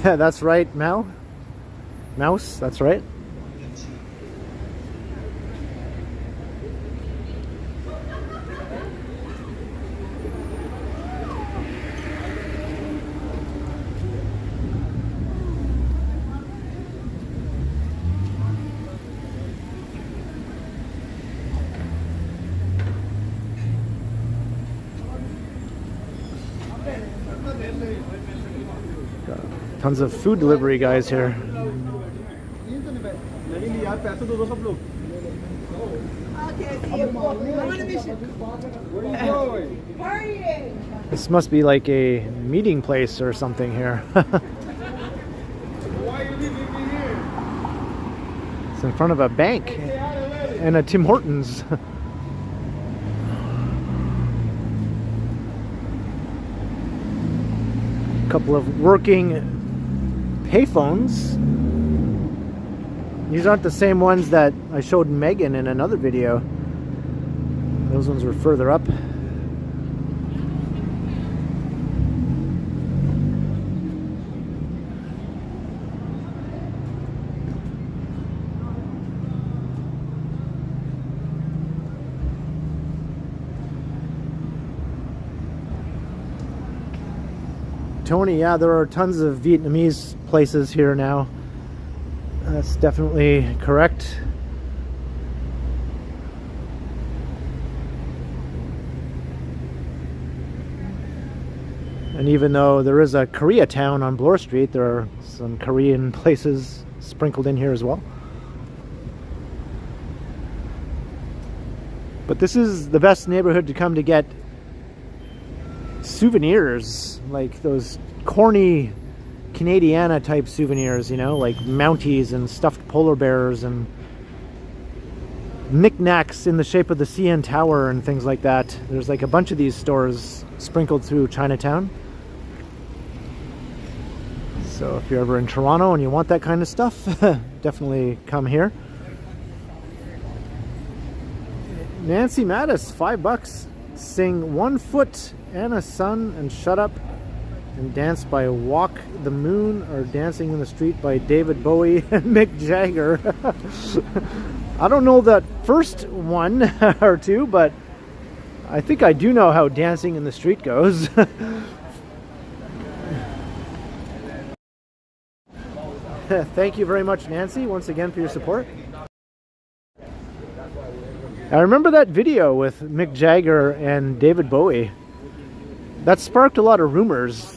That's right, Mouse, that's right. Tons of food delivery guys here. This must be like a meeting place or something here. It's in front of a bank and a Tim Hortons. A couple of working payphones. These aren't the same ones that I showed Meghan in another video. Those ones were further up. Tony, yeah, there are tons of Vietnamese places here now. That's definitely correct. And even though there is a Koreatown on Bloor Street, there are some Korean places sprinkled in here as well. But this is the best neighborhood to come to get souvenirs, like those corny Canadiana type souvenirs, you know, like Mounties and stuffed polar bears and knickknacks in the shape of the CN Tower and things like that. There's like a bunch of these stores sprinkled through Chinatown. So if you're ever in Toronto and you want that kind of stuff, definitely come here. Nancy Mattis, $5. Sing 1 Foot and a Sun and Shut Up and Dance by Walk the Moon or Dancing in the Street by David Bowie and Mick Jagger. I don't know that first one or two, but I think I do know how dancing in the street goes. Thank you very much, Nancy, once again for your support. I remember that video with Mick Jagger and David Bowie. That sparked a lot of rumors,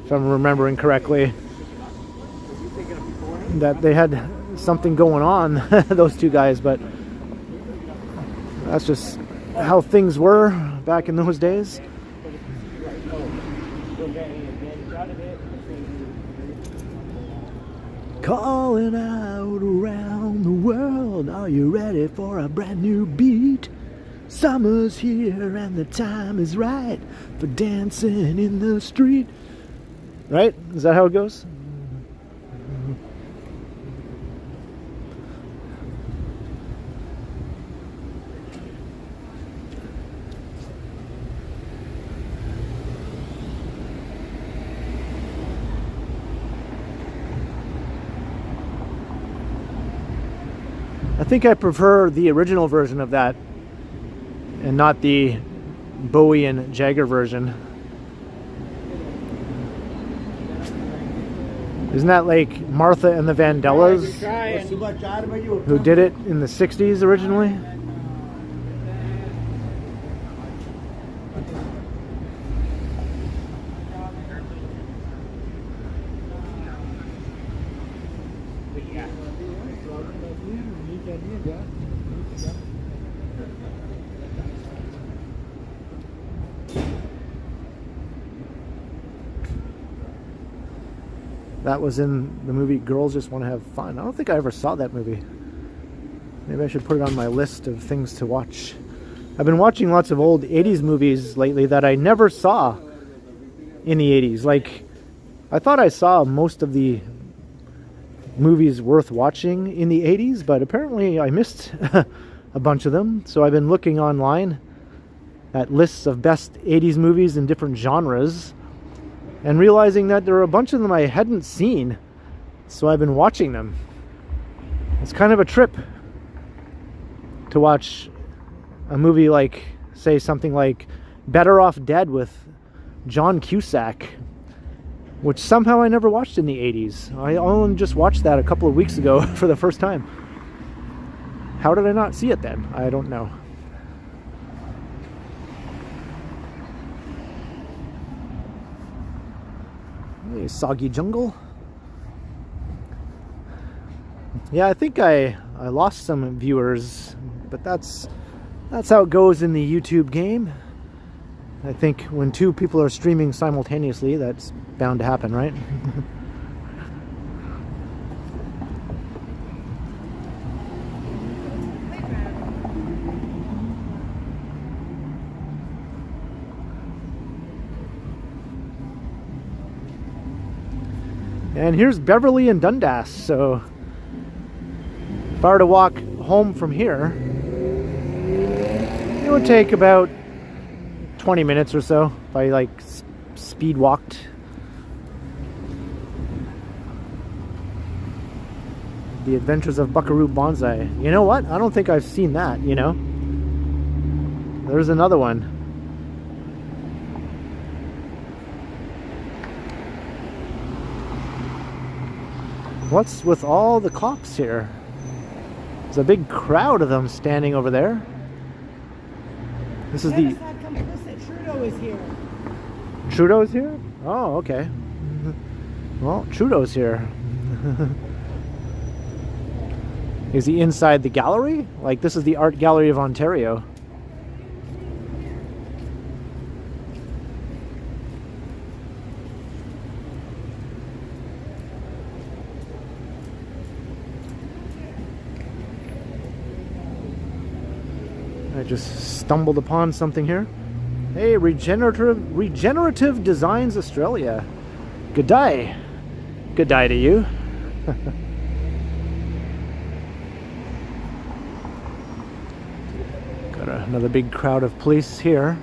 if I'm remembering correctly, that they had something going on, those two guys, but that's just how things were back in those days. Calling out around the world, are you ready for a brand new beat? Summer's here and the time is right for dancing in the street. Right? Is that how it goes? I think I prefer the original version of that and not the Bowie and Jagger version. Isn't that like Martha and the Vandellas who did it in the 60s originally? That was in the movie Girls Just Want to Have Fun. I don't think I ever saw that movie. Maybe I should put it on my list of things to watch. I've been watching lots of old 80s movies lately that I never saw in the 80s. Like, I thought I saw most of the movies worth watching in the 80s, but apparently I missed a bunch of them. So I've been looking online at lists of best 80s movies in different genres, and realizing that there are a bunch of them I hadn't seen, so I've been watching them. It's kind of a trip to watch a movie like, say, something like Better Off Dead with John Cusack, which somehow I never watched in the 80s. I only just watched that a couple of weeks ago for the first time. How did I not see it then? I don't know. Soggy jungle. Yeah, I think I lost some viewers, but that's how it goes in the YouTube game. I think when two people are streaming simultaneously, that's bound to happen, right? And here's Beverly and Dundas, so if I were to walk home from here, it would take about 20 minutes or so if I like speed walked. The Adventures of Buckaroo Banzai. You know what? I don't think I've seen that, you know? There's another one. What's with all the cops here? There's a big crowd of them standing over there. This is the... Trudeau is here. Trudeau's here? Oh, okay. Well, Trudeau's here. Is he inside the gallery? Like, this is the Art Gallery of Ontario. I just stumbled upon something here. Hey, Regenerative Designs Australia. Good day. Good day to you. Got another big crowd of police here.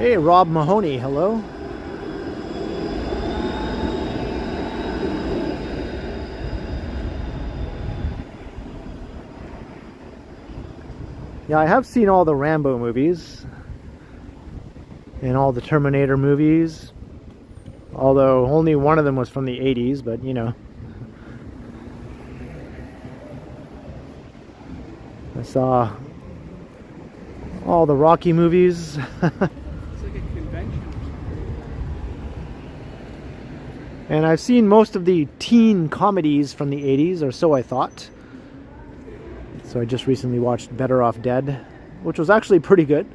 Hey, Rob Mahoney, hello. Yeah, I have seen all the Rambo movies and all the Terminator movies, although only one of them was from the 80s, but you know. I saw all the Rocky movies. It's like a convention. And I've seen most of the teen comedies from the 80s, or so I thought. So I just recently watched Better Off Dead, which was actually pretty good.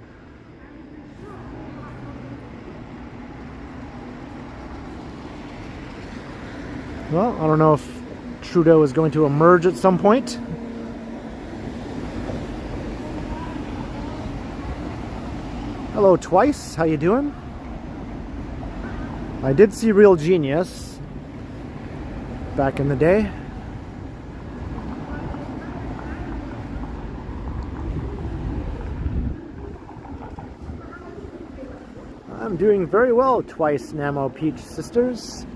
Well, I don't know if Trudeau is going to emerge at some point. Hello, Twice. How you doing? I did see Real Genius back in the day. I'm doing very well, Twice Namo Peach sisters.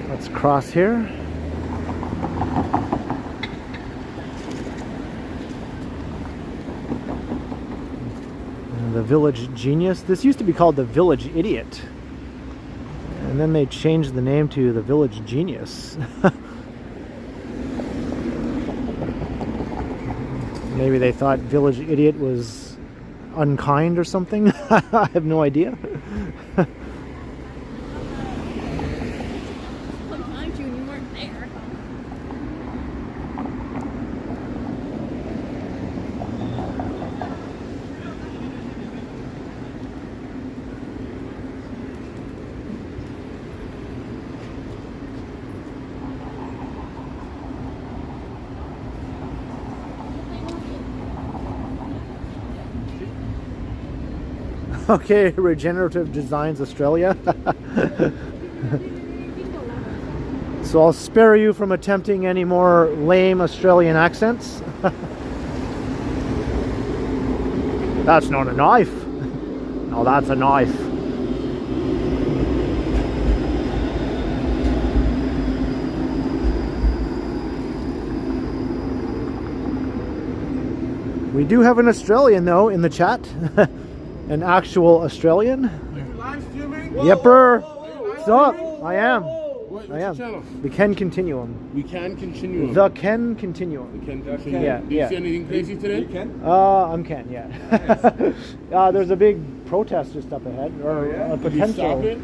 Let's cross here. The Village Genius. This used to be called the Village Idiot. And then they changed the name to the Village Genius. Maybe they thought Village Idiot was unkind or something. I have no idea. Okay, Regenerative Designs Australia. So I'll spare you from attempting any more lame Australian accents. That's not a knife. No, that's a knife. We do have an Australian though in the chat. An actual Australian. Live streaming? Yepper. What's up? I am. What's I your am. channel? The Ken Continuum. We can continue. The Ken Continuum. We can continue. Yeah, Did you see anything crazy today? You can? I'm Ken, yeah. There's a big protest just up ahead, or a Did you potential. stop it?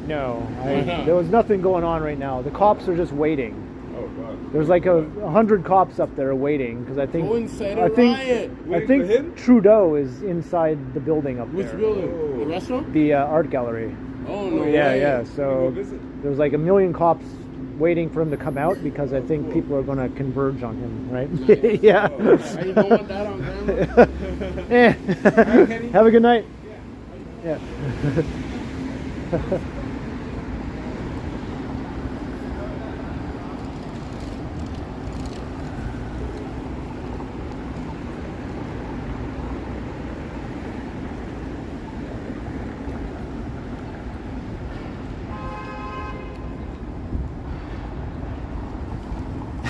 No, Why not? there was nothing going on right now. The cops are just waiting. Oh God. There's like 100 cops up there waiting because I think Go inside I a think riot. I Waiting think for him? Trudeau is inside the building up Which there. building? The restaurant? The art gallery. Oh no. Yeah, way. yeah. Go So visit. there's like 1 million cops waiting for him to come out because I think people are going to converge on him, right? Yeah. I don't want that on camera. Eh. Have a good night. Yeah.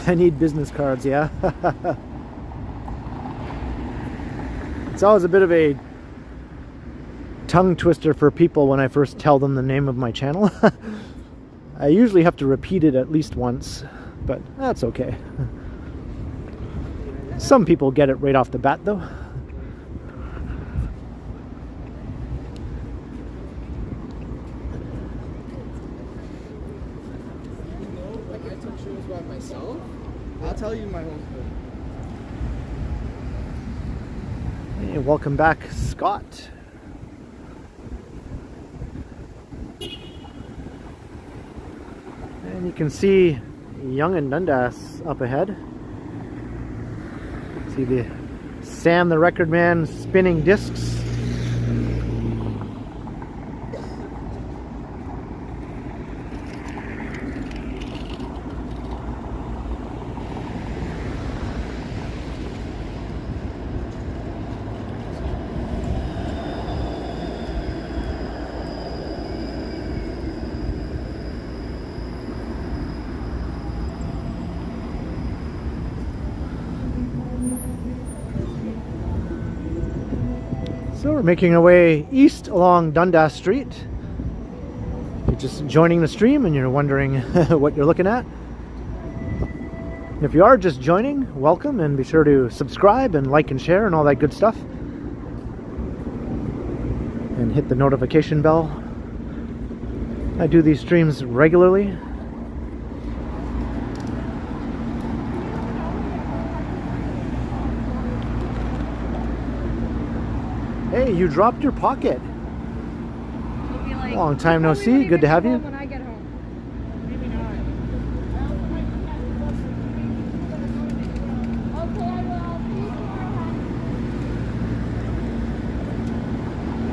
I need business cards, yeah. It's always a bit of a tongue twister for people when I first tell them the name of my channel. I usually have to repeat it at least once, but that's okay. Some people get it right off the bat though. tell you my husband. Hey, welcome back, Scott. And you can see Yonge and Dundas up ahead. See the Sam the Record Man spinning discs. So we're making our way east along Dundas Street. You're just joining the stream and you're wondering what you're looking at. And if you are just joining, welcome, and be sure to subscribe and like and share and all that good stuff. And hit the notification bell. I do these streams regularly. Hey, you dropped your pocket. Like, long time no see. Good to have you. When I get home. Maybe not. Okay, I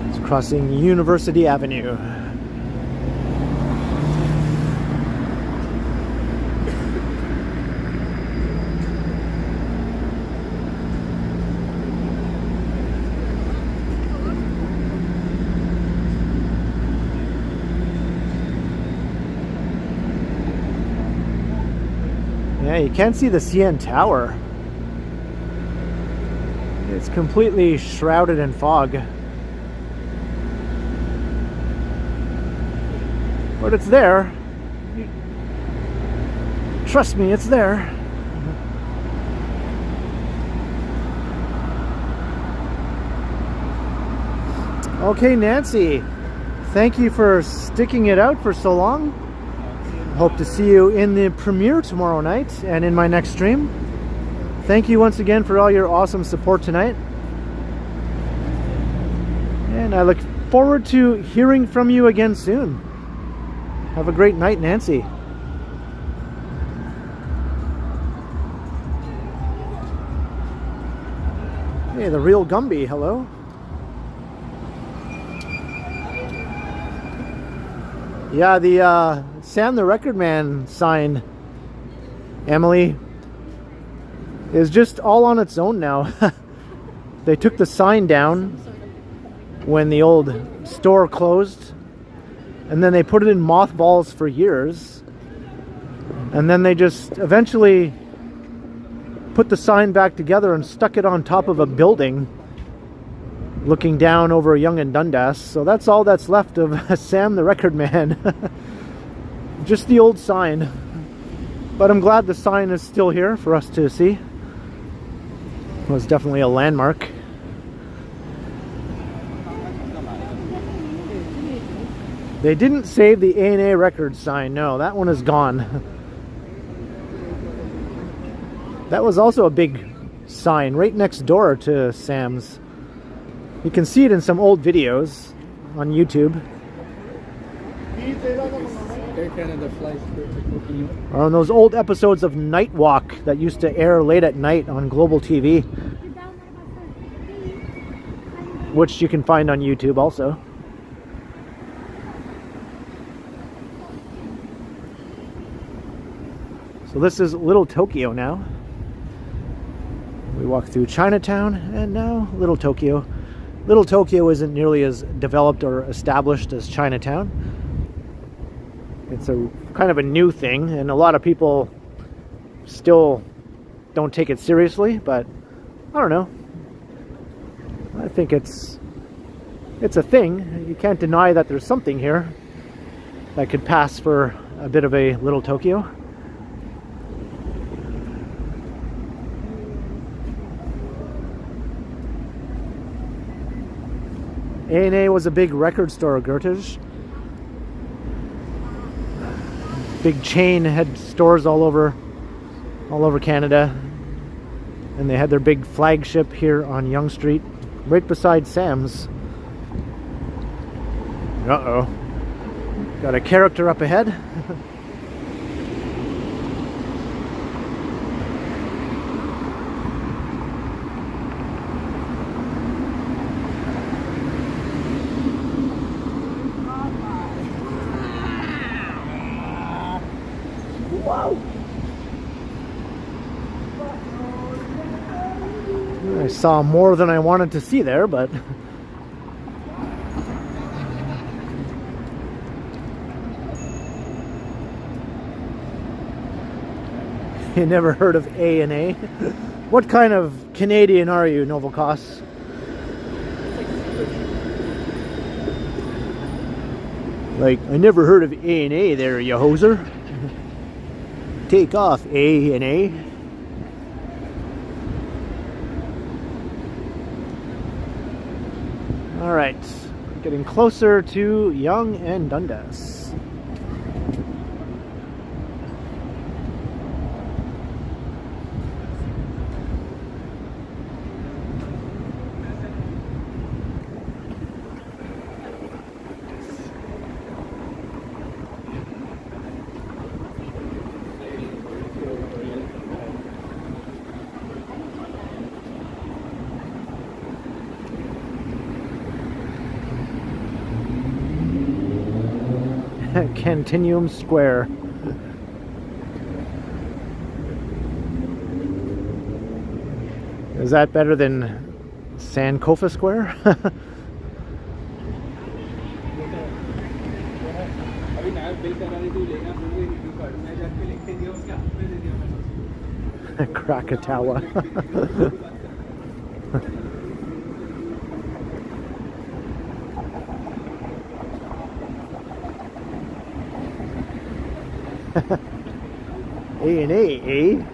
will. It's crossing University Avenue. Yeah, you can't see the CN Tower. It's completely shrouded in fog. But it's there. Trust me, it's there. Okay, Nancy. Thank you for sticking it out for so long. Hope to see you in the premiere tomorrow night and in my next stream. Thank you once again for all your awesome support tonight. And I look forward to hearing from you again soon. Have a great night, Nancy. Hey, the real Gumby, hello. Yeah, the Sam the Record Man sign, Emily, is just all on its own now. They took the sign down when the old store closed, and then they put it in mothballs for years, and then they just eventually put the sign back together and stuck it on top of a building looking down over Yonge and Dundas. So that's all that's left of Sam the Record Man. Just the old sign. But I'm glad the sign is still here for us to see. It was definitely a landmark. They didn't save the A&A Records sign. No, that one is gone. That was also a big sign right next door to Sam's. You can see it in some old videos on YouTube. Or on those old episodes of Night Walk that used to air late at night on Global TV. Which you can find on YouTube also. So this is Little Tokyo now. We walk through Chinatown and now Little Tokyo. Little Tokyo isn't nearly as developed or established as Chinatown. It's a kind of a new thing, and a lot of people still don't take it seriously, but I don't know. I think it's a thing. You can't deny that there's something here that could pass for a bit of a Little Tokyo. A&A was a big record store, Gertish. Big chain, had stores all over all over Canada. And they had their big flagship here on Yonge Street, right beside Sam's. Uh-oh. Got a character up ahead. I saw more than I wanted to see there, but you never heard of A&A? What kind of Canadian are you, Novalcos? Like, I never heard of A&A there, you hoser. Take off, A&A. All right, getting closer to Yonge and Dundas. Continuum Square. Is that better than Sankofa Square? Krakatawa. A&A, eh?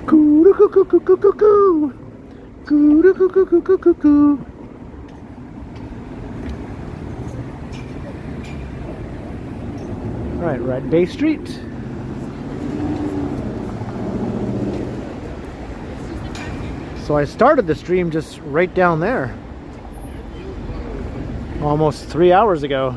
Coo-doo-coo-coo-coo-coo-coo. Coo-doo-coo-coo-coo-coo-coo. Right, we're at Bay Street. So I started the stream just right down there. Almost 3 hours ago.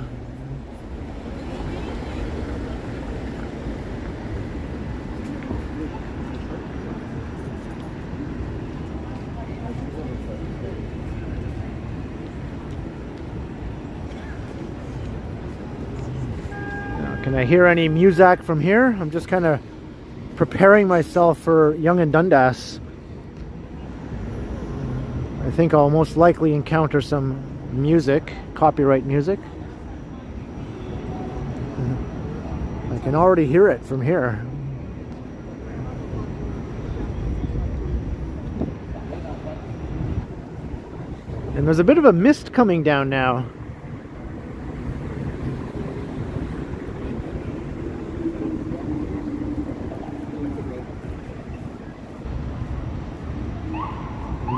Now, can I hear any music from here? I'm just kind of preparing myself for Yonge and Dundas. I think I'll most likely encounter some music, copyright music. I can already hear it from here. And there's a bit of a mist coming down now.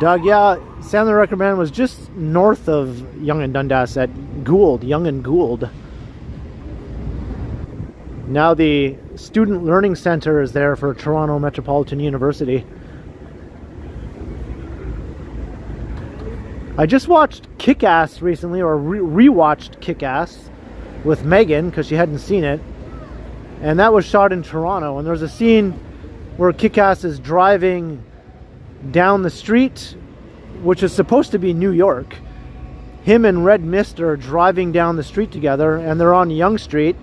Doug, yeah, Sam the Record Man was just north of Yonge and Dundas at Gould, Yonge and Gould. Now the Student Learning Center is there for Toronto Metropolitan University. I just watched Kick-Ass recently, or re-watched Kick-Ass with Meghan because she hadn't seen it. And that was shot in Toronto. And there's a scene where Kick-Ass is driving down the street, which is supposed to be New York. Him and Red Mist are driving down the street together, and they're on Yonge Street.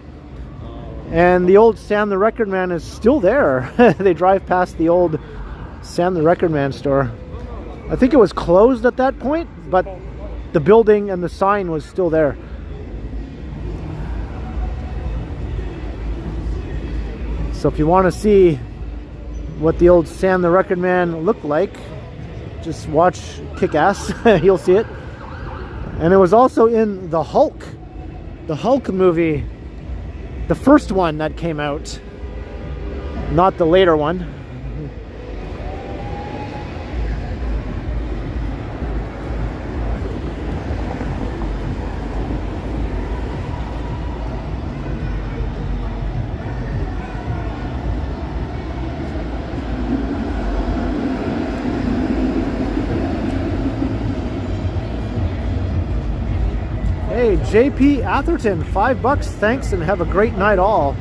And the old Sam the Record Man is still there. They drive past the old Sam the Record Man store. I think it was closed at that point, but the building and the sign was still there. So if you want to see what the old Sam the Record Man looked like, just watch Kick-Ass. You'll see it. And it was also in the Hulk movie, the first one that came out, not the later one. JP Atherton, $5. Thanks and have a great night all.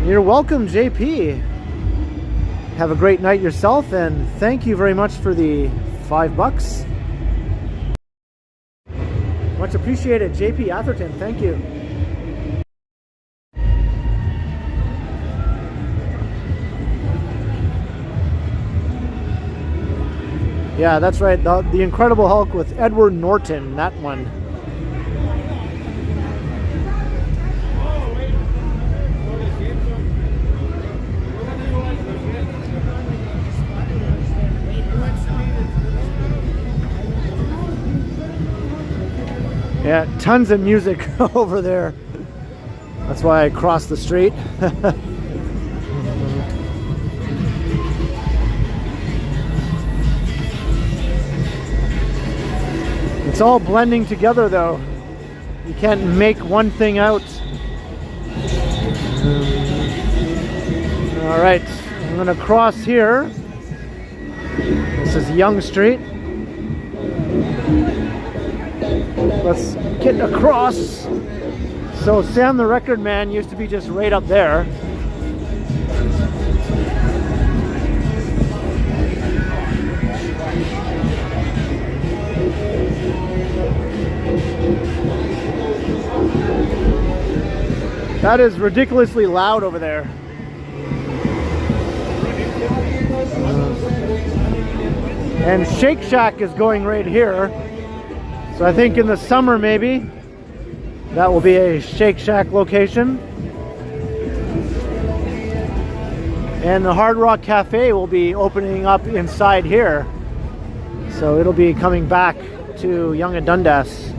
You're welcome, JP. Have a great night yourself, and thank you very much for the $5. Much appreciated, JP Atherton. Thank you. Yeah, that's right. The Incredible Hulk with Edward Norton, that one. Yeah, tons of music over there. That's why I crossed the street. It's all blending together though. You can't make one thing out. All right, I'm gonna cross here. This is Young Street. Let's get across. So Sam the Record Man used to be just right up there. That is ridiculously loud over there. And Shake Shack is going right here. So I think in the summer maybe that will be a Shake Shack location. And the Hard Rock Cafe will be opening up inside here. So it'll be coming back to Yonge and Dundas.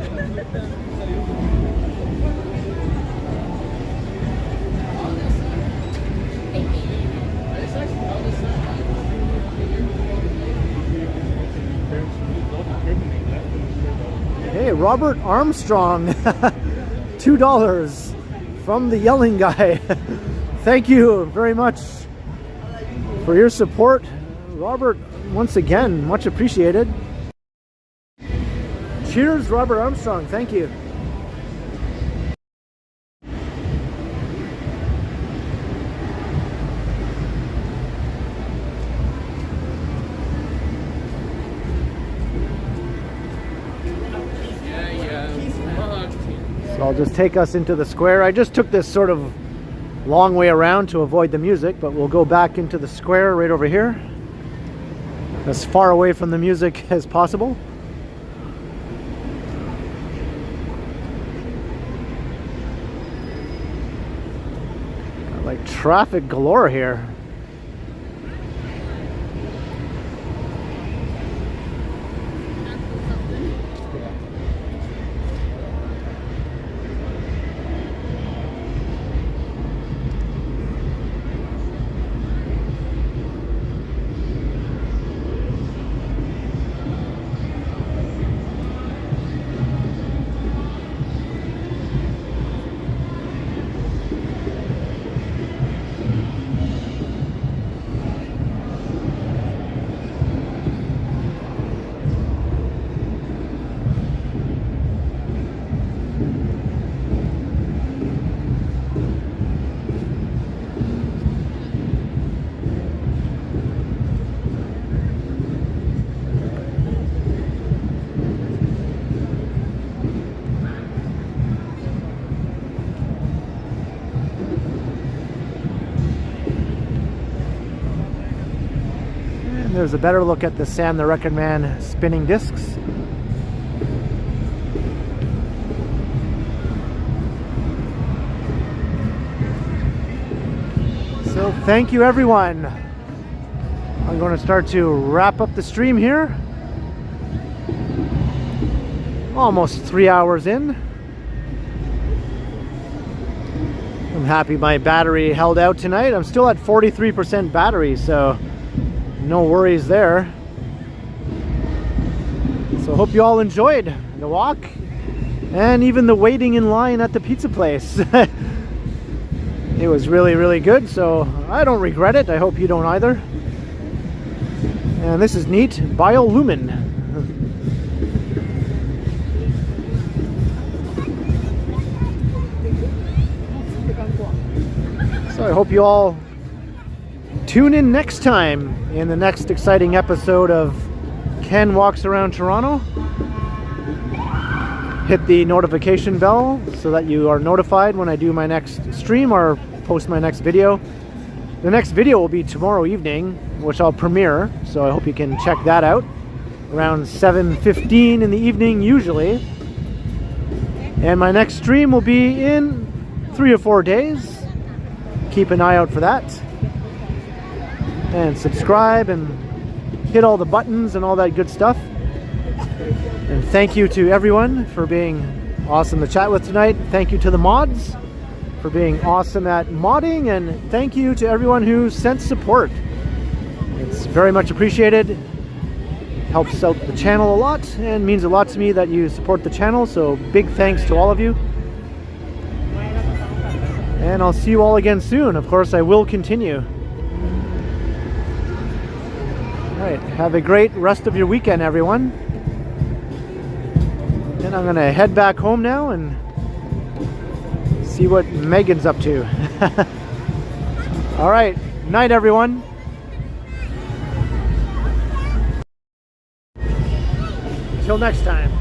Hey, Robert Armstrong, $2 from the yelling guy. Thank you very much for your support, Robert. Once again, much appreciated. Cheers, Robert Armstrong. Thank you. So I'll just take us into the square. I just took this sort of long way around to avoid the music, but we'll go back into the square right over here, as far away from the music as possible. Like traffic galore here. There's a better look at the Sam the Record Man spinning discs. So thank you everyone. I'm going to start to wrap up the stream here. Almost 3 hours in. I'm happy my battery held out tonight. I'm still at 43% battery, so no worries there. So hope you all enjoyed the walk and even the waiting in line at the pizza place. It was really, really good, so I don't regret it. I hope you don't either. And this is neat. Biolumin. So I hope you all tune in next time in the next exciting episode of Ken Walks Around Toronto. Hit the notification bell so that you are notified when I do my next stream or post my next video. The next video will be tomorrow evening, which I'll premiere, so I hope you can check that out around 7:15 in the evening usually. And my next stream will be in 3 or 4 days. Keep an eye out for that. And subscribe and hit all the buttons and all that good stuff. And thank you to everyone for being awesome to chat with tonight. Thank you to the mods for being awesome at modding, and thank you to everyone who sent support. It's very much appreciated. Helps out the channel a lot and means a lot to me that you support the channel, so big thanks to all of you. And I'll see you all again soon. Of course, I will continue. All right, have a great rest of your weekend, everyone. And I'm gonna head back home now and see what Megan's up to. All right, night, everyone. Until next time.